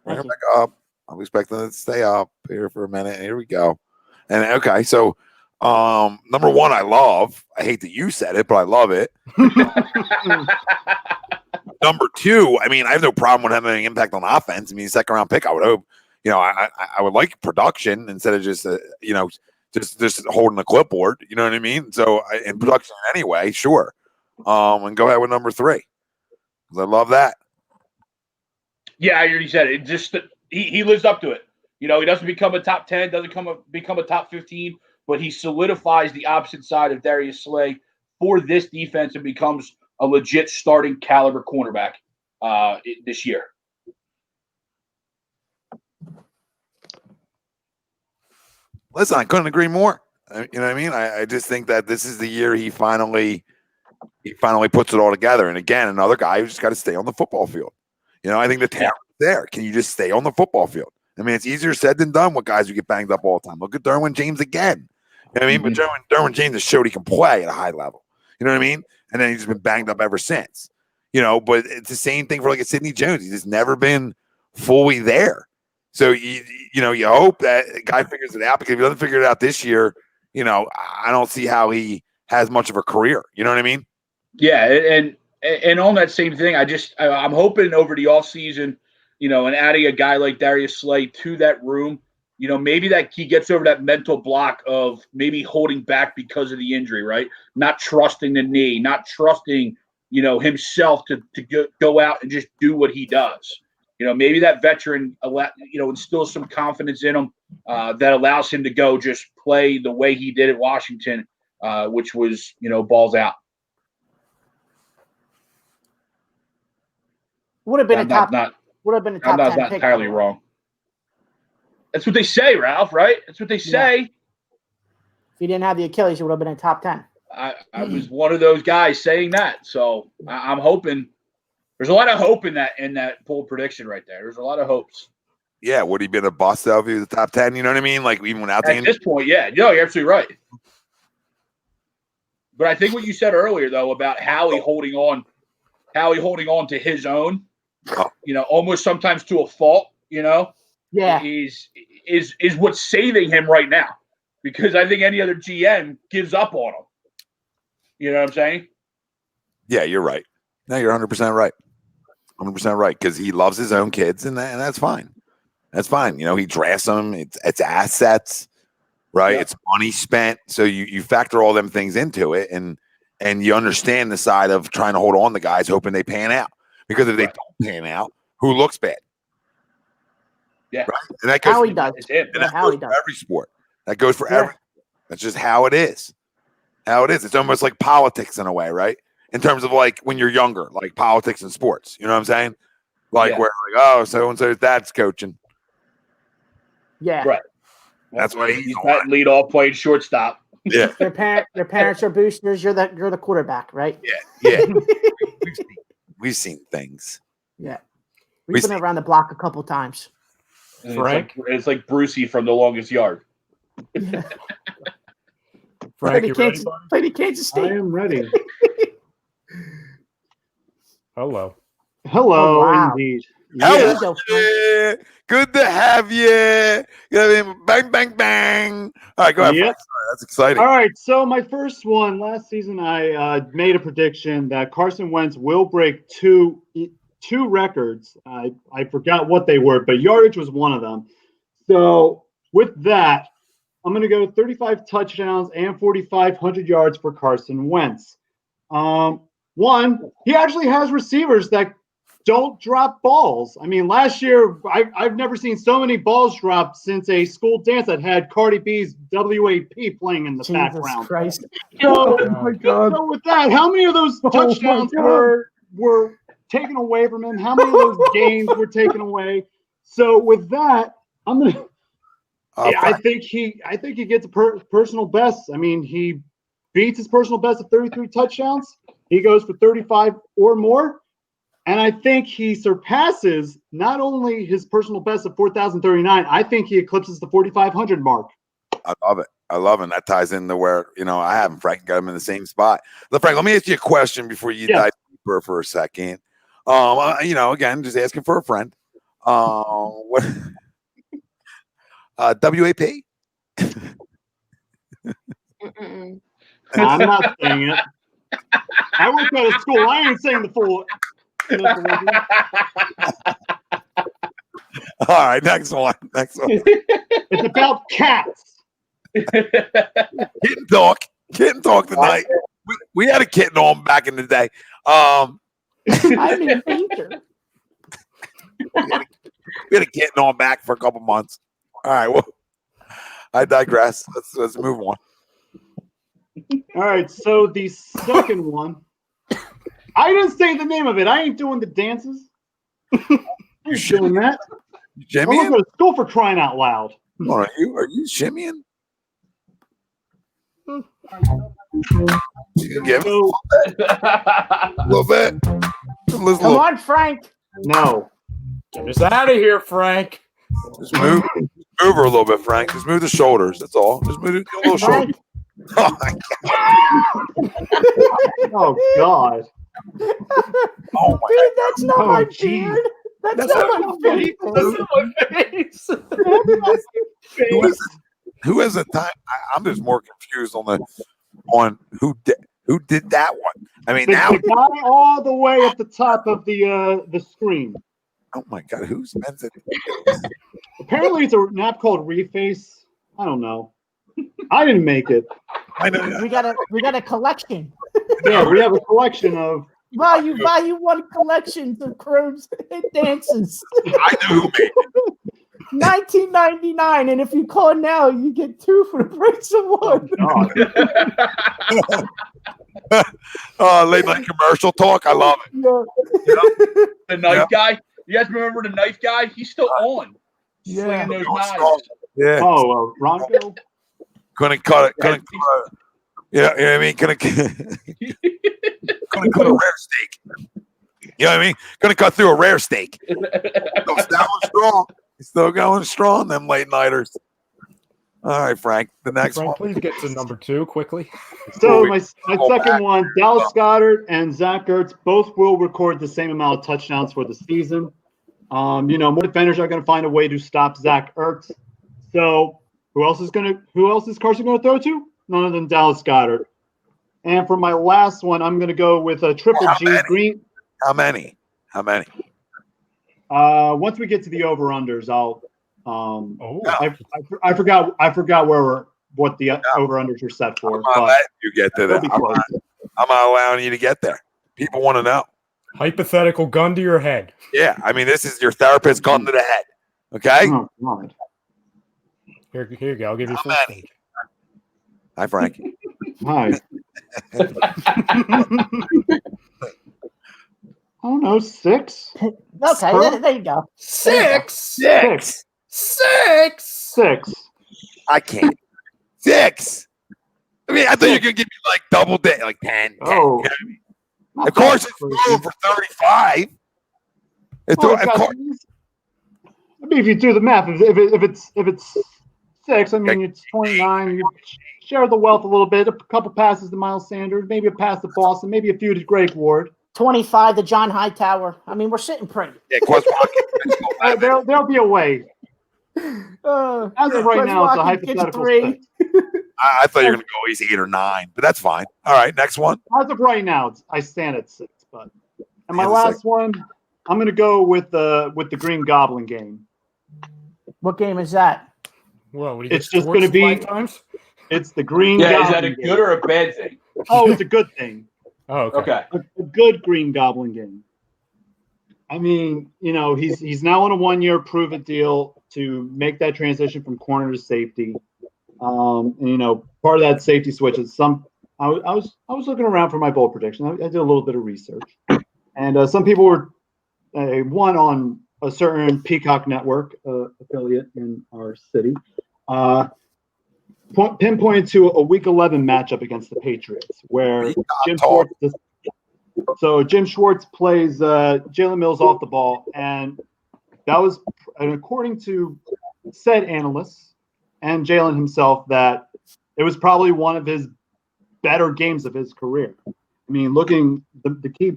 B: Bring her back up. I'm expecting it to stay up here for a minute. Here we go. And okay, so number one, I hate that you said it, but I love it. Number two, I mean, I have no problem with having an impact on offense. I mean, second round pick, I would hope. I would like production instead of just just holding the clipboard. You know what I mean? So in production anyway, sure. And go ahead with number three, because I love that.
D: Yeah, I already said it. Just he lives up to it. He doesn't become a top 10, doesn't become a top 15, but he solidifies the opposite side of Darius Slay for this defense and becomes a legit starting caliber cornerback this year.
B: Listen, I couldn't agree more. You know what I mean? I just think that this is the year he finally puts it all together. And again, another guy who's just got to stay on the football field. I think the talent's there. Can you just stay on the football field? I mean, it's easier said than done with guys who get banged up all the time. Look at Derwin James again. You know what I mean? But Derwin James has showed he can play at a high level. You know what I mean? And then he's been banged up ever since. But it's the same thing for like a Sidney Jones. He's just never been fully there. So you hope that the guy figures it out, because if he doesn't figure it out this year, I don't see how he has much of a career. You know what I mean?
D: Yeah, and on that same thing, I'm hoping over the offseason, and adding a guy like Darius Slay to that room, maybe that he gets over that mental block of maybe holding back because of the injury, right? Not trusting the knee, not trusting, himself to go out and just do what he does. Maybe that veteran, instills some confidence in him that allows him to go just play the way he did at Washington, which was, balls out.
C: Would have been a top 10
D: not
C: pick.
D: Entirely wrong. That's what they say, Ralph, right? That's what they say.
C: If he didn't have the Achilles, he would have been a top 10.
D: I was one of those guys saying that. So I'm hoping. There's a lot of hope in that bold prediction right there. There's a lot of hopes.
B: Yeah, would he been a bust though if he was the top 10? You know what I mean? Like even without the
D: this point, yeah. No, you're absolutely right. But I think what you said earlier though about Howie holding on to his own, almost sometimes to a fault,
C: yeah,
D: is what's saving him right now. Because I think any other GM gives up on him. You know what I'm saying?
B: Yeah, you're right. No, you're 100% right. 100% right, because he loves his own kids, and that's fine. That's fine. He drafts them. It's assets, right? Yeah. It's money spent. So you factor all them things into it, and you understand the side of trying to hold on to guys, hoping they pan out. Because if they don't pan out, who looks bad?
D: Yeah,
B: right? And that goes
C: how he does.
B: And that goes for every sport. That goes for every. That's just how it is. How it is. It's almost like politics in a way, right? In terms of like when you're younger, like politics and sports. You know what I'm saying? Like where like, oh, so and so's dad's coaching.
C: Yeah.
D: Right.
B: That's why he's
D: that lead off playing shortstop.
B: Yeah.
C: Their parents are boosters. You're the quarterback, right?
B: Yeah. We've seen things.
C: Yeah. We've been around the block a couple times.
G: Frank?
D: It's like Brucey from The Longest Yard.
C: Yeah.
G: Frank, you ready?
C: Played in Kansas State.
F: I am ready.
G: Hello.
F: Hello,
C: wow.
F: indeed.
B: Hello. Yeah. Good to have you. Bang, bang, bang. All right, go ahead.
F: Yep.
B: That's exciting.
F: All right, so my first one last season, I made a prediction that Carson Wentz will break two records. I forgot what they were, but yardage was one of them. So with that, I'm going to go 35 touchdowns and 4,500 yards for Carson Wentz. One, he actually has receivers that don't drop balls. I mean, last year, I've never seen so many balls dropped since a school dance that had Cardi B's WAP playing in the background.
C: Christ.
F: So, so with that, how many of those touchdowns were taken away from him? How many of those games were taken away? So with that, I'm gonna. I think he gets a personal best. I mean, he beats his personal best of 33 touchdowns. He goes for 35 or more. And I think he surpasses not only his personal best of 4,039, I think he eclipses the 4,500 mark.
B: I love it. I love it. That ties into where, I haven't Frank got him in the same spot. But Frank, let me ask you a question before you dive deeper for a second. Again, just asking for a friend. What WAP?
F: I'm not saying it. I work out of school. I ain't saying the full.
B: All right, next one.
F: It's about cats.
B: Kitten talk tonight. We had a kitten on back in the day.
C: I'm in danger.
B: We had a kitten on back for a couple months. All right. Well, I digress. Let's move on.
F: All right. So the second one, I didn't say the name of it. I ain't doing the dances. I ain't doing that.
B: You
F: I'm
B: shimmying?
F: going to school for crying out loud.
B: Are you shimmying? You can give it a little bit.
C: Come on, Frank.
F: No.
G: Get us out of here, Frank.
B: Just move her a little bit, Frank. Just move the shoulders. That's all. Just move a little shoulder. Oh my God.
F: Oh God.
B: Oh my
C: Dude, that's not
F: Oh,
C: my
F: geez.
C: beard. That's not my face.
G: That's not my face.
B: Who has a time? I'm just more confused on who did that one. I mean, now.
F: The guy all the way at the top of the screen.
B: Oh my God, who's meant it?
F: Apparently, it's an app called Reface. I don't know. I didn't make it.
B: I know.
C: We got a collection.
F: Yeah, we have a collection of.
C: Value one collections of cribs and dances.
B: I know who made it.
C: $19.99, and if you call now, you get 2 for the price of 1.
B: Oh, late night commercial talk. I love it.
C: Yeah.
D: The knife guy. You guys remember the knife guy? He's still on.
C: Yeah.
D: Slinging those knives.
B: Yeah.
F: Oh, Ronco.
B: Couldn't cut it. Couldn't cut it. Yeah, you know what I mean? Couldn't cut a rare steak. You know what I mean? Couldn't cut through a rare steak. That was strong. He's still going strong, them late nighters. All right, Frank. The next
G: Frank,
B: one.
G: please get to number 2 quickly.
F: So my second one, Dallas Goedert and Zach Ertz both will record the same amount of touchdowns for the season. More defenders are going to find a way to stop Zach Ertz. So who else is Carson going to throw to? None other than Dallas Goedert. And for my last one, I'm going to go with a Triple G Green.
B: How many?
F: Once we get to the over-unders, I'll. I forgot what the over-unders are set for.
B: I'm not letting you get to that. I'm not allowing you to get there. People want to know.
G: Hypothetical gun to your head.
B: Yeah, I mean, this is your therapist gun to the head. Okay.
F: Oh, God.
G: Here you go. I'll give you
B: How
G: full
B: many? Hi, Frank.
F: Hi. I don't know, 6.
C: Okay, there you go.
G: 6.
B: I can't. 6. I mean, I thought you were gonna give me like double day, like 10. 10.
F: Oh.
B: You know what I mean? Of course, it's through for 35.
F: I mean, if you do the math, if it's 6, I mean, it's 29. You share the wealth a little bit. A couple passes to Miles Sanders, maybe a pass to Boston, maybe a few to Greg Ward.
C: 25 to John Hightower. I mean, we're sitting pretty.
B: Yeah,
F: There'll be a way. As of right now, it's a hypothetical 6.
B: I thought you were going to go easy 8 or 9, but that's fine. All right, next one.
F: As of right now, I stand at 6. But and my last one, I'm going to go with the Green Goblin game.
C: What game is that?
G: Well,
F: it's just going to be.
G: Lifetimes?
F: It's the Green.
I: Yeah,
F: Goblin
I: is that a good or a bad thing?
F: Oh, it's a good thing.
G: Oh, okay.
F: A good Green Goblin game. I mean, he's now on a 1-year prove-it deal to make that transition from corner to safety. And, part of that safety switch is I was looking around for my bold prediction. I did a little bit of research, and some people were one on a certain Peacock Network affiliate in our city. Pinpointed to a Week 11 matchup against the Patriots, where Jim Schwartz plays Jalen Mills off the ball, and that was, and according to said analysts and Jalen himself, that it was probably one of his better games of his career. I mean, looking the key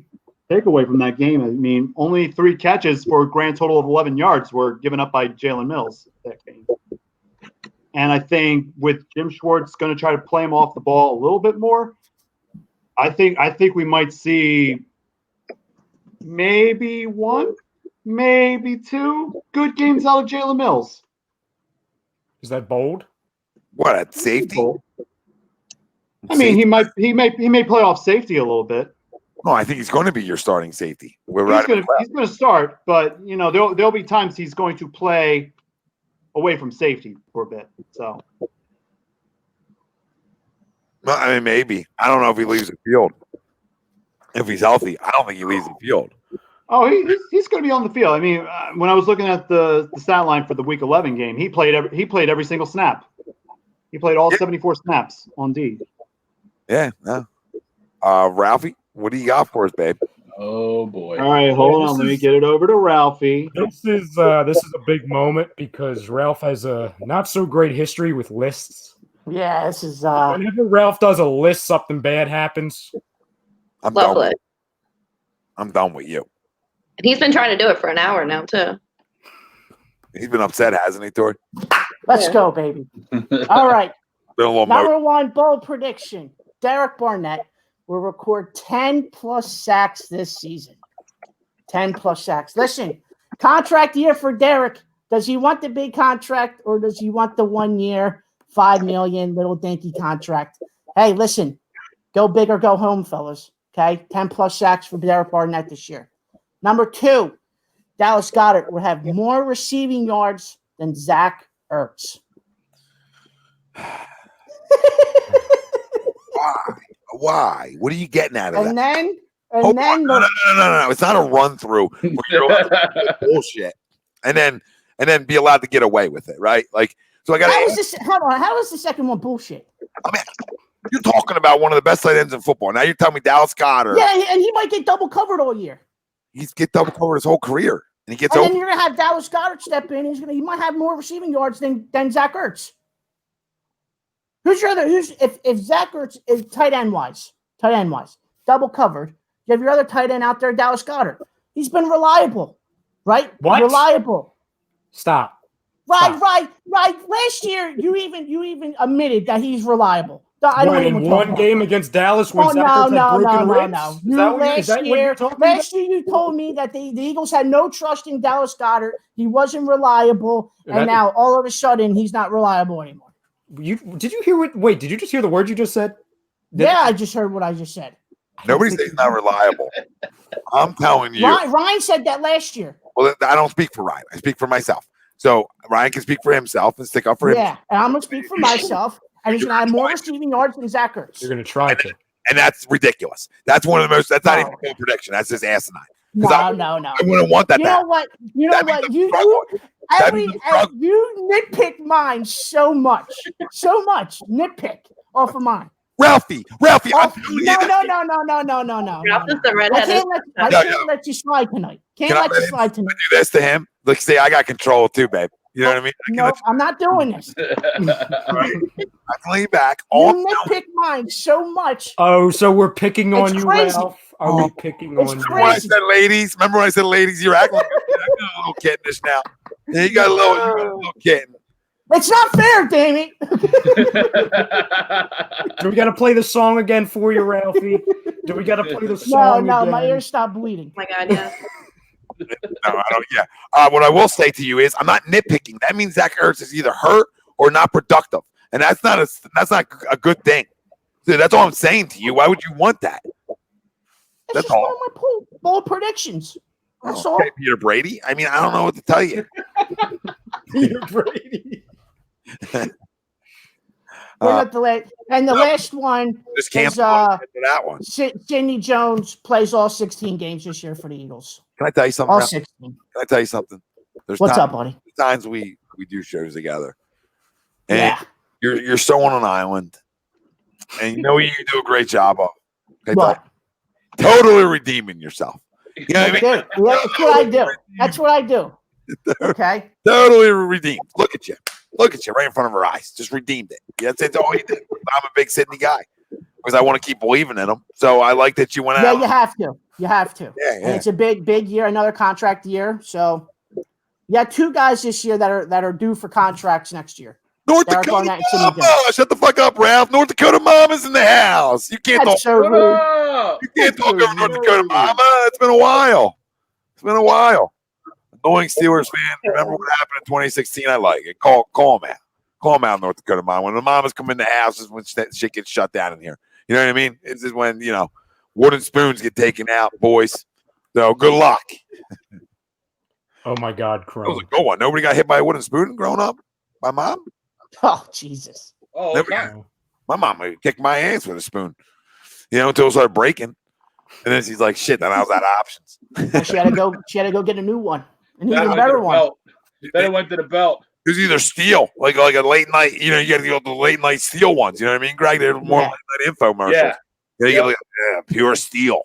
F: takeaway from that game, I mean, only 3 catches for a grand total of 11 yards were given up by Jalen Mills that game. And I think with Jim Schwartz going to try to play him off the ball a little bit more, I think we might see maybe 1, maybe 2 good games out of Jalen Mills.
G: Is that bold?
B: What, at safety?
F: I mean, he may play off safety a little bit.
B: No, I think he's going to be your starting safety.
F: He's going to start, but there'll be times he's going to play away from safety for a bit. So,
B: well, I mean, maybe. I don't know if he leaves the field. If he's healthy, I don't think he leaves the field.
F: oh, he's going to be on the field. I mean, when I was looking at the stat line for the Week 11 game, he played every single snap. He played all 74 snaps on D.
B: Yeah. No. Ralphie, what do you got for us, babe?
D: Oh boy!
F: All right, hold on. Let me get it over to Ralphie.
G: This is a big moment because Ralph has a not so great history with lists.
C: Yeah, this is
G: Whenever Ralph does a list, something bad happens.
B: I'm
E: Lovely.
B: done with you.
E: And he's been trying to do it for an hour now, too.
B: He's been upset, hasn't he, Tori?
C: let's go, baby. All right.
B: Been a little
C: Number one bold prediction. Derek Barnett will record 10 plus sacks this season. 10 plus sacks. Listen, contract year for Derek. Does he want the big contract or does he want the 1 year, $5 million little dinky contract? Hey, listen, go big or go home, fellas. Okay, 10 plus sacks for Derek Barnett this year. Number two, Dallas Goedert will have more receiving yards than Zach Ertz.
B: Why? What are you getting out of
C: And
B: that?
C: then,
B: No. It's not a run through where you're allowed to do bullshit and then be allowed to get away with it, right? Like, so I got to.
C: Hold on. How is the second one bullshit?
B: I mean, you're talking about one of the best tight ends in football. Now you're telling me Dallas Goedert.
C: Yeah, and he might get double covered all year.
B: He's get double covered his whole career, and he gets
C: And
B: over.
C: then you're gonna have Dallas Goedert step in. He might have more receiving yards than Zach Ertz. Who's your other? If Zach Ertz is tight end wise, double covered, you have your other tight end out there, Dallas Goedert. He's been reliable, right?
G: What?
C: Reliable.
G: Stop.
C: Right. Last year, you even admitted that he's reliable. I don't
G: What,
C: even
G: in
C: talk
G: one
C: about
G: game against Dallas when Zach Ertz had broken ribs?
C: Last year you told me that the Eagles had no trust in Dallas Goedert. He wasn't reliable, and now all of a sudden he's not reliable anymore.
G: Did you hear what? Wait, did you just hear the words you just said?
C: I just heard what I just said.
B: Nobody says he's not reliable. I'm telling you.
C: Ryan said that last year.
B: Well, I don't speak for Ryan. I speak for myself. So Ryan can speak for himself and stick up for him.
C: Yeah, and I'm gonna speak for myself. And he's gonna have more receiving yards than Zach Ertz.
G: You're gonna try to.
B: And that's ridiculous. That's one of the most. That's not even a prediction. That's just asinine.
C: No.
B: I wouldn't want that.
C: You know what? You nitpick mine so much. Nitpick off of mine.
B: Ralphie.
C: No. I can't let you slide tonight. Can't let you slide tonight.
B: Do this to him. Look, say I got control too, babe. You know what I mean?
C: No, I'm not doing this.
B: Right. I can lean back.
C: You nitpick mine so much.
G: Oh, so we're picking on you,
C: crazy.
G: Ralph? Are we picking on you?
B: Remember when I said ladies? You're acting like a little kittenish now. Yeah, you got a little kitten.
C: It's not fair, Damien.
G: Do we got to play the song again for you, Ralphie? Do we got to play the song
C: No,
G: again?
C: my ears stopped bleeding.
E: Oh my God, yeah.
B: No, I don't. Yeah. What I will say to you is, I'm not nitpicking. That means Zach Ertz is either hurt or not productive, and that's not a good thing. So that's all I'm saying to you. Why would you want that?
C: That's just all. One of my bold predictions. That's all.
B: Okay, Peter Brady. I mean, I don't know what to tell you.
G: Peter Brady.
C: The last one
B: just can't
C: is
B: that one.
C: Sidney Jones plays all 16 games this year for the Eagles.
B: Can I tell you something?
C: All 16.
B: Can I tell you something?
C: What's up, buddy?
B: Times we do shows together, and you're so on an island, and you know what you do a great job of. Okay,
C: what?
B: Totally redeeming yourself. You know what I mean?
C: That's what I do. That's what I do. Okay.
B: Totally redeemed. Look at you right in front of our eyes. Just redeemed it. That's all he did. I'm a big Sydney guy because I want to keep believing in him. So I like that you went out.
C: Yeah, you have to. You have to.
B: Yeah.
C: And it's a big year, another contract year. So you got two guys this year that are due for contracts next year.
B: North Dakota Mama. Shut the fuck up, Ralph. North Dakota Mama's in the house. You can't talk.
C: So rude.
B: You can't talk over North Dakota Mama. It's been a while. Annoying Steelers fan. Remember what happened in 2016? I like it. Call him out. Call him out, North Dakota Mama. When the mamas come in the house is when shit gets shut down in here. You know what I mean? It's just when, wooden spoons get taken out, boys. So good luck.
G: Oh my God,
B: That
G: Crone.
B: was a good one. Nobody got hit by a wooden spoon growing up. My mom.
C: Oh Jesus!
D: Oh,
B: Nobody
D: okay.
B: got- my mom would kick my ass with a spoon. Until it started breaking, and then she's like, "Shit." Then I was out of options.
C: And she had to go. She had to go get a new one, an
D: Then it
C: even
D: went to
C: better
D: the
C: one.
D: belt. Then it went to the belt.
B: It was either steel, like a late night. You got to go the late night steel ones. You know what I mean, Greg? They're more late night infomercials.
D: Yeah.
B: You get like, pure steel.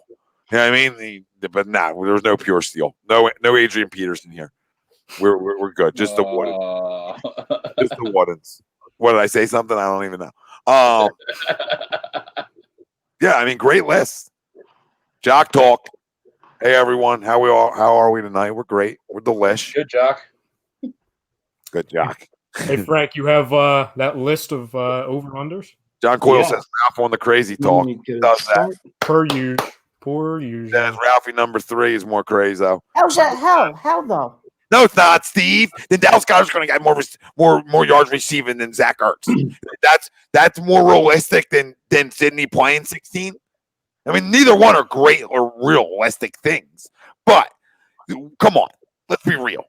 B: You know what I mean? But nah, there was no pure steel. No Adrian Pederson here. We're good. Just the Wardens. Just the Wardens. What did I say? Something I don't even know. Yeah, I mean, great list. Jock talk. Hey everyone, how are we tonight? We're great. We're delish.
D: Good, Jock.
B: Good, Jock.
G: Hey Frank, you have that list of over-unders?
B: John Coyle says Ralph on the crazy talk. Does that.
G: Per usual.
B: Says Ralphie number 3 is more crazy though.
C: How's that? How though?
B: No, it's not, Steve. Then Dallas Goedert's going to get more yards receiving than Zach Ertz. That's more realistic than Sidney playing 16. I mean, neither one are great or realistic things. But come on, let's be real.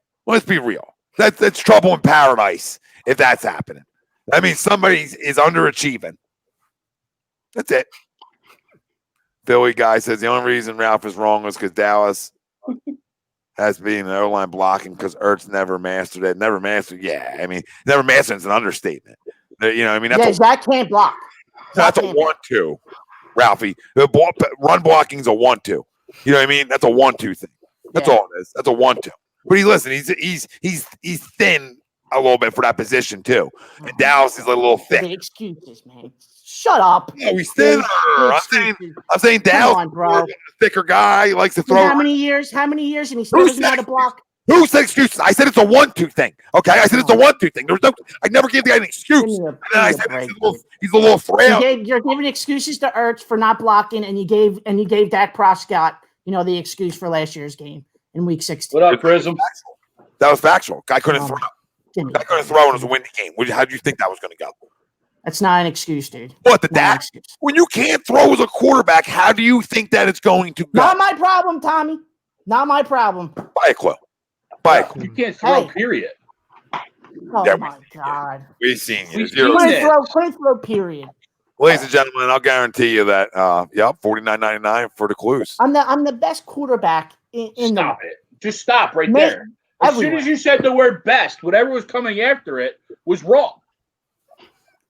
B: That's trouble in paradise if that's happening. That means somebody is underachieving. That's it. Philly guy says the only reason Ralph is wrong is because Dallas has been an O-line blocking because Ertz never mastered it. Never mastered. Yeah, I mean, never mastered is an understatement. I mean,
C: Zach can't block.
B: That's a 1-2, Ralphie. The run blocking is a 1-2. You know what I mean? That's a 1-2 thing. That's all it is. That's a 1-2. But he's thin a little bit for that position too. And Dallas is a little thick.
C: The excuses, man. Shut up.
B: No, he's thinner. I'm saying Dallas is a thicker guy. He likes to throw.
C: How many years? And he still doesn't know how to block.
B: Who said excuses? I said it's a 1-2 thing. Okay, I said it's a 1-2 thing. I never gave the guy an excuse. And then I said he's a little frail.
C: You're giving excuses to Ertz for not blocking, and you gave Dak Prescott, the excuse for last year's game in Week 16.
D: What up, Prism?
B: That was factual. Guy couldn't throw. Guy couldn't throw, and it was a windy game. How do you think that was going to go?
C: That's not an excuse, dude.
B: What, the Dak? When you can't throw as a quarterback, how do you think that it's going to go?
C: Not my problem, Tommy. Not my problem.
B: Buy a clue.
D: You can't throw, period.
C: Oh, my God.
B: We've seen you.
C: Couldn't throw, period.
B: Ladies and gentlemen, I'll guarantee you that, $49.99 for the clues.
C: I'm the best quarterback in
D: Stop it. Just stop right there. As soon as you said the word best, whatever was coming after it was wrong.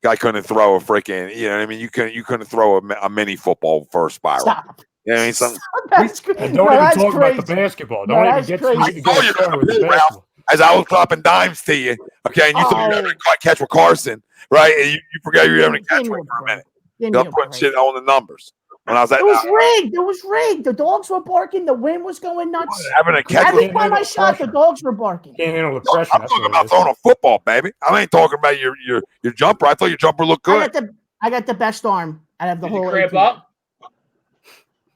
B: Guy couldn't throw a freaking, you know what I mean? You couldn't throw a mini football for a spiral.
C: Stop.
B: You know what I mean? Something.
G: And don't even talk about the basketball. Don't even get started with the basketball.
B: As I was dropping dimes to you, okay, and you thought you were having a catch with Carson, right? And you forgot you were having a catch with for a minute. You're putting shit on the numbers. When I was at,
C: it was rigged. The dogs were barking. The wind was going nuts.
B: Having a catch
C: Every time I shot, the dogs were barking.
G: Can't handle the pressure.
B: I'm talking about throwing a football, baby. I ain't talking about your jumper. I thought your jumper looked good.
C: I got the best arm out of the whole.
D: Cramp up?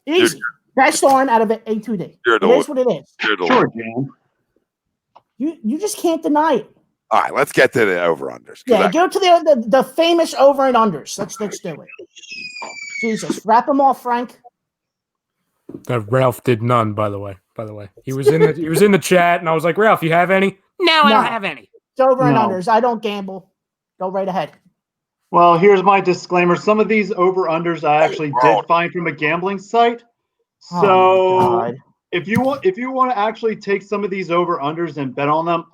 C: Easy. Best arm out of the A2D. It is what it is.
F: Sure, Jam.
C: You just can't deny it.
B: All right, let's get to the over-unders.
C: Yeah, go to the famous over and unders. Let's do it. Jesus, wrap them all, Frank.
G: Ralph did none, by the way. He was in the chat, and I was like, Ralph, you have any? No, I don't have any.
C: It's over and unders. I don't gamble. Go right ahead.
F: Well, here's my disclaimer. Some of these over-unders I actually did find from a gambling site. So if you want to actually take some of these over-unders and bet on them,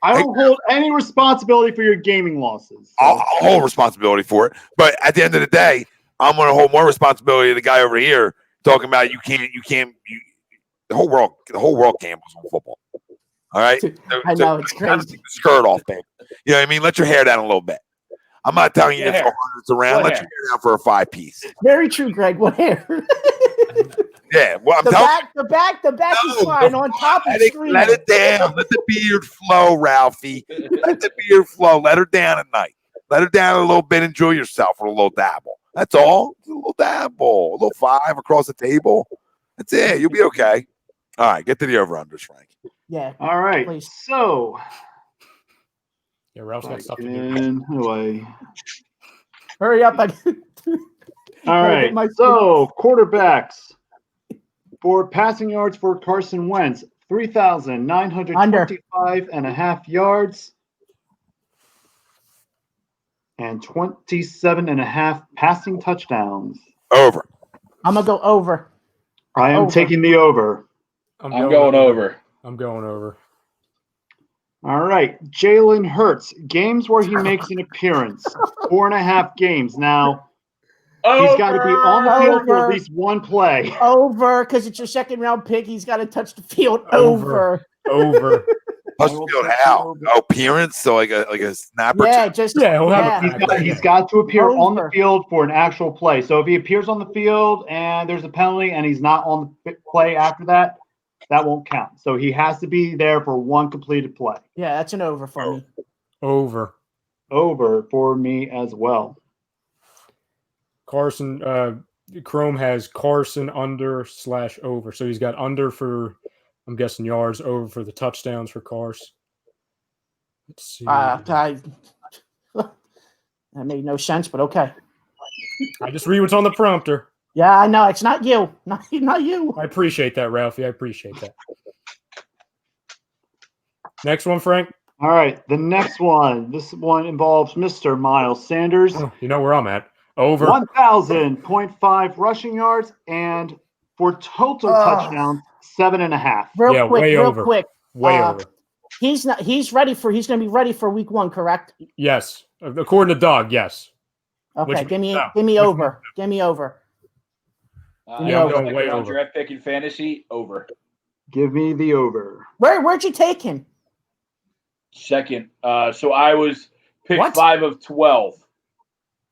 F: I don't hold any responsibility for your gaming losses.
B: I'll hold responsibility for it, but at the end of the day, I'm going to hold more responsibility to the guy over here talking about the whole world gambles on football. All right,
C: I know it's crazy.
B: Take the skirt off, baby. You know what I mean? Let your hair down a little bit. I'm not telling you to throw hundreds around. Let your hair down for a 5-piece.
C: Very true, Greg. What hair?
B: Yeah, well, I'm
C: the back is fine. On top of the
B: let it down. Let the beard flow, Ralphie. Let the beard flow. Let her down at night. Let her down a little bit. Enjoy yourself with a little dabble. That's all. A little dabble. A little 5 across the table. That's it. You'll be okay. All right, get to the over-unders, Frank.
C: Yeah.
F: All right.
C: Please.
F: So.
G: Yeah, Ralph's got stuff to do.
C: Hurry up.
F: All right. So, quarterbacks. For passing yards for Carson Wentz, 3,925.5 yards and 27.5 passing touchdowns.
B: Over.
C: I'm gonna go over.
F: I am taking the over.
I: I'm going over.
G: I'm going over.
F: All right, Jalen Hurts, games where he makes an appearance, 4.5 games. Now, he's got to be on the field for at least one play.
C: Over, because it's your second round pick. He's got to touch the field. Over.
G: Over.
B: Touch the field how? No appearance, so like a snapper.
C: Yeah, just
F: He's got to appear on the field for an actual play. So if he appears on the field and there's a penalty and he's not on the play after that, that won't count. So he has to be there for one completed play.
C: Yeah, that's an over for me.
G: Over.
F: Over for me as well.
G: Carson, Chrome has Carson under/over. So he's got under for, I'm guessing, yards, over for the touchdowns for Carson. Let's see.
C: That made no sense, but okay.
G: I just read what's on the prompter.
C: Yeah, I know. It's not you. Not you.
G: I appreciate that, Ralphie. I appreciate that. Next one, Frank.
F: All right, the next one. This one involves Mr. Miles Sanders.
G: Oh, you know where I'm at. Over.
F: 1,000.5 rushing yards and for total touchdowns, 7.5.
C: Real quick.
G: Way over.
C: He's going to be ready for week 1, correct?
G: Yes. According to Doug, yes.
C: Okay, give me over. Give me over.
I: I'm going way over. Draft pick in fantasy, over.
F: Give me the over.
C: Where'd you take him?
I: Second. So I was picked 5 of 12.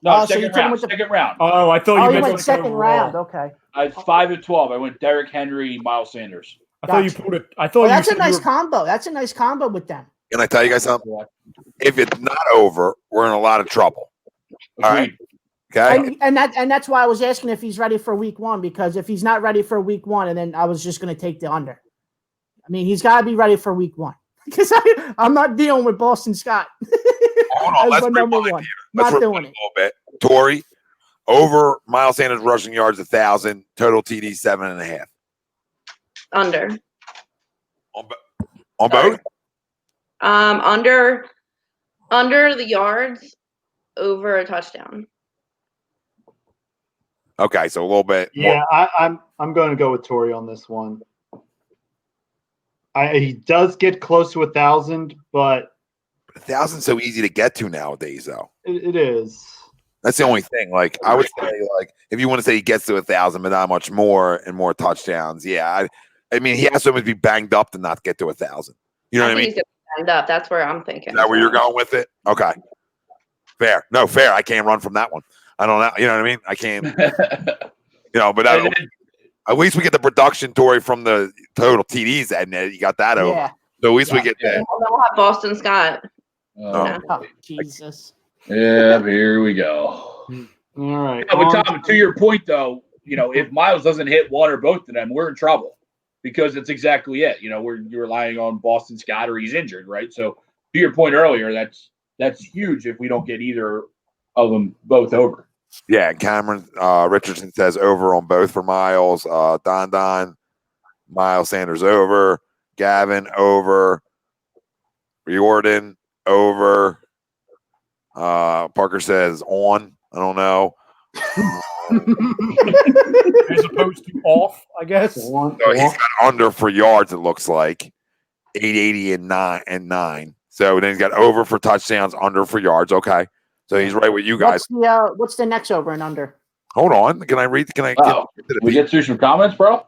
I: No, second round.
G: Oh, I thought you
C: went second round. Okay.
I: I was 5 of 12. I went Derrick Henry, Miles Sanders.
G: I thought you put it. I thought
C: that's a nice combo. That's a nice combo with them.
B: Can I tell you guys something? If it's not over, we're in a lot of trouble. All right. Okay.
C: And that's why I was asking if he's ready for week 1, because if he's not ready for week 1, and then I was just going to take the under. I mean, he's got to be ready for week 1 because I'm not dealing with Boston Scott.
B: Hold on, let's rewind here.
C: Not doing it.
B: A little bit. Torrey, over Miles Sanders rushing yards 1,000, total TD 7.5.
E: Under.
B: On both?
E: Under the yards, over a touchdown.
B: Okay, so a little bit.
F: Yeah, I'm going to go with Torrey on this one. He does get close to 1,000, but
B: 1,000 so easy to get to nowadays, though.
F: It is.
B: That's the only thing. Like I would say, like if you want to say he gets to 1,000, but not much more and more touchdowns, yeah. I mean, he has to almost be banged up to not get to 1,000. You know what I mean?
E: He's banged up. That's where I'm thinking.
B: Is that where you're going with it? Okay. Fair. No, fair. I can't run from that one. I don't know. You know what I mean? I can't. But at least we get the production, Torrey, from the total TDs, and you got that over.
C: Yeah.
B: So at least we get that.
E: We'll have Boston Scott.
C: Oh, Jesus.
I: Yeah, here we go.
F: All right.
D: But Tom, to your point, though, if Miles doesn't hit one or both of them, we're in trouble because it's exactly it. You're relying on Boston Scott or he's injured, right? So to your point earlier, that's huge if we don't get either of them both over.
B: Yeah, Cameron Richardson says over on both for Miles. Don, Miles Sanders over. Gavin over. Riordan over. Parker says on. I don't know.
G: As opposed to off, I guess.
B: So he's got under for yards, it looks like. 880 and 9. So then he's got over for touchdowns, under for yards. Okay. So he's right with you guys.
C: What's the next over and under?
B: Hold on. Can I read? Can I get to the
I: we get through some comments, bro?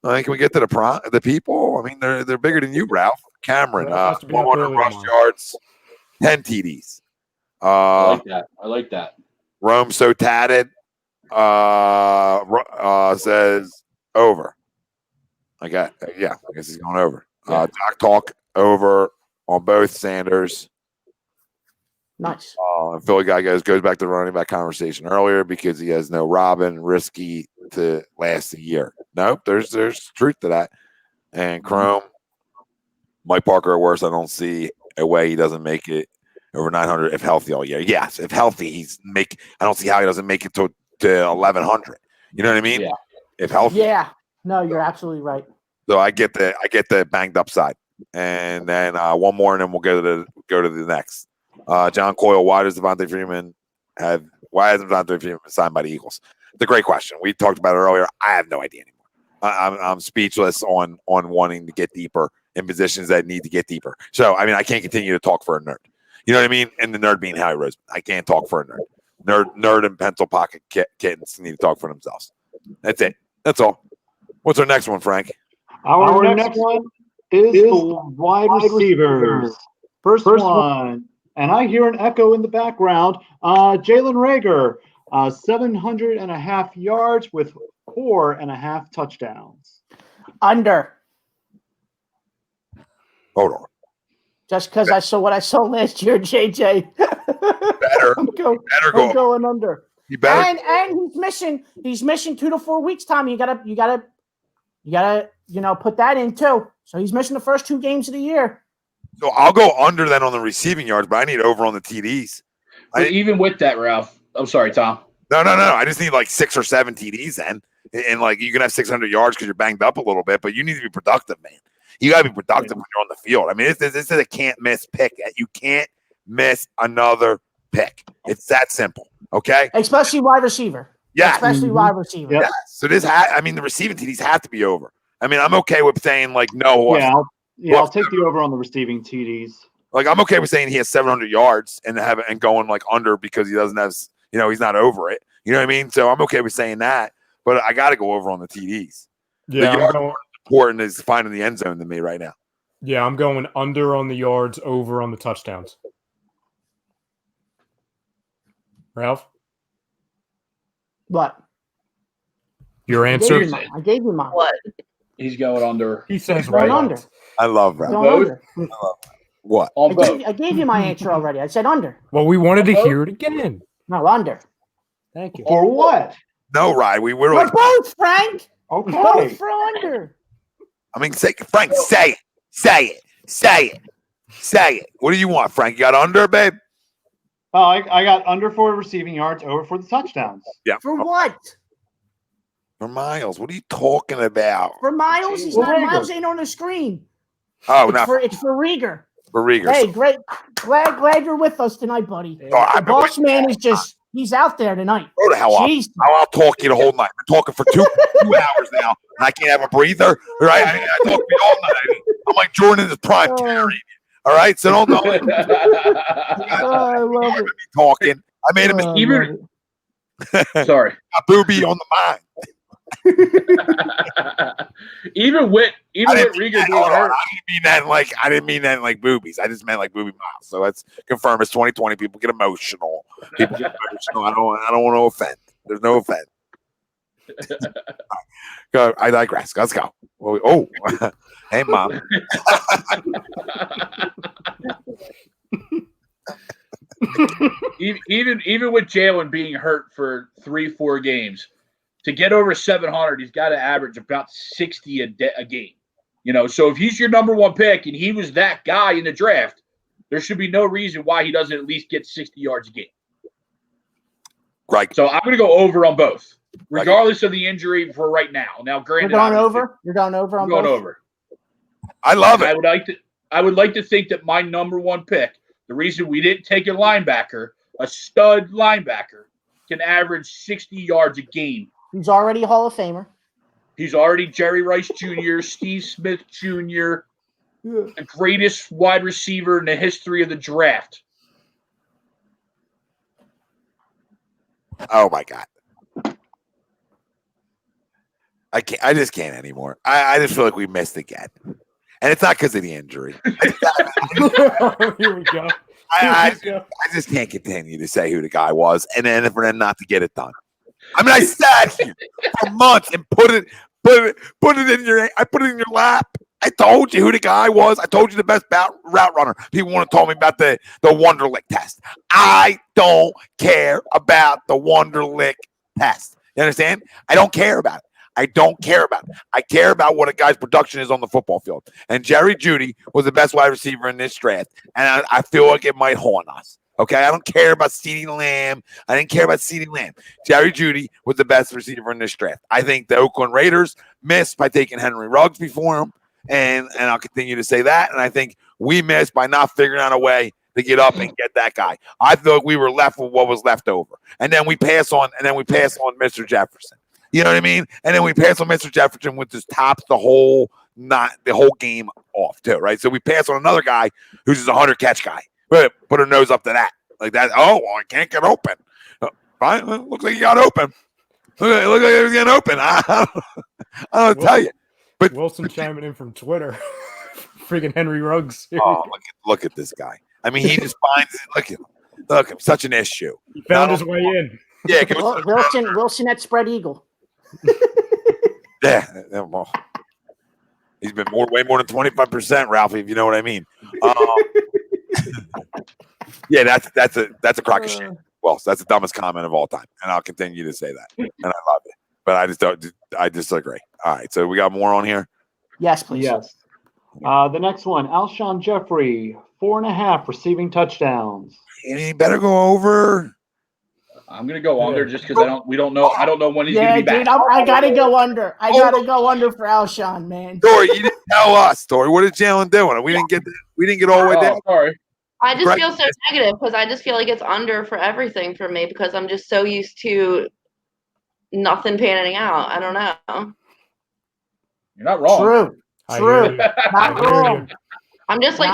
B: Can we get to the people? I mean, they're bigger than you, Ralph. Cameron, 100 rush yards, 10 TDs.
I: I like that.
B: Rome so tatted says over. I guess he's going over. Doc Talk over on both Sanders.
C: Nice.
B: Philly guy goes back to the running back conversation earlier because he has no Robin, risky to last a year. Nope, there's truth to that. And Chrome, Mike Parker or worse, I don't see a way he doesn't make it over 900 if healthy all year. Yes, if healthy, I don't see how he doesn't make it to 1,100. You know what I mean?
I: Yeah.
B: If healthy.
C: Yeah. No, you're absolutely right.
B: So I get the banged up side, and then one more, and then we'll go to the next. John Coyle, why hasn't Devonte Freeman been signed by the Eagles? It's a great question. We talked about it earlier. I have no idea anymore. I'm speechless on wanting to get deeper in positions that need to get deeper. So I mean, I can't continue to talk for a nerd. You know what I mean? And the nerd being Howie Roseman. I can't talk for a nerd. Nerd and pencil pocket kittens need to talk for themselves. That's it. That's all. What's our next one, Frank?
F: Our next one is the wide receivers. First one, and I hear an echo in the background. Jalen Reagor, 700.5 yards with 4.5 touchdowns.
C: Under.
B: Hold on.
C: Just because I saw what I saw last year, JJ.
B: Better.
C: I'm going under.
B: You better.
C: And he's missing 2 to 4 weeks, Tommy. You gotta put that in too. So he's missing the first 2 games of the year.
B: So I'll go under then on the receiving yards, but I need over on the TDs.
I: But even with that, Ralph, I'm sorry, Tom.
B: No. I just need like 6 or 7 TDs then. And like you can have 600 yards because you're banged up a little bit, but you need to be productive, man. You got to be productive when you're on the field. I mean, this is a can't miss pick. You can't miss another pick. It's that simple. Okay.
C: Especially wide receiver.
B: Yeah.
C: Especially wide receiver.
B: Yeah. So the receiving TDs have to be over. I mean, I'm okay with saying like no.
F: I'll take the over on the receiving TDs.
B: Like I'm okay with saying he has 700 yards and going like under because he doesn't have, he's not over it. You know what I mean? So I'm okay with saying that, but I got to go over on the TDs.
G: Yeah,
B: important is finding the end zone to me right now.
G: Yeah, I'm going under on the yards, over on the touchdowns. Ralph?
C: What?
G: Your answer?
C: I gave you mine.
E: What?
I: He's going under.
G: He says
C: going
G: right
C: under.
B: I love Ralph.
C: Going under.
B: What?
C: I gave you my answer already. I said under.
G: Well, we wanted to hear it again.
C: No, under.
G: Thank you.
F: For what?
B: No, Ryan. We were
C: like both, Frank.
F: Okay.
C: Both for under.
B: I mean, Frank, say it. Say it. Say it. Say it. What do you want, Frank? You got under, babe?
F: Oh, I got under for receiving yards, over for the touchdowns.
B: Yeah.
C: For what?
B: For Miles. What are you talking about?
C: For Miles? He's not. Miles ain't on the screen.
B: Oh,
C: it's for Reagor.
B: For Reagor.
C: Hey, great. Glad you're with us tonight, buddy. The boss man is he's out there tonight.
B: Go the hell up. I'll talk you the whole night. I'm talking for 2 hours now, and I can't have a breather. Right? I talk to you all night. I'm like Jordan in his prime carry. All right, so don't know.
C: I love it.
B: Talking. I made him even.
I: Sorry,
B: a booby on the mind.
I: even with Reagor being hurt.
B: I didn't mean that like boobies. I just meant like booby miles. So let's confirm it's 2020. People get emotional. I don't want to offend. There's no offense. Go. I digress. Let's go. Oh, hey, Mom.
D: even with Jalen being hurt for 3-4 games, to get over 700, he's got to average about 60 a game. So if he's your number 1 pick and he was that guy in the draft, there should be no reason why he doesn't at least get 60 yards a game.
B: Right.
D: So I'm going to go over on both, regardless of the injury for right now. Now, granted,
C: you're going over. You're going over on both.
D: Going over.
B: I love it.
D: I would like to think that my number 1 pick, the reason we didn't take a linebacker, a stud linebacker, can average 60 yards a game.
C: He's already a Hall of Famer.
D: He's already Jerry Rice Jr., Steve Smith Jr., the greatest wide receiver in the history of the draft.
B: Oh my God. I just can't anymore. I just feel like we missed again. And it's not because of the injury.
G: Here we go.
B: I just can't continue to say who the guy was and then for them not to get it done. I mean, I sat here for months and put it in your lap. I told you who the guy was. I told you the best route runner. People want to talk me about the Wonderlic test. I don't care about the Wonderlic test. You understand? I don't care about it. I don't care about it. I care about what a guy's production is on the football field. And Jerry Jeudy was the best wide receiver in this draft. And I feel like it might haunt us. Okay, I don't care about CeeDee Lamb. I didn't care about CeeDee Lamb. Jerry Jeudy was the best receiver in this draft. I think the Oakland Raiders missed by taking Henry Ruggs before him, and I'll continue to say that. And I think we missed by not figuring out a way to get up and get that guy. I thought we were left with what was left over, and then we pass on Mr. Jefferson. You know what I mean? And then we pass on Mr. Jefferson, which just tops the whole game off too, right? So we pass on another guy who's just a 100-catch guy. Put her nose up to that, like that. Oh, well, I can't get open. Fine, well, looks like you got open. Look like he was getting open. I don't tell you. But
G: Wilson chiming in from Twitter. Freaking Henry Ruggs.
B: Oh, look at this guy. I mean, he just finds it. Look, such an issue.
G: He found his way in.
B: Yeah,
C: Wilson at spread eagle.
B: Yeah, well, he's been way more than 25%, Ralphie, if you know what I mean. Yeah, that's a crock of shit. Well, that's the dumbest comment of all time, and I'll continue to say that. And I love it, but I disagree. All right, so we got more on here.
C: Yes, please.
F: Yes. The next one, Alshon Jeffrey, 4.5 receiving touchdowns.
B: And he better go over.
D: I'm gonna go under just because I don't know when he's gonna be back.
C: Dude, I gotta go under. I gotta go under for Alshon, man.
B: Tori, you didn't tell us, Tori. What did Jalen do? We didn't get all the way there.
D: Sorry.
E: I just feel so negative because I just feel like it's under for everything for me because I'm just so used to nothing panning out. I don't know.
D: You're not wrong.
C: True. Not wrong.
E: I'm just like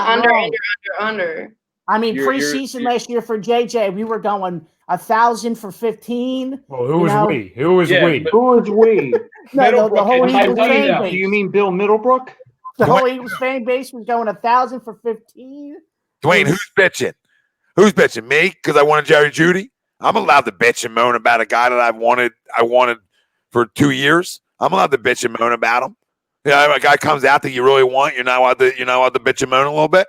E: under.
C: I mean, preseason last year for JJ, we were going 1,000 for 15.
G: Well, who was we? Who was we?
F: Who was we?
C: No, the whole Eagles fan base.
F: Do you mean Bill Middlebrook?
C: The whole Eagles fan base was going 1,000 for 15.
B: Dwayne, who's bitching? Who's bitching? Me? Because I wanted Jerry Jeudy? I'm allowed to bitch and moan about a guy that I wanted for 2 years. I'm allowed to bitch and moan about him. A guy comes out that you really want, you're not allowed to bitch and moan a little bit.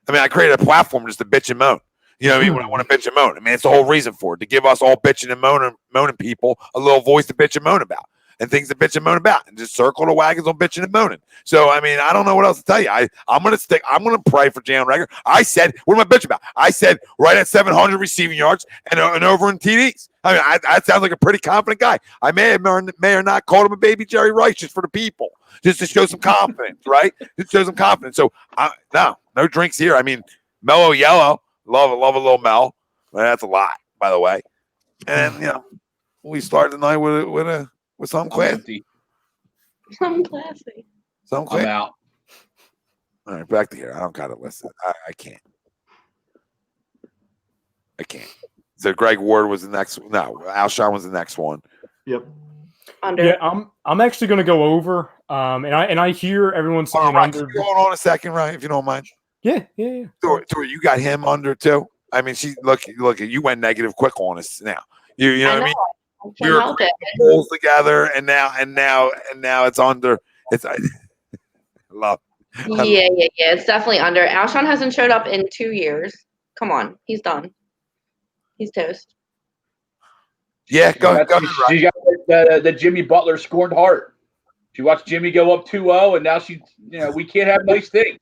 B: I mean, I created a platform just to bitch and moan. You know what I mean? When I want to bitch and moan. I mean, it's the whole reason for it, to give us all bitching and moaning people a little voice to bitch and moan about. And things to bitch and moan about, and just circle the wagons on bitching and moaning. So, I mean, I don't know what else to tell you. I'm going to pray for Jalen Reagor. I said, what am I bitching about? I said right at 700 receiving yards and over in TDs. I mean, that sounds like a pretty confident guy. I may or not called him a baby Jerry Rice just for the people, just to show some confidence, right? Just show some confidence. So, no drinks here. I mean, Mellow Yellow, love a little Mel. That's a lot, by the way. And, we started the night with some classy.
E: Some classy.
B: Some classy.
D: I'm out.
B: All right, back to here. I don't got to listen. I can't. So Greg Ward was the next. No, Alshon was the next one.
F: Yep.
E: Under.
G: Yeah, I'm actually going to go over. And I hear everyone saying under.
B: Hold on a second, right? If you don't mind.
G: Yeah.
B: Tori, you got him under too. I mean, look. You went negative quick on us now. You know what I mean?
E: We were
B: goals together, and now it's under. It's love.
E: Yeah. It's definitely under. Alshon hasn't showed up in 2 years. Come on, he's done. He's toast.
B: Yeah, go.
D: She got the Jimmy Butler scorned heart. She watched Jimmy go up 2-0, and now we can't have nice things.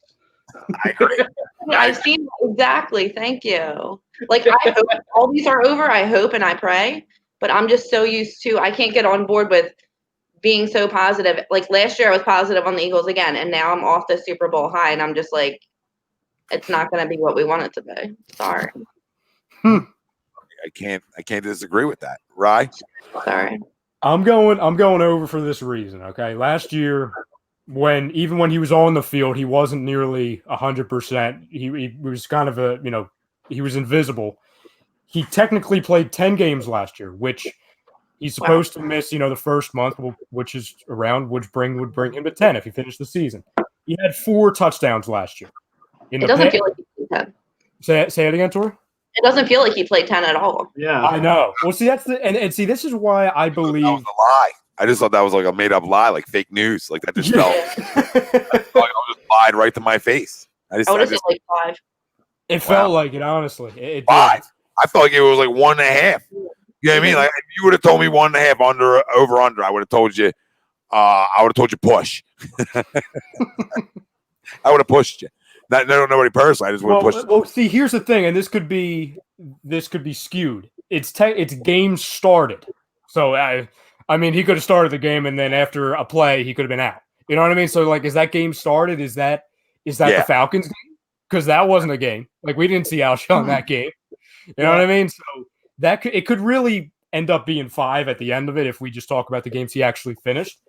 B: I agree.
E: I've seen exactly. Thank you. Like I hope all these are over. I hope and I pray. But I'm just so used to, I can't get on board with being so positive. Like last year I was positive on the Eagles again, and now I'm off the Super Bowl high, and I'm just like, it's not going to be what we want it to be. Sorry.
B: I can't disagree with that. Right?
E: Sorry.
G: I'm going over for this reason, okay? Last year, even when he was on the field, he wasn't nearly 100%. He was kind of he was invisible. He technically played 10 games last year, which he's supposed to miss, the first month, which would bring him to 10 if he finished the season. He had 4 touchdowns last year.
E: It doesn't feel like he played 10.
G: Say it again, Tori?
E: It doesn't feel like he played 10 at all.
F: Yeah.
G: I know. Well, see, that's this is why I believe
B: that was a lie. I just thought that was like a made up lie, like fake news. Like that just felt like I just lied right to my face. I would
E: have said like 5.
G: It felt like it, honestly. It
B: 5. I felt like it was like 1.5. You know what I mean? Like if you would have told me 1.5 over, I would have told you. I would have told you push. I would have pushed you. Not nobody personally. I just want to push.
G: Well, see, here's the thing, and this could be skewed. It's game started, so I mean, he could have started the game, and then after a play, he could have been out. You know what I mean? So, like, is that game started? Is that the Falcons game? Because that wasn't a game. Like, we didn't see Alshon that game. You know what I mean? So it could really end up being 5 at the end of it if we just talk about the games he actually finished.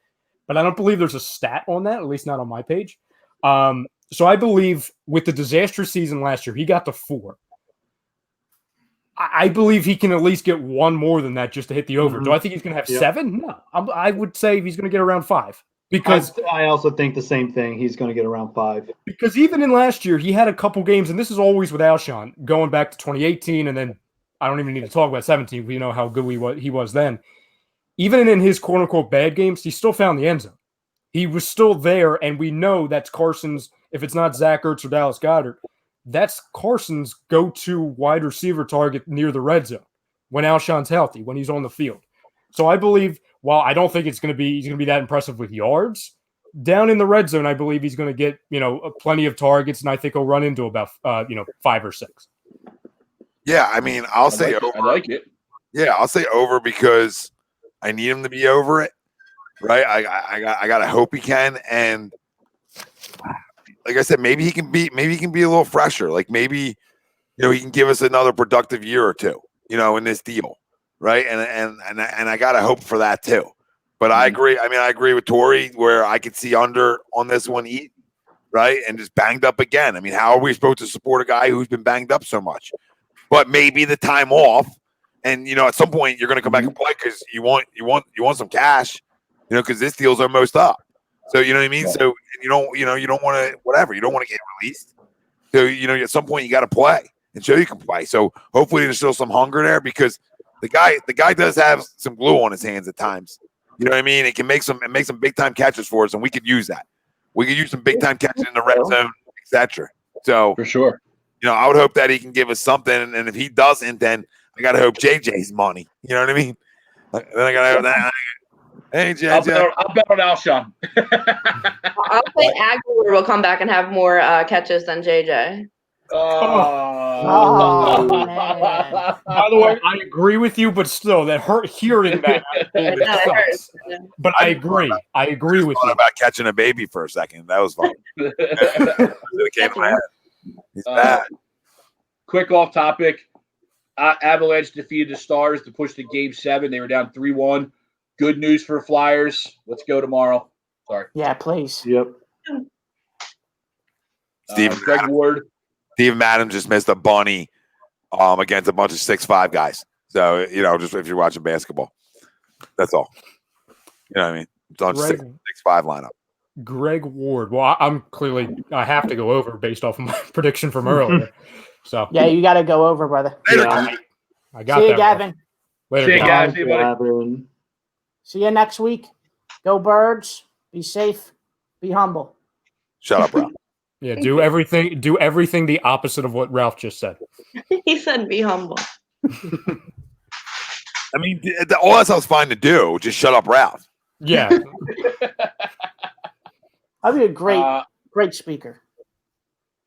G: But I don't believe there's a stat on that, at least not on my page. So I believe with the disastrous season last year, he got to 4. I believe he can at least get 1 more than that just to hit the over. Do I think he's going to have 7? No. I would say he's going to get around 5. Because
F: I also think the same thing. He's going to get around 5.
G: Because even in last year, he had a couple games, and this is always with Alshon, going back to 2018, and then I don't even need to talk about 17. We know how good he was then. Even in his quote-unquote bad games, he still found the end zone. He was still there, and we know that's Carson's, if it's not Zach Ertz or Dallas Goedert, that's Carson's go-to wide receiver target near the red zone when Alshon's healthy, when he's on the field. So I believe, while I don't think he's going to be that impressive with yards, down in the red zone, I believe he's going to get, plenty of targets, and I think he'll run into about 5 or 6.
B: Yeah, I mean, I'll say over.
I: I like it.
B: Yeah, I'll say over because I need him to be over it, right? I gotta hope he can, and like I said, maybe he can be a little fresher. Like maybe he can give us another productive year or two, in this deal, right? And I gotta hope for that too. But I agree. I mean, I agree with Tori where I could see under on this one eat, right? And just banged up again. I mean, how are we supposed to support a guy who's been banged up so much? But maybe the time off, and at some point you're going to come back and play because you want some cash, because this deal's almost up. So you know what I mean. Yeah. So you don't want to you don't want to get released. So at some point you got to play and show you can play. So hopefully there's still some hunger there because the guy does have some glue on his hands at times. You know what I mean? It can make some big time catches for us, and we could use that. We could use some big time catches in the red zone, etc. So
I: for sure.
B: I would hope that he can give us something, and if he doesn't, then I gotta hope JJ's money. You know what I mean? Then I gotta hope that. Hey, JJ,
D: I'll bet on Alshon.
E: I'll say Aguilar will come back and have more catches than JJ.
C: Oh, man.
G: By the way, I agree with you, but still, that hurt hearing that. Sucks. But I agree. I agree with you.
B: About catching a baby for a second. That was fun. It came to my head. He's bad.
D: Quick off topic. Avalanche defeated the Stars to push to Game 7. They were down 3-1. Good news for Flyers. Let's go tomorrow. Sorry.
C: Yeah, please.
F: Yep.
D: Greg Ward.
B: Steven Madden just missed a bunny against a bunch of 6'5" guys. So, just if you're watching basketball. That's all. You know what I mean? It's on 6'5" lineup.
G: Greg Ward. Well, I have to go over based off of my prediction from earlier. So
C: yeah, you got to go over, brother.
F: Yeah.
G: I got
C: See
G: that.
C: you, Gavin.
G: Later,
D: See you,
G: guys.
D: guys. See you, buddy.
C: See you next week. Go Birds. Be safe. Be humble.
B: Shut up, Ralph.
G: Yeah, do everything the opposite of what Ralph just said.
E: He said be humble.
B: I mean, all that sounds fine to do. Just shut up, Ralph.
G: Yeah.
C: I'll be a great speaker.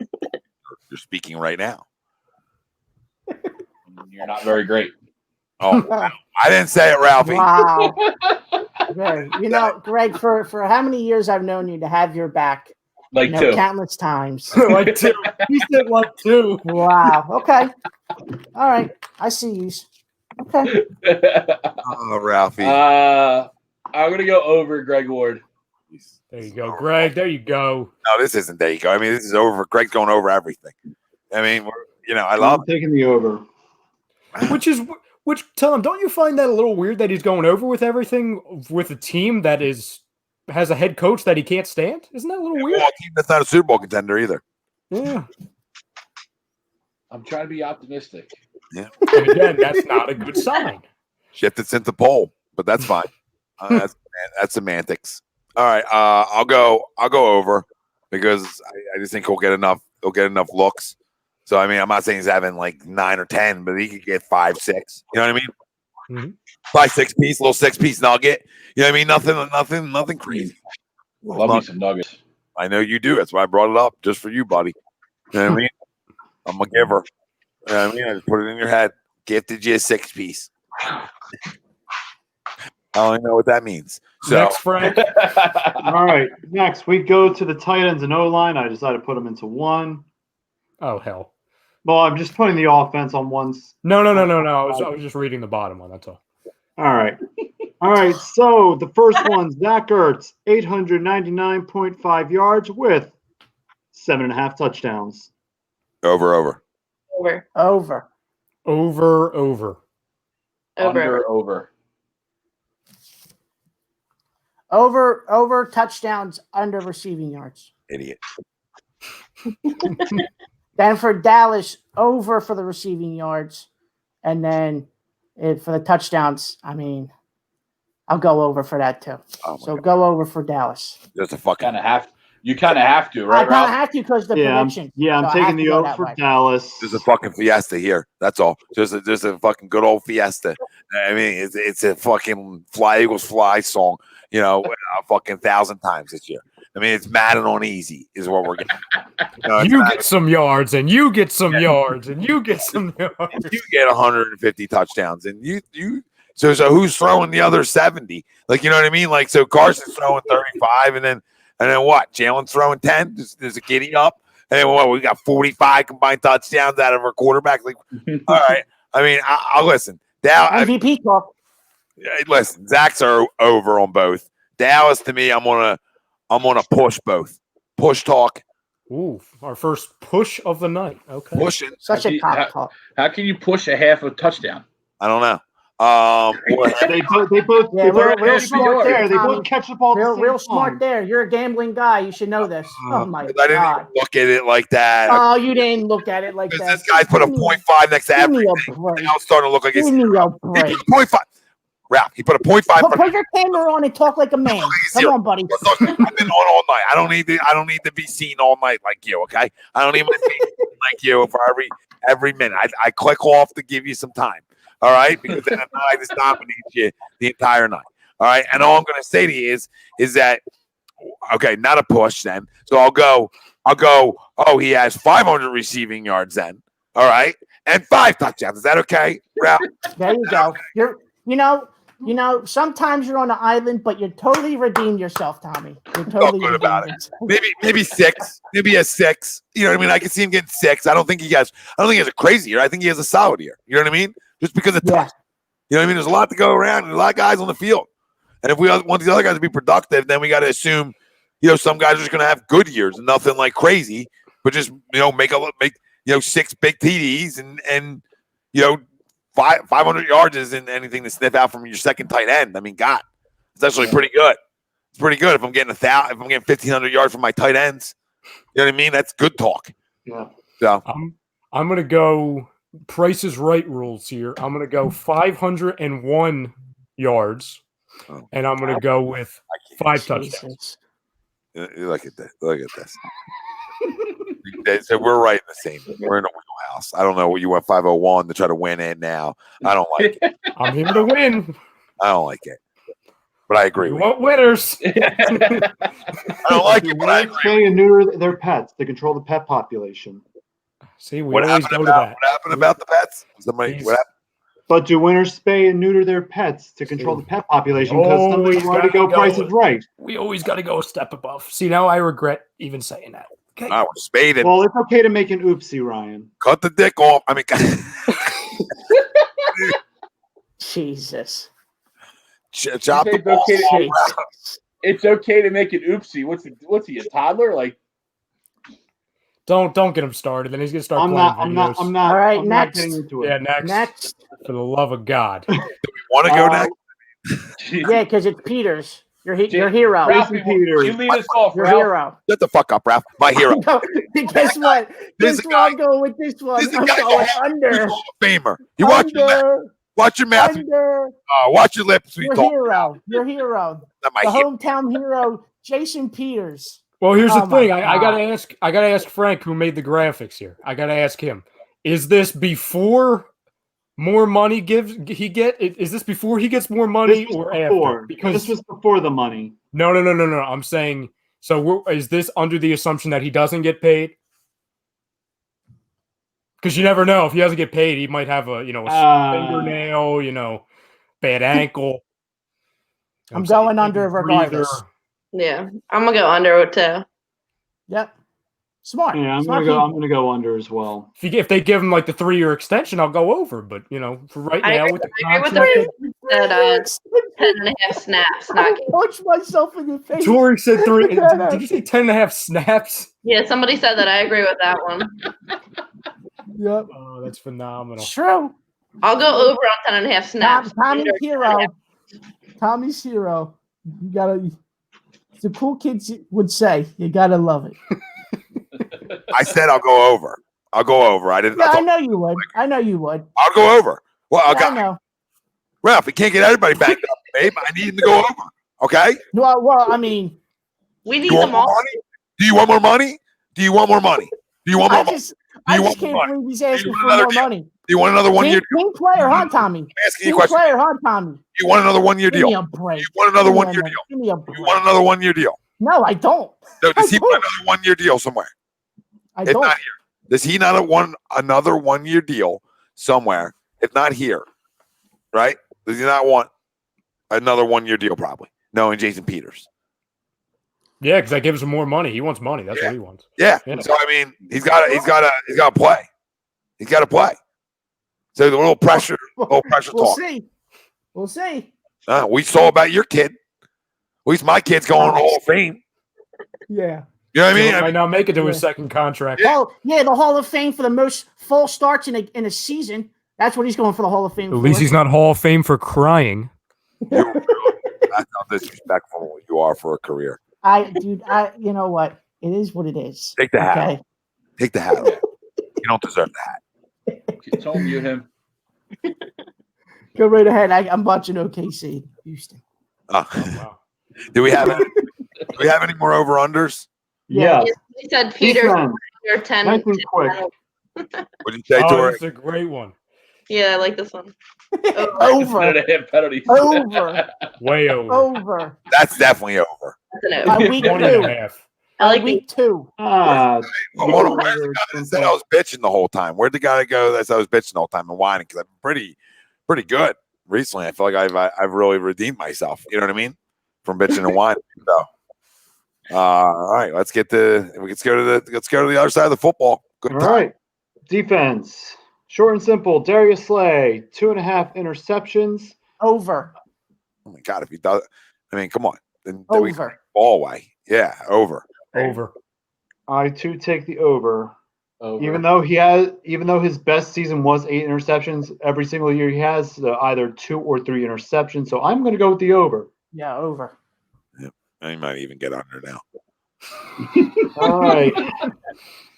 B: You're speaking right now.
D: You're not very great.
B: Oh, I didn't say it, Ralphie.
C: Wow. Greg, for how many years I've known you to have your back.
D: Like 2.
C: Countless times.
G: Like 2. He said like 2.
C: Wow. Okay. All right. I see you. Okay.
B: Oh, Ralphie.
D: I'm going to go over Greg Ward.
G: There you go, Greg. There you go.
B: No, this isn't there you go. I mean, this is over. Greg's going over everything. I mean, I love
F: taking the over.
B: Which
G: tell him, don't you find that a little weird that he's going over with everything with a team that has a head coach that he can't stand? Isn't that a little weird?
B: A team that's not a Super Bowl contender either.
G: Yeah.
D: I'm trying to be optimistic.
B: Yeah.
G: And again, that's not a good sign.
B: Shifted sent the poll, but that's fine. That's semantics. All right, I'll go over because I just think he'll get enough looks. So I mean, I'm not saying he's having like 9 or 10, but he could get 5, 6. You know what I mean?
G: Mm-hmm.
B: 5, 6 piece, little 6 piece nugget. You know what I mean? Nothing crazy.
D: Love me some nuggets.
B: I know you do. That's why I brought it up just for you, buddy. You know what I mean? I'm a giver. You know what I mean? I just put it in your head. Gifted you a 6-piece. I don't even know what that means. So,
G: Next, Frank.
F: All right. Next, we go to the tight ends and O-line. I decided to put them into one.
G: Oh, hell.
F: Well, I'm just putting the offense on one.
G: No. I was just reading the bottom one. That's all.
F: All right. All right. So the first one, Zach Ertz, 899.5 yards with 7.5 touchdowns.
B: over.
E: Over.
C: Over touchdowns, under receiving yards.
B: Idiot.
C: Then for Dallas, over for the receiving yards. And then for the touchdowns, I mean, I'll go over for that too. So
B: God.
C: go over for Dallas.
B: That's a fucking.
I: You kind of have to, right,
C: I kind
I: Ralph?
C: of have to because the
F: I'm
C: prediction.
F: taking the over for Dallas.
B: There's a fucking fiesta here. That's all. There's a fucking good old fiesta. I mean, it's a fucking Fly Eagles Fly song. You know, a fucking 1,000 times this year. I mean, it's Madden on easy is what we're getting.
G: You get some yards, and you get some yards, and you get some yards.
B: You get 150 touchdowns, and you. So who's throwing the other 70? Like, you know what I mean? Like, so Carson's throwing 35, and then what? Jalen's throwing 10. There's a giddy up, and then what? We got 45 combined touchdowns out of our quarterback. Like, all right. I mean, I'll listen.
C: MVP talk.
B: Listen, Zach's are over on both. Dallas, to me, I'm gonna push both. Push talk.
G: Ooh, our first push of the night. Okay.
B: Pushing.
C: Such a cop talk.
I: How can you push a half a touchdown?
B: I don't know.
F: They both
C: real smart there.
F: They both catch the ball.
C: Real smart there. You're a gambling guy. You should know this. Oh my
B: I didn't
C: God.
B: even look at it like that.
C: Oh, you didn't look at it like that.
B: This guy put a 0.5 next to
C: Give me
B: everything.
C: a break.
B: Now it's starting to look like it's.
C: Give me a
B: He
C: break.
B: put a 0.5. Ralph, he put a 0.5.
C: Put your camera on and talk like a man. Come on, buddy.
B: I've been on all night. I don't need to be seen all night like you. Okay, I don't need my face like you for every minute. I click off to give you some time. All right, because then I just dominate you the entire night. All right, and all I'm going to say to you is that okay, not a push then. So I'll go. Oh, he has 500 receiving yards then. All right, and 5 touchdowns. Is that okay, Ralph?
C: There you go. You know, sometimes you're on an island, but you totally redeemed yourself, Tommy. You're totally
B: good about it.
C: yourself.
B: Maybe 6. Maybe a 6. You know what I mean? I can see him getting 6. I don't think he has a crazy year. I think he has a solid year. You know what I mean? Just because of touch. You know what I mean? There's a lot to go around and a lot of guys on the field. And if we want these other guys to be productive, then we got to assume, some guys are just going to have good years and nothing like crazy, but just make 6 big TDs and 500 yards isn't anything to sniff out from your second tight end. I mean, God, it's actually pretty good. It's pretty good if I'm getting 1,500 yards from my tight ends. You know what I mean? That's good talk.
F: Yeah.
B: So
G: I'm gonna go Price is Right rules here. I'm gonna go 501 yards, and I'm gonna go with 5 touchdowns.
B: Look at this. Look at this. So we're right in the same. We're in a wheelhouse. I don't know what you want 501 to try to win it now. I don't like it.
G: I'm here to win.
B: I don't like it. But I agree.
G: We want winners.
B: I don't like it, but I agree.
F: Spay and neuter their pets to control the pet population.
G: See, we always go to that.
B: What happened about the pets? What happened?
F: But do winners spay and neuter their pets to control the pet population? Because somebody wanted to go Price is Right.
G: We always got to go a step above. See, now I regret even saying that. Okay.
B: I was spaded.
F: Well, it's okay to make an oopsie, Ryan.
B: Cut the dick off. I mean,
C: Jesus.
B: Chop the balls off.
I: It's okay to make an oopsie. What's he, a toddler? Like,
G: don't get him started. Then he's gonna start.
F: I'm not.
C: All right,
F: I'm
C: next.
F: not getting into it.
G: Yeah, next. For the love of God.
B: Do we want to go next?
C: Yeah, because it's Peters. Your hero.
I: Ralph, you lead us off,
C: Your
I: Ralph.
C: hero.
B: Shut the fuck up, Ralph. My hero.
C: No, guess what?
B: This
C: Guess
B: is a
C: what? I'm
B: guy-
C: going with this one.
B: This is a
C: I'm
B: guy
C: going
B: He's
C: under.
B: a Hall of Famer. You watch your lip.
C: Under.
B: Watch your mouth.
C: Under.
B: Watch your lips. when you
C: Your
B: talk.
C: hero. Your hero.
B: Not my
C: The
B: hero.
C: hometown hero, Jason Peters.
G: Well, here's the
C: Oh my
G: thing. I
C: God.
G: gotta ask Frank, who made the graphics here. I gotta ask him. Is this before more money Is this before he gets more money
F: This was
G: or
F: before.
G: after? Because
F: This was before the money.
G: no. I'm saying. So is this under the assumption that he doesn't get paid? Because you never know. If he doesn't get paid, he might have a fingernail, bad ankle.
C: I'm going under regardless.
E: Yeah, I'm gonna go under too.
C: Yep. Smart.
F: Yeah, I'm
C: Smart
F: gonna go under as well.
G: If they give him like the 3-year extension, I'll go over. But for right now, with the contract,
E: said 10.5 snaps. Not
C: punch myself in the face.
G: Tori said 3. Did you say 10.5 snaps?
E: Yeah, somebody said that. I agree with that one.
C: Yep.
G: Oh, that's phenomenal.
C: True.
E: I'll go over on 10.5 snaps.
C: Tommy's hero. Tommy's hero. You gotta. The cool kids would say, "You gotta love it."
B: I said I'll go over. I'll go over. I didn't.
C: Yeah, I know you would. I know you would.
B: I'll go over. Well,
C: I know.
B: Ralph, we can't get everybody back up, babe. I need him to go over. Okay.
C: Well, I mean,
E: we need them all.
B: Do you want more money? Do you want more money? Do you want more money?
C: I just can't believe he's asking for more money.
B: Do you want another 1 year?
C: Team player, huh, Tommy?
B: I'm asking you a question.
C: Player, huh, Tommy?
B: Do you want another 1 year deal?
C: Give me a break.
B: You want another 1 year deal?
C: Give me a break.
B: You want another 1 year deal?
C: No, I don't.
B: No, does he want another 1 year deal somewhere?
C: I
B: if
C: don't.
B: not here, does he not want another 1 year deal somewhere? If not here, right? Does he not want another 1 year deal? Probably. Knowing Jason Peters.
G: Yeah, because that gives him more money. He wants money. That's what he wants.
B: Yeah. So I mean, he's got to play. He's got to play. So the little pressure
C: We'll
B: talk.
C: see. We'll see.
B: We saw about your kid. At least my kid's going to Hall of Fame.
C: Yeah.
B: You know what I mean?
G: He might not make it to his second contract.
C: Oh, yeah, the Hall of Fame for the most full starts in a season. That's what he's going for the Hall of Fame.
G: At least he's not Hall of Fame for crying.
B: That's how disrespectful you are for a career.
C: You know what? It is what it is.
B: Take the hat. Okay? Take the hat off. You don't deserve the hat.
I: Don't mute him.
C: Go right ahead. I'm watching OKC, Houston.
B: Oh, wow. Do we have any more over unders?
F: Yeah.
E: He said Peter under 10.
F: Nice and quick.
B: What did you say, Tori?
G: That's a great one.
E: Yeah, I like this one.
C: Over. Over.
G: Way over.
C: Over.
B: That's definitely over.
C: Week 2.
E: I like
C: week 2.
B: Where's the guy that said I was bitching the whole time? Where'd the guy go that said I was bitching the whole time and whining? Because I'm pretty good recently. I feel like I've really redeemed myself. You know what I mean? From bitching and whining. So, all right, let's go to the other side of the football. Good time.
F: All right, defense. Short and simple. Darius Slay, 2.5 interceptions.
C: Over.
B: Oh my God, if he does, I mean, come on. Then we
C: Over.
B: ball away. Yeah, over.
G: Over.
F: I too take the over. Even though his best season was 8 interceptions, every single year he has either 2 or 3 interceptions. So I'm going to go with the over.
C: Yeah, over.
B: Yep. I might even get under now.
F: All right.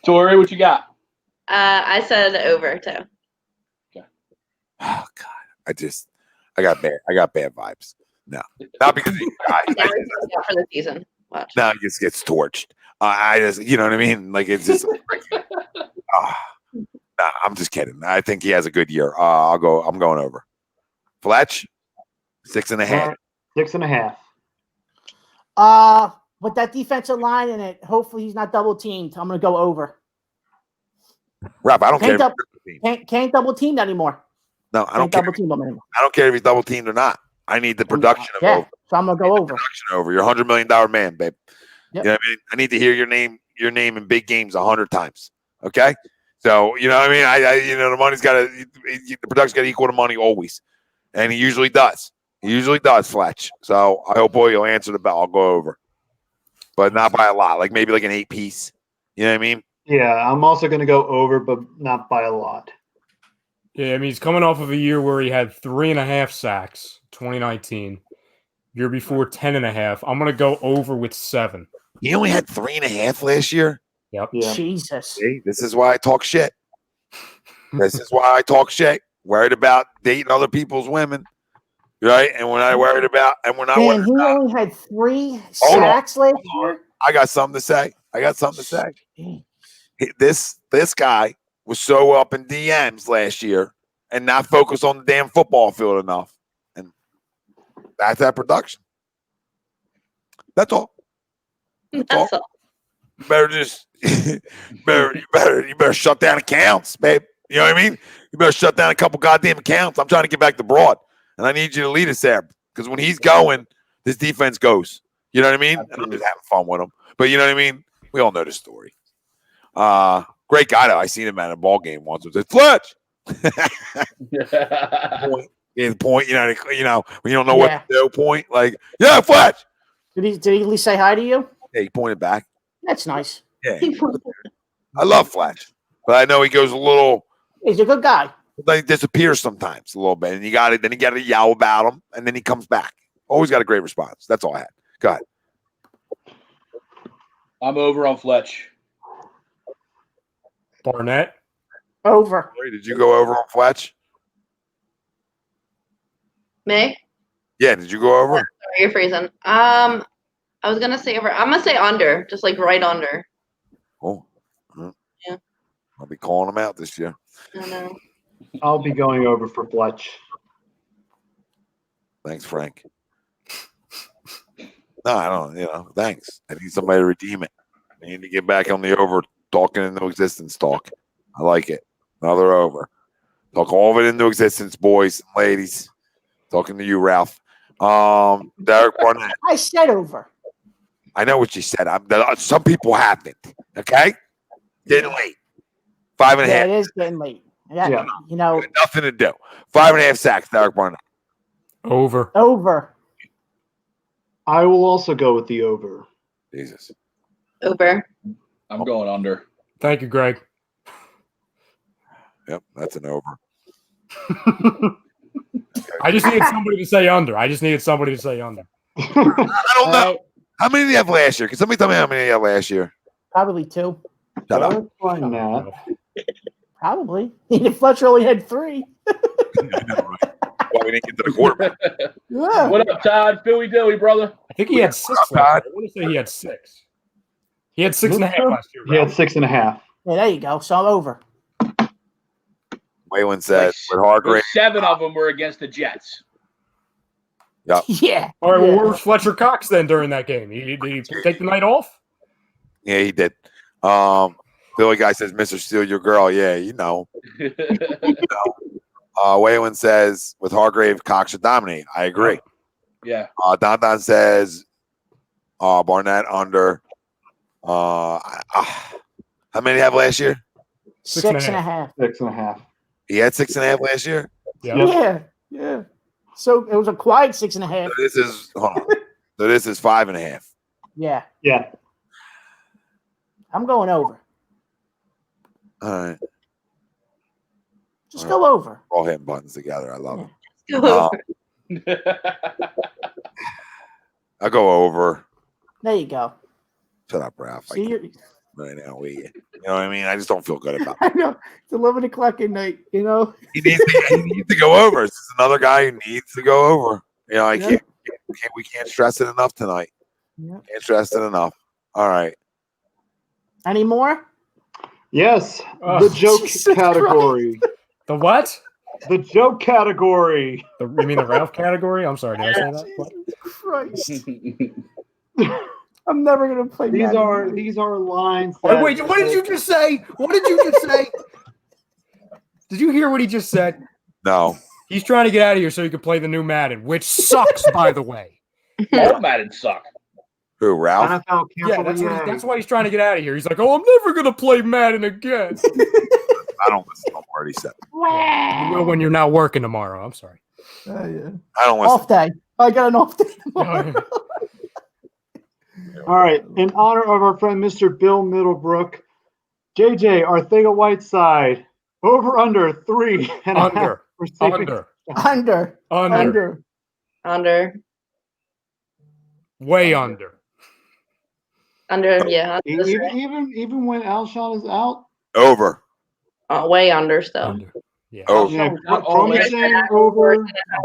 I: Tori, what you got?
E: I said over too.
B: Okay. Oh God, I got bad vibes. No, not because
E: for the season. Watch.
B: No, it just gets torched. I just, you know what I mean? Like it's just. Nah, I'm just kidding. I think he has a good year. I'm going over. Fletch, 6.5.
F: 6.5.
C: With that defensive line in it, hopefully he's not double teamed. I'm going to go over.
B: Rob, I don't care.
C: Can't double teamed anymore.
B: No, I don't care.
C: Double team him anymore.
B: I don't care if he's double teamed or not. I need the production of over.
C: So I'm gonna go over.
B: Production over. You're $100 million man, babe.
C: Yep.
B: You know what I mean? I need to hear your name in big games 100 times. Okay. So you know what I mean? I the money's got to, the production's got to equal to money always, and he usually does. Fletch. So I hope you'll answer the bell. I'll go over, but not by a lot. Like maybe like an 8-piece. You know what I mean?
F: Yeah, I'm also going to go over, but not by a lot.
G: Yeah, I mean, he's coming off of a year where he had 3.5 sacks, 2019. Year before, 10.5. I'm going to go over with 7.
B: He only had 3.5 last year?
G: Yep.
C: Yeah. Jesus.
B: See, this is why I talk shit. Worried about dating other people's women. Right? And when I worried about, and when I
C: worried he about, only had 3 sacks last year?
B: I got something to say. This guy was so up in DMs last year and not focused on the damn football field enough. And that's that production. That's all. You better just you better shut down accounts, babe. You know what I mean? You better shut down a couple goddamn accounts. I'm trying to get back to Broad, and I need you to lead us there because when he's going, this defense goes. You know what I mean? And I'm just having fun with him. But you know what I mean? We all know the story. Great guy, though. I seen him at a ball game once. It was Fletch. Point. You know, when you don't know what to do. Point. Like, yeah, Fletch.
C: Did he at least say hi to you?
B: Yeah, he pointed back.
C: That's nice.
B: Yeah, I love Fletch, but I know he goes a little.
C: He's a good guy.
B: Like disappears sometimes a little bit, and you got it. Then you got to yell about him, and then he comes back. Always got a great response. That's all I had. Go ahead.
I: I'm over on Fletch.
G: Barnett.
C: Over.
B: Did you go over on Fletch?
E: Me?
B: Yeah, did you go over?
E: Sorry, you're freezing. I was gonna say over. I'm gonna say under, just like right under.
B: Oh.
E: Yeah.
B: I'll be calling him out this year.
E: I know.
F: I'll be going over for Fletch.
B: Thanks, Frank. No, I don't. Thanks. I need somebody to redeem it. I need to get back on the over talking into existence talk. I like it. Another over. Talk all of it into existence, boys and ladies. Talking to you, Ralph. Derek Barnett.
C: I said over.
B: I know what you said. Some people haven't. Okay? Getting late. 5.5.
C: Yeah, it is getting late. Yeah. You know.
B: Nothing to do. 5.5 sacks, Derek Barnett.
G: Over.
C: Over.
F: I will also go with the over.
B: Jesus.
E: Over.
I: I'm going under.
G: Thank you, Greg.
B: Yep, that's an over.
G: I just needed somebody to say under. I
B: don't know. How many did he have last year? Can somebody tell me how many he had last year?
C: Probably 2.
B: Shut up.
C: Probably. Fletcher only had 3.
B: Well, we didn't get to the quarterback.
C: Yeah.
I: What up, Todd? Philly Dilly, brother.
G: I think he had 6 last year. I want to say he had 6. He had 6.5 last year.
F: He had 6.5.
C: Yeah, there you go. So I'm over.
B: Waylon said with Hargrave.
I: 7 of them were against the Jets.
B: Yep.
C: Yeah.
G: All right, well, where was Fletcher Cox then during that game? Did he take the night off?
B: Yeah, he did. Billy guy says, Mr. Steal Your Girl. Yeah, you know. Waylon says with Hargrave, Cox should dominate. I agree.
I: Yeah.
B: Don says Barnett under. How many did he have last year?
C: 6.5.
F: 6.5.
B: He had 6.5 last year?
C: Yeah. So it was a quiet 6.5.
B: So this is 5.5.
C: Yeah.
F: Yeah.
C: I'm going over.
B: All right.
C: Just go over.
B: We're all hitting buttons together. I love
E: it.
B: I go over.
C: There you go.
B: Shut up, Ralph.
C: See,
B: right now, you know what I mean? I just don't feel good about it.
C: I know. It's 11 o'clock at night, you know?
B: He needs to go over. This is another guy who needs to go over. You know, we can't stress it enough tonight.
C: Yeah.
B: Can't stress it enough. All right.
C: Any more?
F: Yes. The joke
C: Jesus
F: category.
C: Christ.
G: The what?
F: The joke category.
G: You mean the Ralph category? I'm sorry. Did I say that? What?
C: Christ. I'm never gonna play.
F: These are lines.
G: Wait, what did you just say? What did you just say? Did you hear what he just said?
B: No.
G: He's trying to get out of here so he can play the new Madden, which sucks, by the way.
I: All Madden suck.
B: Who, Ralph?
G: Yeah, that's why he's trying to get out of here. He's like, oh, I'm never gonna play Madden again.
B: I don't listen to a word he said.
G: You will when you're not working tomorrow. I'm sorry.
C: Yeah.
B: I don't listen.
C: Off day. I got an off day tomorrow.
F: All right. In honor of our friend Mr. Bill Middlebrook, JJ Arthega Whiteside, over under 3.5.
C: Under.
G: Way under.
E: Under, yeah.
F: Even when Alshon is out?
B: Over.
E: Way under still.
G: Under. Yeah.
B: Over.
F: Yeah, Chrome is saying over.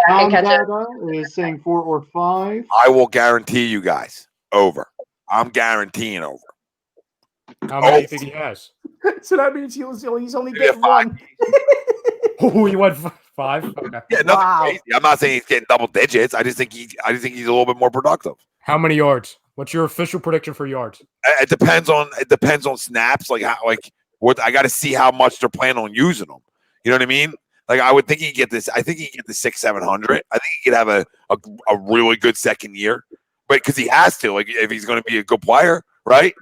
F: Tom Dada is saying 4 or 5.
B: I will guarantee you guys over. I'm guaranteeing over.
G: How many do you think he has?
C: So that means he's only getting 1.
G: Oh, he went 5. Okay.
B: Yeah, nothing crazy. I'm not saying he's getting double digits. I just think he's a little bit more productive.
G: How many yards? What's your official prediction for yards?
B: It depends on snaps. Like what I got to see how much they're planning on using them. You know what I mean? Like I would think he'd get this. I think he'd get the 600-700. I think he could have a really good second year, but because he has to, like if he's going to be a good player, right?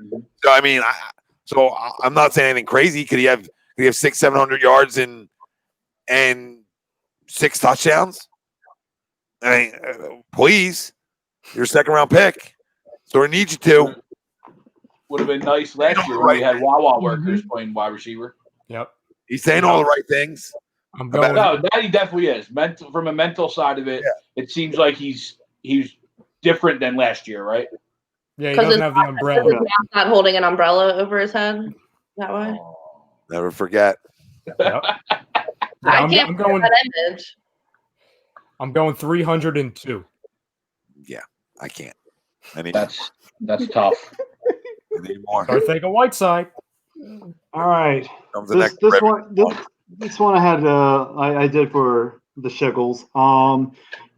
B: So I mean, I'm not saying anything crazy. Could he have 600-700 yards and 6 touchdowns? I mean, please, you're a second round pick, so I need you to.
I: Would have been nice last year when we had Wawa workers playing wide receiver.
G: Yep.
B: He's saying all the right things.
G: I'm going.
I: No, that he definitely is. From a mental side of it, it seems like he's different than last year, right?
G: Yeah, he doesn't have the umbrella.
E: His mouth not holding an umbrella over his head. That way.
B: Never forget.
G: Yep.
E: I can't forget that image.
G: I'm going 302.
B: Yeah, I can't.
I: That's tough.
B: Anymore.
G: I think a Whiteside.
F: All right. This one I had I did for the Shiggles.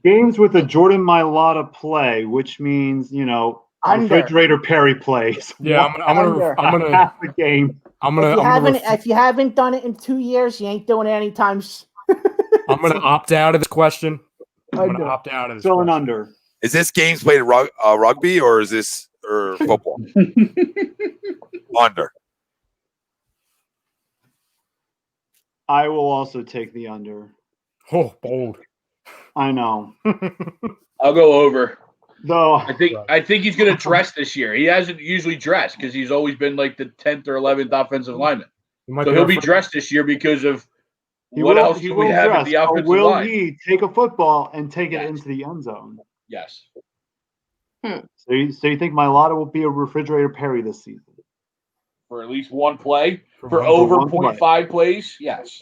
F: Games with a Jordan Mailata play, which means refrigerator Perry plays.
G: Yeah, I'm gonna
F: half the game.
C: If you haven't done it in 2 years, you ain't doing it anytime.
G: I'm gonna opt out of this question. I'm gonna opt out of this.
F: Still an under.
B: Is this games played rugby or is this football? Under.
F: I will also take the under.
G: Oh, bold.
F: I know.
D: I'll go over.
F: Though
D: I think he's going to dress this year. He hasn't usually dressed because he's always been like the 10th or 11th offensive lineman. So he'll be dressed this year because of what else do we have in the offensive
F: line?
D: line?
F: Will he take a football and take it into the end zone?
D: Yes.
F: So you think Mailata will be a refrigerator Perry this season?
D: For at least one play? For over 0.5 plays? Yes.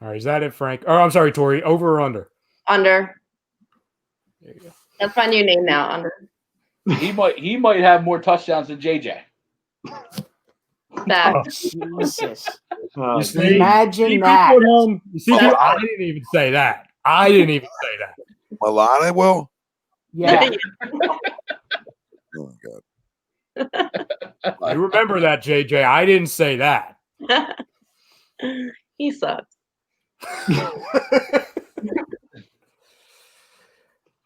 G: All right, is that it, Frank? Oh, I'm sorry, Tori. Over or under?
E: Under.
G: There you go.
E: That's my new name now, under.
I: He might have more touchdowns than JJ.
E: That.
C: Jesus.
G: You see,
C: Imagine that.
G: You see, I didn't even say that.
B: Mailata will?
C: Yeah.
B: Oh, my God.
G: You remember that, JJ. I didn't say that.
E: He sucks.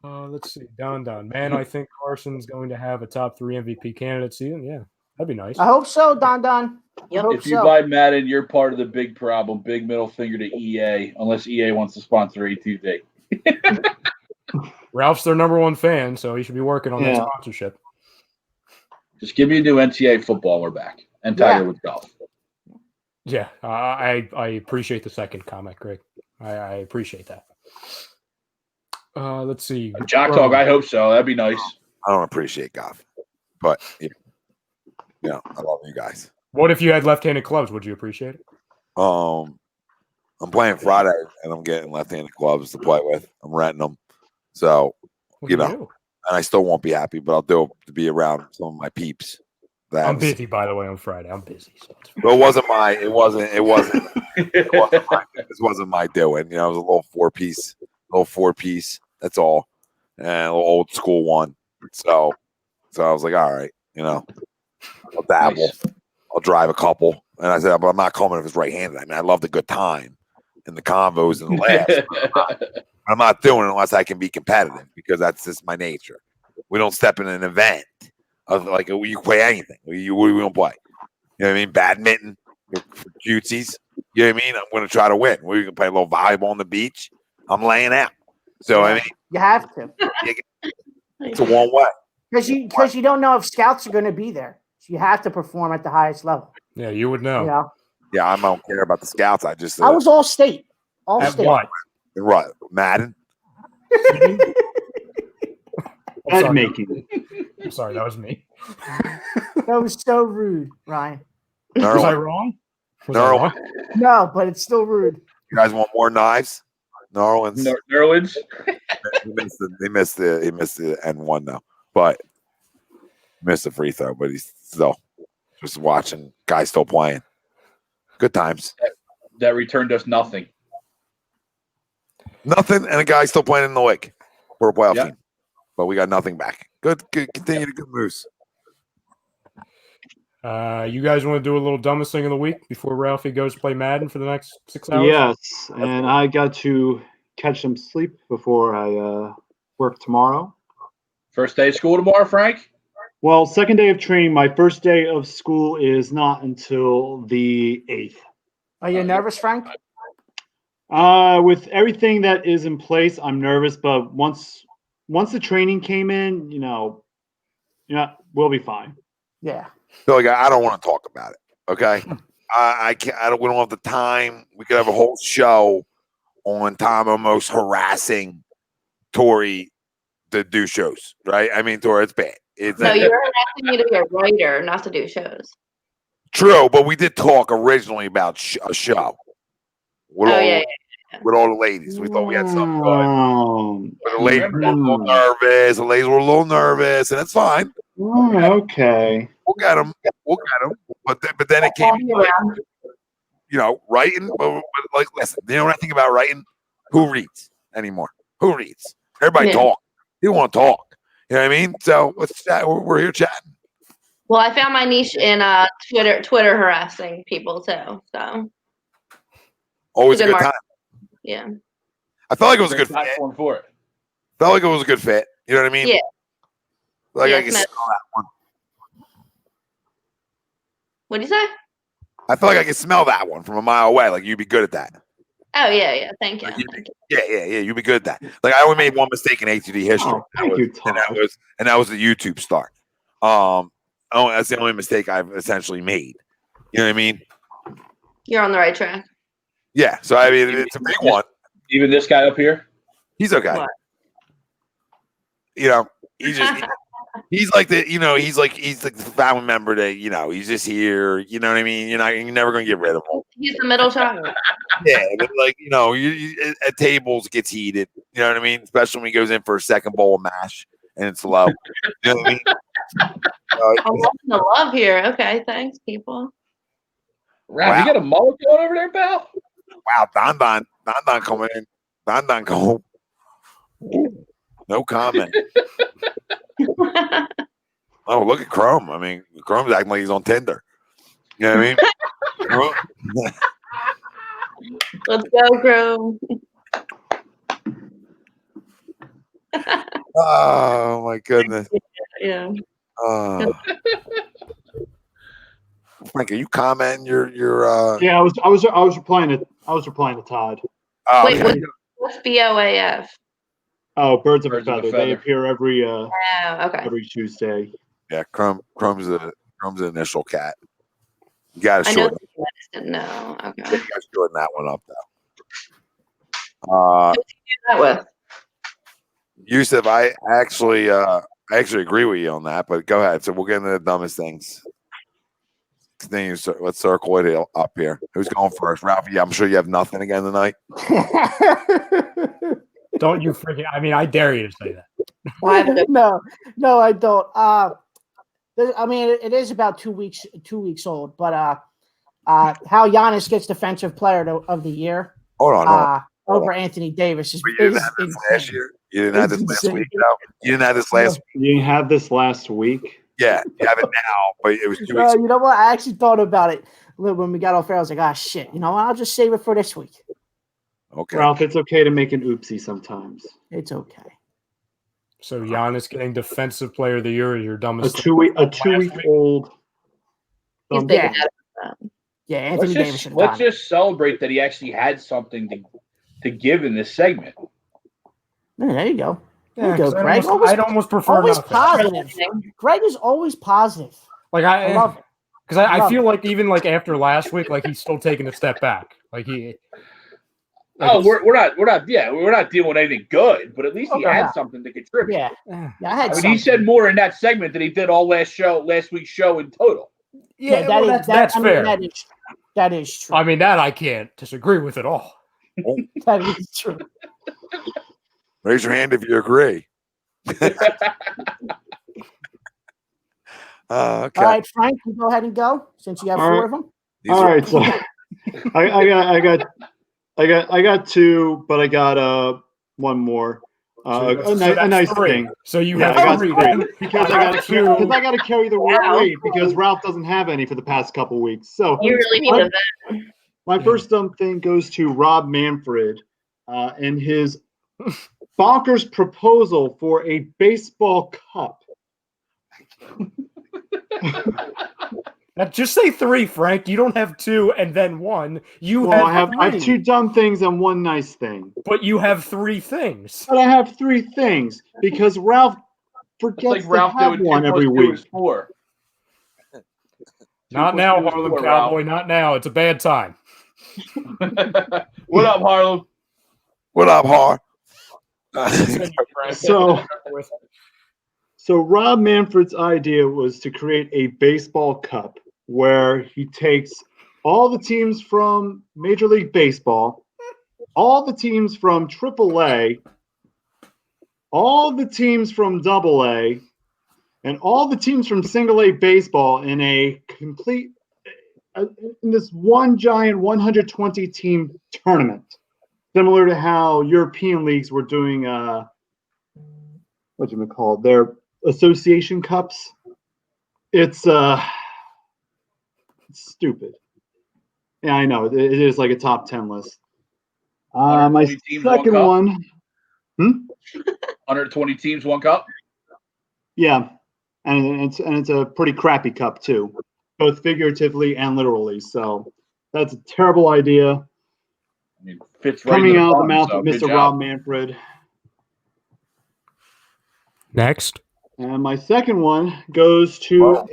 G: Let's see. Don. Man, I think Carson's going to have a top 3 MVP candidate season. Yeah, that'd be nice.
C: I hope so, Don.
E: Yep.
C: Hope
I: If you
C: so.
I: buy Madden, you're part of the big problem. Big middle finger to EA, unless EA wants to sponsor A2D.
G: Ralph's their number 1 fan, so he should be working on that sponsorship.
I: Just give me a new NCAA football. We're back. And Tiger with golf.
G: Yeah, I appreciate the second comment, Greg. I appreciate that. Let's see.
I: Jock Talk, I hope so. That'd be nice.
B: I don't appreciate golf, but I love you guys.
G: What if you had left-handed clubs? Would you appreciate it?
B: I'm playing Friday, and I'm getting left-handed gloves to play with. I'm renting them, so and I still won't be happy, but I'll do it to be around some of my peeps.
G: I'm busy, by the way, on Friday. I'm busy. So
B: it wasn't my doing. It was a little four piece. That's all, and a little old school one. So I was like, all right, I'll dabble. Nice. I'll drive a couple, and I said, but I'm not coming if it's right-handed. I mean, I love the good time and the combos and the laughs. I'm not doing it unless I can be competitive because that's just my nature. We don't step in an event of like you play anything. We don't play. You know what I mean? Badminton, for cutesies. You know what I mean? I'm going to try to win. We can play a little volleyball on the beach. I'm laying out. So I mean,
C: you have to.
B: It's a one way
C: because you don't know if scouts are going to be there. So you have to perform at the highest level.
G: Yeah, you would know.
B: Yeah, I don't care about the scouts. I
C: was all state. All
G: at
C: state.
B: What? Madden.
F: Head making.
G: I'm sorry, that was me.
C: That was so rude, Ryan.
G: Was I wrong?
C: No, but it's still rude.
B: You guys want more knives? Nerlens. He missed the N1 though, but missed the free throw. But he's still just watching. Guys still playing. Good times.
I: That returned us nothing.
B: Nothing, and a guy still playing in the league. We're a playoff team, but we got nothing back. Good. Continue to good moves.
G: You guys want to do a little dumbest thing of the week before Ralphie goes play Madden for the next 6 hours?
F: Yes, and I got to catch some sleep before I work tomorrow.
I: First day of school tomorrow, Frank?
F: Well, second day of training. My first day of school is not until the 8th.
C: Are you nervous, Frank?
F: With everything that is in place, I'm nervous. But once the training came in, we'll be fine.
C: Yeah.
B: So I don't want to talk about it. Okay, I can't. We don't have the time. We could have a whole show on Tom almost harassing Tori to do shows. Right? I mean, Tori, it's bad.
E: No, you're asking me to be a writer, not to do shows.
B: True, but we did talk originally about a show with all the ladies. We thought we had something good. But the ladies were a little nervous. The ladies were a little nervous, and it's fine.
F: Okay.
B: We'll get them. But then it came, writing. But listen, you know what I think about writing? Who reads anymore? Who reads? Everybody talk. You want to talk. You know what I mean? So let's chat. We're here chatting.
E: Well, I found my niche in Twitter harassing people too. So
B: always a good time.
E: Yeah.
B: I felt like it was a good fit.
I: For it.
B: Felt like it was a good fit. You know what I mean?
E: Yeah.
B: Like I can smell that one.
E: What'd you say?
B: I feel like I can smell that one from a mile away. Like you'd be good at that.
E: Oh yeah. Thank you.
B: Like, yeah. You'd be good at that. Like I only made one mistake in ATD history. And that was the YouTube start. That's the only mistake I've essentially made. You know what I mean?
E: You're on the right track.
B: Yeah. So I mean, it's a big one.
I: Even this guy up here,
B: he's okay.
E: What?
B: He's like he's like the family member that he's just here. You know what I mean? You're never gonna get rid of him.
E: He's the middle child.
B: Yeah, but you at tables it gets heated. You know what I mean? Especially when he goes in for a second bowl of mash and it's low. You know what I mean?
E: I'm loving the love here. Okay, thanks, people.
I: Ralph, you got a mullet going over there, pal?
B: Wow, Don coming in. Don going. No comment. Oh, look at Chrome. I mean, Chrome's acting like he's on Tinder. You know what I mean?
E: Let's go, Chrome.
B: Oh my goodness.
E: Yeah.
B: Frank, are you commenting? Your
F: Yeah, I was replying to Todd.
E: Wait, what's BOAF?
F: Oh, Birds of a Feather. They appear every Tuesday.
B: Yeah, Chrome's the initial cat. You got to shorten.
E: No, okay.
B: You got to shorten that one up though.
E: Who did you do that with?
B: Yusuf, I actually agree with you on that, but go ahead. So we'll get into the dumbest things. Let's circle it up here. Who's going first? Ralphie, I'm sure you have nothing again tonight.
G: Don't you freaking! I mean, I dare you to say
C: that. No, I don't. I mean, it is about 2 weeks old, but how Giannis gets Defensive Player of the Year.
B: Hold on.
C: Over Anthony Davis is.
B: You didn't have this last year. You didn't have this last week. No, you didn't have this last week.
F: You didn't have this last week.
B: Yeah, you have it now, but it was 2 weeks.
C: You know what? I actually thought about it when we got off air. I was like, "Ah, shit." You know what? I'll just save it for this week.
B: Okay,
F: Ralph, it's okay to make an oopsie sometimes.
C: It's okay.
G: So Giannis getting Defensive Player of the Year is your dumbest.
F: A two week old.
C: Yeah, Anthony Davis.
I: Let's just celebrate that he actually had something to give in this segment.
C: Yeah, there you go. There you go,
G: Greg. I'd almost prefer
C: always
G: not
C: positive. Greg is always positive.
G: Like I love it because I feel like even like after last week, like he's still taking a step back. Like he.
I: Like we're not dealing with anything good, but at least he had something to contribute.
C: Yeah,
I: he said more in that segment than he did all last week's show in total.
C: Yeah, that's fair. That is true.
G: I mean, that I can't disagree with at all.
C: That is true.
B: Raise your hand if you agree. Okay.
C: All right, Frank, you go ahead and go since you have four of them.
F: All right, so I got two, but I got one more. A nice thing.
G: So you
F: Yeah,
G: have
F: I got
G: three.
F: three. Because I
G: two.
F: got to carry the
E: Wow.
F: weight because Ralph doesn't have any for the past couple weeks. So
E: You really need to vet.
F: my first dumb thing goes to Rob Manfred and his bonkers proposal for a baseball cup.
G: Now just say three, Frank. You don't have two and then one.
F: I have two dumb things and one nice thing.
G: But you have three things.
F: But I have three things because Ralph forgets to have one every week.
I: 4.
G: Not now, Harlem Cowboy. Not now. It's a bad time.
I: What up, Harlem?
B: What up, Har?
F: So Rob Manfred's idea was to create a baseball cup where he takes all the teams from Major League Baseball, all the teams from AAA, all the teams from AA, and all the teams from Single A baseball in a complete in this one giant 120 team tournament, similar to how European leagues were doing what do you call it? Their association cups. It's stupid. Yeah, I know. It is like a top 10 list. My second one.
I: 120 teams, one cup.
F: Yeah, and it's a pretty crappy cup too, both figuratively and literally. So that's a terrible idea.
I: I mean, fits right
F: coming
I: in
F: out of the
I: fun,
F: mouth
I: so
F: of
I: good
F: Mr.
I: job.
F: Rob Manfred.
G: Next.
F: And my second one goes to
B: Somebody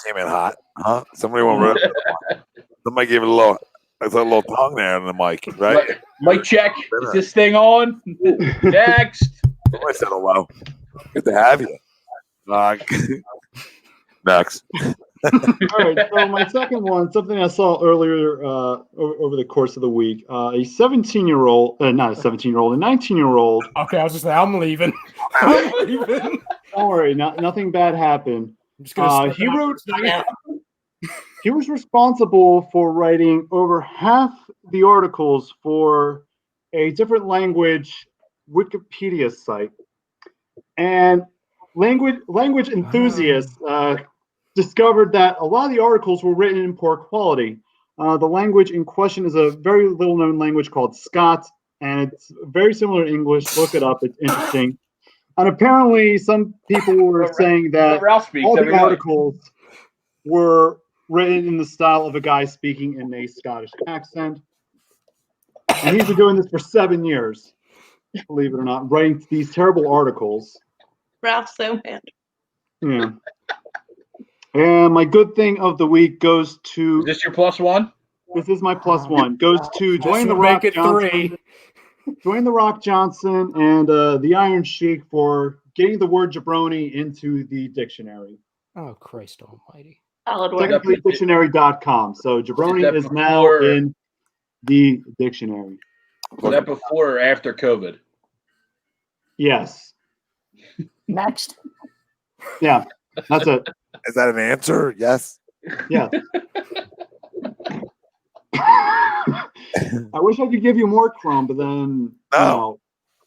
B: came in hot, huh? Somebody went. Somebody gave it a little tongue there on the mic, right?
I: Mic check. Is this thing on? Next.
B: I said hello. Good to have you. Next.
F: All right, so my second one, something I saw earlier over the course of the week. A 17-year-old, not a 17-year-old, a 19-year-old.
G: Okay, I was just saying, I'm leaving. I'm leaving.
F: Don't worry, nothing bad happened.
G: I'm just gonna
F: He was responsible for writing over half the articles for a different language Wikipedia site. And language enthusiasts discovered that a lot of the articles were written in poor quality. The language in question is a very little-known language called Scots, and it's very similar to English. Look it up; it's interesting. And apparently, some people were saying that all the articles were written in the style of a guy speaking in a Scottish accent. And he's been doing this for 7 years, believe it or not, writing these terrible articles.
E: Ralph's so mad.
F: Yeah. And my good thing of the week goes to.
I: Is this your plus one?
F: This is my plus one. Goes to Dwayne the Rock Johnson. Dwayne the Rock Johnson and the Iron Sheik for getting the word jabroni into the dictionary.
G: Oh, Christ almighty.
F: Technically dictionary.com. So jabroni is now in the dictionary.
I: Was that before or after COVID?
F: Yes.
C: Next.
F: Yeah, that's it.
B: Is that an answer? Yes.
F: Yeah. I wish I could give you more Chrome, but then
B: No,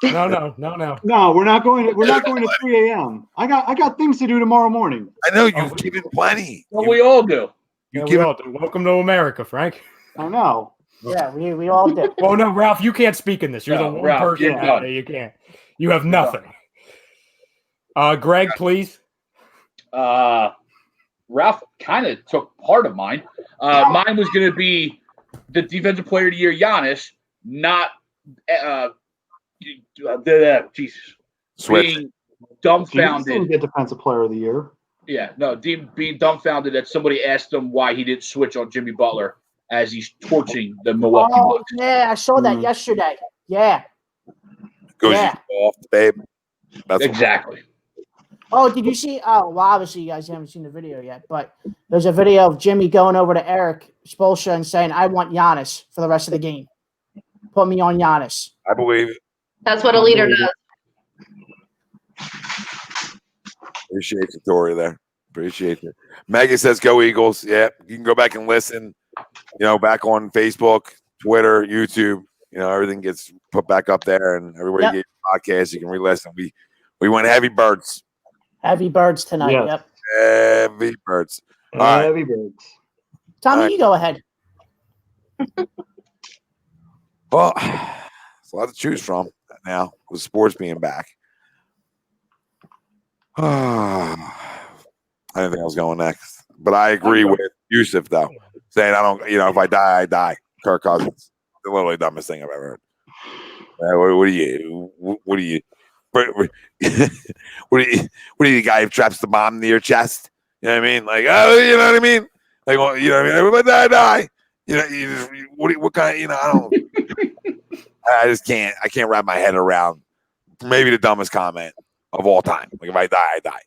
F: we're not going to 3 a.m. I got things to do tomorrow morning.
B: I know you've given plenty.
I: Well, we all do.
G: We all do. Welcome to America, Frank.
F: I know.
C: Yeah, we all did.
G: Oh no, Ralph, you can't speak in this. You're the one
I: Ralph,
G: person out there. You can't. You have nothing. Greg, please.
I: Ralph kind of took part of mine. Mine was going to be the Defensive Player of the Year, Giannis, not Jesus, being dumbfounded.
F: He didn't get Defensive Player of the Year.
I: Yeah, no, being dumbfounded that somebody asked him why he didn't switch on Jimmy Butler as he's torching the Milwaukee Bucks.
C: Yeah, I saw that yesterday. Yeah.
B: Goes off, babe. That's
I: exactly.
C: Oh, did you see? Oh, well, obviously you guys haven't seen the video yet, but there's a video of Jimmy going over to Eric Spoelstra and saying, I want Giannis for the rest of the game. Put me on Giannis.
B: I believe it.
E: That's what a leader does.
B: Appreciate the Tori there. Appreciate it. Maggie says, go Eagles. Yeah, you can go back and listen, back on Facebook, Twitter, YouTube. everything gets put back up there, and everybody gets podcasts. You can re-listen. We went heavy birds.
C: Heavy birds tonight.
F: Yes.
C: Yep.
B: Heavy birds. All right.
F: Heavy birds.
C: Tommy, you go ahead.
B: Well, it's a lot to choose from now with sports being back. I didn't think I was going next, but I agree with Yusuf though, saying I don't. If I die, I die. Kirk Cousins, the literally dumbest thing I've ever heard. What do you? What do you? What do you? The guy who traps the bomb near your chest? You know what I mean? Like, oh, you know what I mean? Like, well, you know what I mean? If I die. What kind? I don't. I just can't. I can't wrap my head around maybe the dumbest comment of all time. Like, if I die, I die.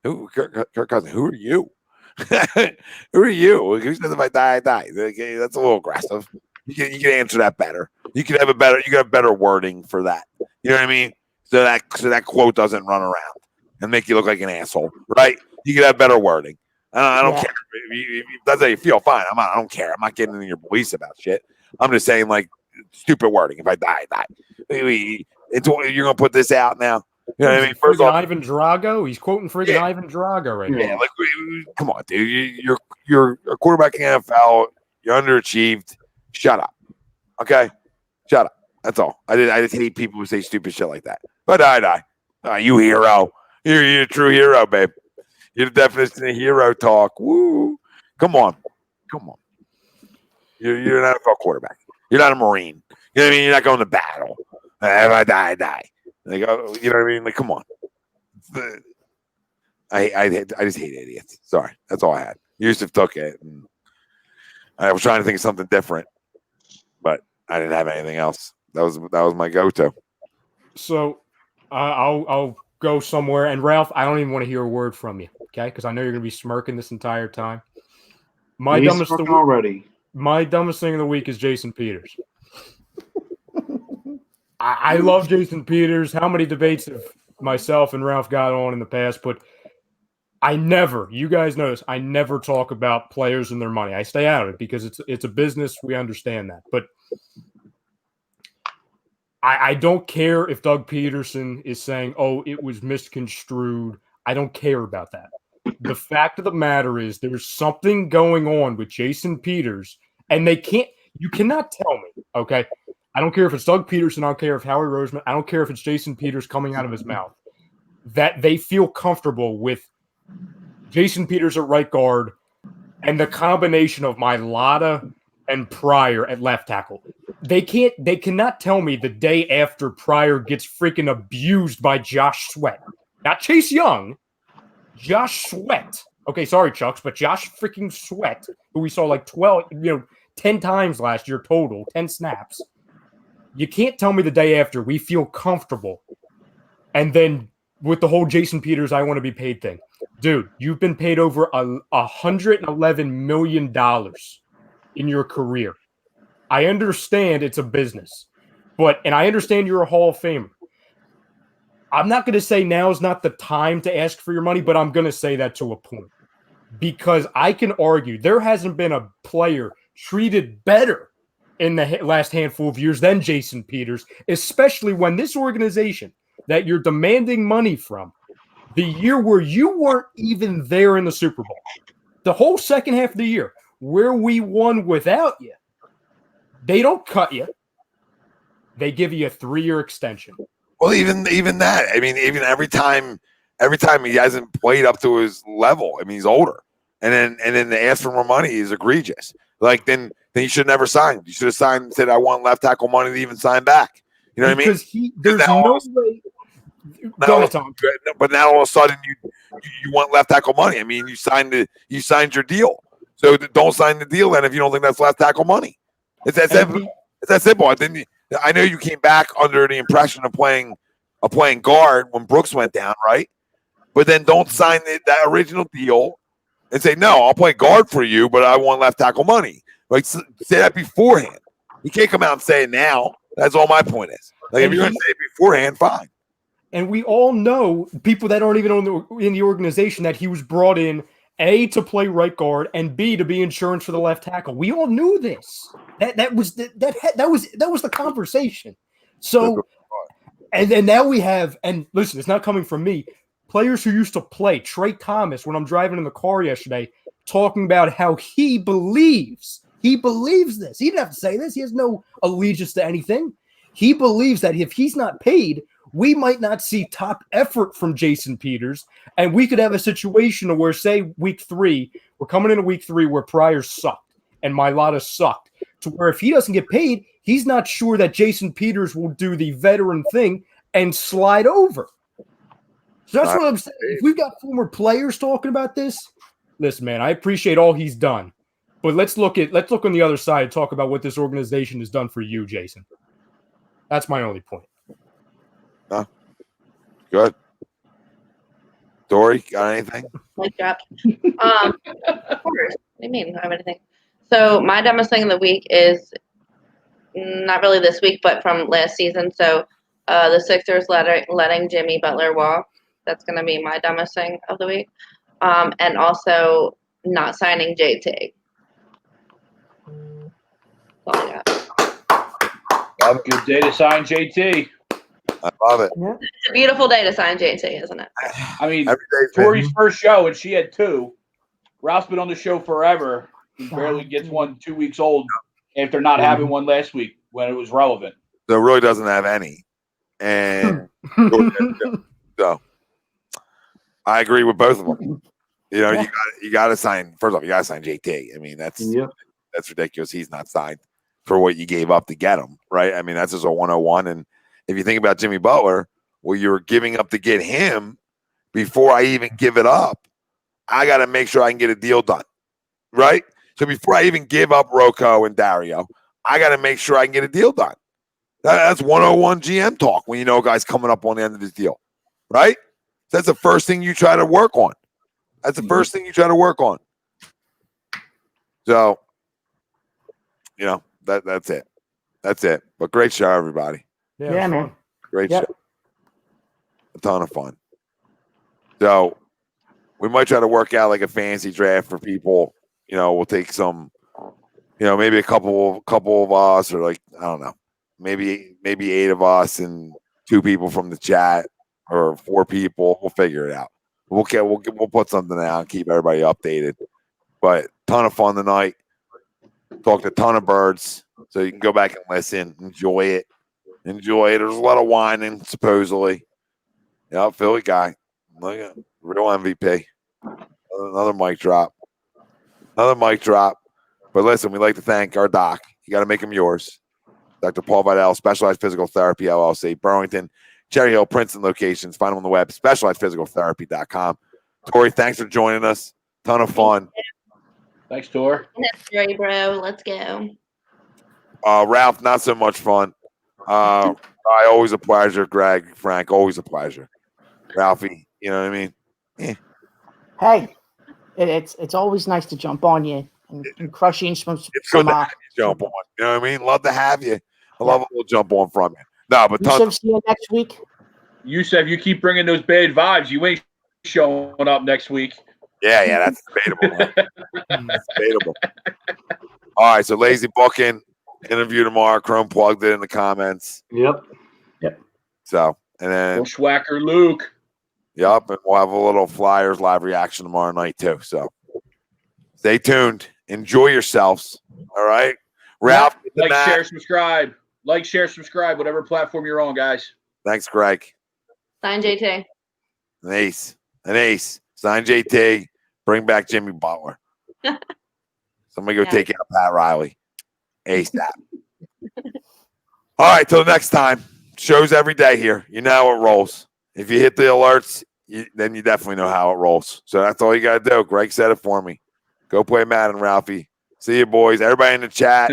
B: Who, Kirk Cousins? Who are you? Who are you? Who says if I die, I die? Okay, that's a little aggressive. You can answer that better. You can have better wording for that. You know what I mean? So that quote doesn't run around and make you look like an asshole, right? You can have better wording. I don't care. If that's how you feel, fine. I don't care. I'm not getting into your beliefs about shit. I'm just saying, like, stupid wording. If I die, I die. You're gonna put this out now. You know what I mean? First off,
G: Ivan Drago. He's quoting friggin' Ivan Drago right now.
B: Like, come on, dude. You're a quarterback in the NFL. You're underachieved. Shut up. Okay, shut up. That's all. I just hate people who say stupid shit like that. But I die. You hero. You're a true hero, babe. You're the definition of hero talk. Woo. Come on. You're an NFL quarterback. You're not a Marine. You know what I mean? You're not going to battle. If I die, I die. Like, oh, you know what I mean? Like, come on. I just hate idiots. Sorry. That's all I had. Yusuf took it. And I was trying to think of something different, but I didn't have anything else. That was my go-to.
G: So I'll go somewhere. And Ralph, I don't even want to hear a word from you, okay? Because I know you're going to be smirking this entire time. My dumbest thing of the week is Jason Peters. I love Jason Peters. How many debates have myself and Ralph got on in the past? But you guys know this, I never talk about players and their money. I stay out of it because it's a business. We understand that. But I don't care if Doug Pederson is saying, oh, it was misconstrued. I don't care about that. The fact of the matter is there's something going on with Jason Peters, and you cannot tell me, okay? I don't care if it's Doug Pederson. I don't care if Howie Roseman. I don't care if it's Jason Peters coming out of his mouth. That they feel comfortable with Jason Peters at right guard and the combination of Mailata and Pryor at left tackle. They cannot tell me the day after Pryor gets freaking abused by Josh Sweat. Not Chase Young, Josh Sweat. Okay, sorry, Chucks, but Josh freaking Sweat, who we saw like 10 times last year total, 10 snaps. You can't tell me the day after we feel comfortable. And then with the whole Jason Peters, I want to be paid thing. Dude, you've been paid over $111 million in your career. I understand it's a business, and I understand you're a Hall of Famer. I'm not going to say now is not the time to ask for your money, but I'm going to say that to a point. Because I can argue there hasn't been a player treated better in the last handful of years than Jason Peters, especially when this organization that you're demanding money from, the year where you weren't even there in the Super Bowl, the whole second half of the year where we won without you, they don't cut you. They give you a 3-year extension.
B: Well, even that. I mean, even every time he hasn't played up to his level. I mean, he's older, and then they ask for more money is egregious. Like then you should never sign. You should have signed and said, "I want left tackle money to even sign back." You know what I mean?
G: Because there's no way.
B: But now all of a sudden you want left tackle money. I mean, you signed your deal, so don't sign the deal then if you don't think that's left tackle money. It's that simple. It's that simple. I know you came back under the impression of playing guard when Brooks went down, right? But then don't sign that original deal and say, no, I'll play guard for you, but I want left tackle money. Like, say that beforehand. You can't come out and say it now. That's all my point is. Like, if you're going to say it beforehand, fine.
G: And we all know people that aren't even in the organization that he was brought in A, to play right guard, and B, to be insurance for the left tackle. We all knew this. That was the conversation. So, and then now we have, and listen, it's not coming from me, players who used to play. Trey Thomas, when I'm driving in the car yesterday, talking about how he believes this. He didn't have to say this. He has no allegiance to anything. He believes that if he's not paid, we might not see top effort from Jason Peters, and we could have a situation where, say, we're coming into week 3 where Pryor sucked and Mailata sucked, to where if he doesn't get paid, he's not sure that Jason Peters will do the veteran thing and slide over. So that's what I'm saying. If we've got former players talking about this, listen, man, I appreciate all he's done, but let's look on the other side and talk about what this organization has done for you, Jason. That's my only point.
B: Good. Dory, got anything?
E: Mic drop. Of course. What do you mean? I don't have anything. So my dumbest thing of the week is not really this week, but from last season. So the Sixers letting Jimmy Butler walk. That's going to be my dumbest thing of the week. And also not signing JT. That's all I got.
I: Good day to sign JT.
B: I love it.
C: Yeah.
E: It's a beautiful day to sign JT, isn't it?
I: I mean,
B: Every day,
I: Tori's first show, and she had 2. Ralph's been on the show forever. He barely gets one 2 weeks old after not having one last week when it was relevant.
B: So it really doesn't have any. And so I agree with both of them. You know, you got to sign. First off, you got to sign JT. I mean, that's ridiculous. He's not signed for what you gave up to get him, right? I mean, that's just a 101. And if you think about Jimmy Butler, well, you're giving up to get him before I even give it up. I got to make sure I can get a deal done, right? So before I even give up Rocco and Dario, I got to make sure I can get a deal done. That's 101 GM talk when you know a guy's coming up on the end of his deal, right? That's the first thing you try to work on. That's the first thing you try to work on. So, you know, that's it. That's it. But great show, everybody.
C: Yeah, man.
B: Great show. A ton of fun. So we might try to work out like a fantasy draft for people. You know, we'll take some, you know, maybe a couple of us, or like, I don't know, maybe 8 of us and 2 people from the chat, or 4 people. We'll figure it out. We'll put something out and keep everybody updated. But ton of fun tonight. Talked a ton of birds, so you can go back and listen. Enjoy it. There's a lot of whining, supposedly. Yeah, Philly guy. Look at real MVP. Another mic drop. But listen, we'd like to thank our doc. You got to make him yours. Dr. Paul Vidal, Specialized Physical Therapy, LLC, Burlington, Cherry Hill, Princeton locations. Find them on the web, specializedphysicaltherapy.com. Tori, thanks for joining us. Ton of fun.
I: Thanks, Tor.
E: That's great, bro. Let's go.
B: Ralph, not so much fun. Always a pleasure. Greg, Frank, always a pleasure. Ralphie, you know what I mean? Yeah.
C: Hey, it's always nice to jump on you and crush you some.
B: It's good to have you jump on. You know what I mean? Love to have you. I love a little jump on from you. No, but
C: Yusuf, see you next week.
D: Yusuf, you keep bringing those bad vibes. You ain't showing up next week.
B: Yeah, that's debatable. That's debatable. All right, so Lazy Booking interview tomorrow. Chrome plugged it in the comments.
F: Yep.
B: So, and then
D: Schwacker Luke.
B: Yep, and we'll have a little Flyers live reaction tomorrow night too. So, stay tuned. Enjoy yourselves. All right, Ralph.
D: Like, share, subscribe. Like, share, subscribe. Whatever platform you're on, guys.
B: Thanks, Greg.
E: Sign JT.
B: An ace. Sign JT. Bring back Jimmy Butler. Somebody go take out Pat Riley. Ace that. All right, till next time. Shows every day here. You know how it rolls. If you hit the alerts, then you definitely know how it rolls. So that's all you got to do. Greg said it for me. Go play Madden, Ralphie. See you, boys. Everybody in the chat.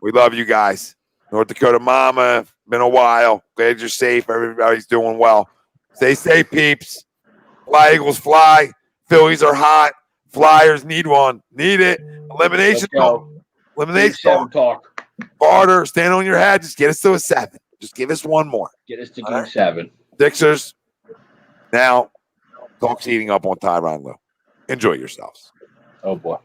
B: We love you guys. North Dakota Mama, been a while. Glad you're safe. Everybody's doing well. Stay safe, peeps. Fly Eagles fly. Phillies are hot. Flyers need one. Need it. Elimination talk. Elimination
D: talk.
B: Carter, stand on your head. Just get us to a 7. Just give us one more.
D: Get us to game 7.
B: Sixers. Now, talk's heating up on Tyronn Lue. Enjoy yourselves.
D: Oh boy.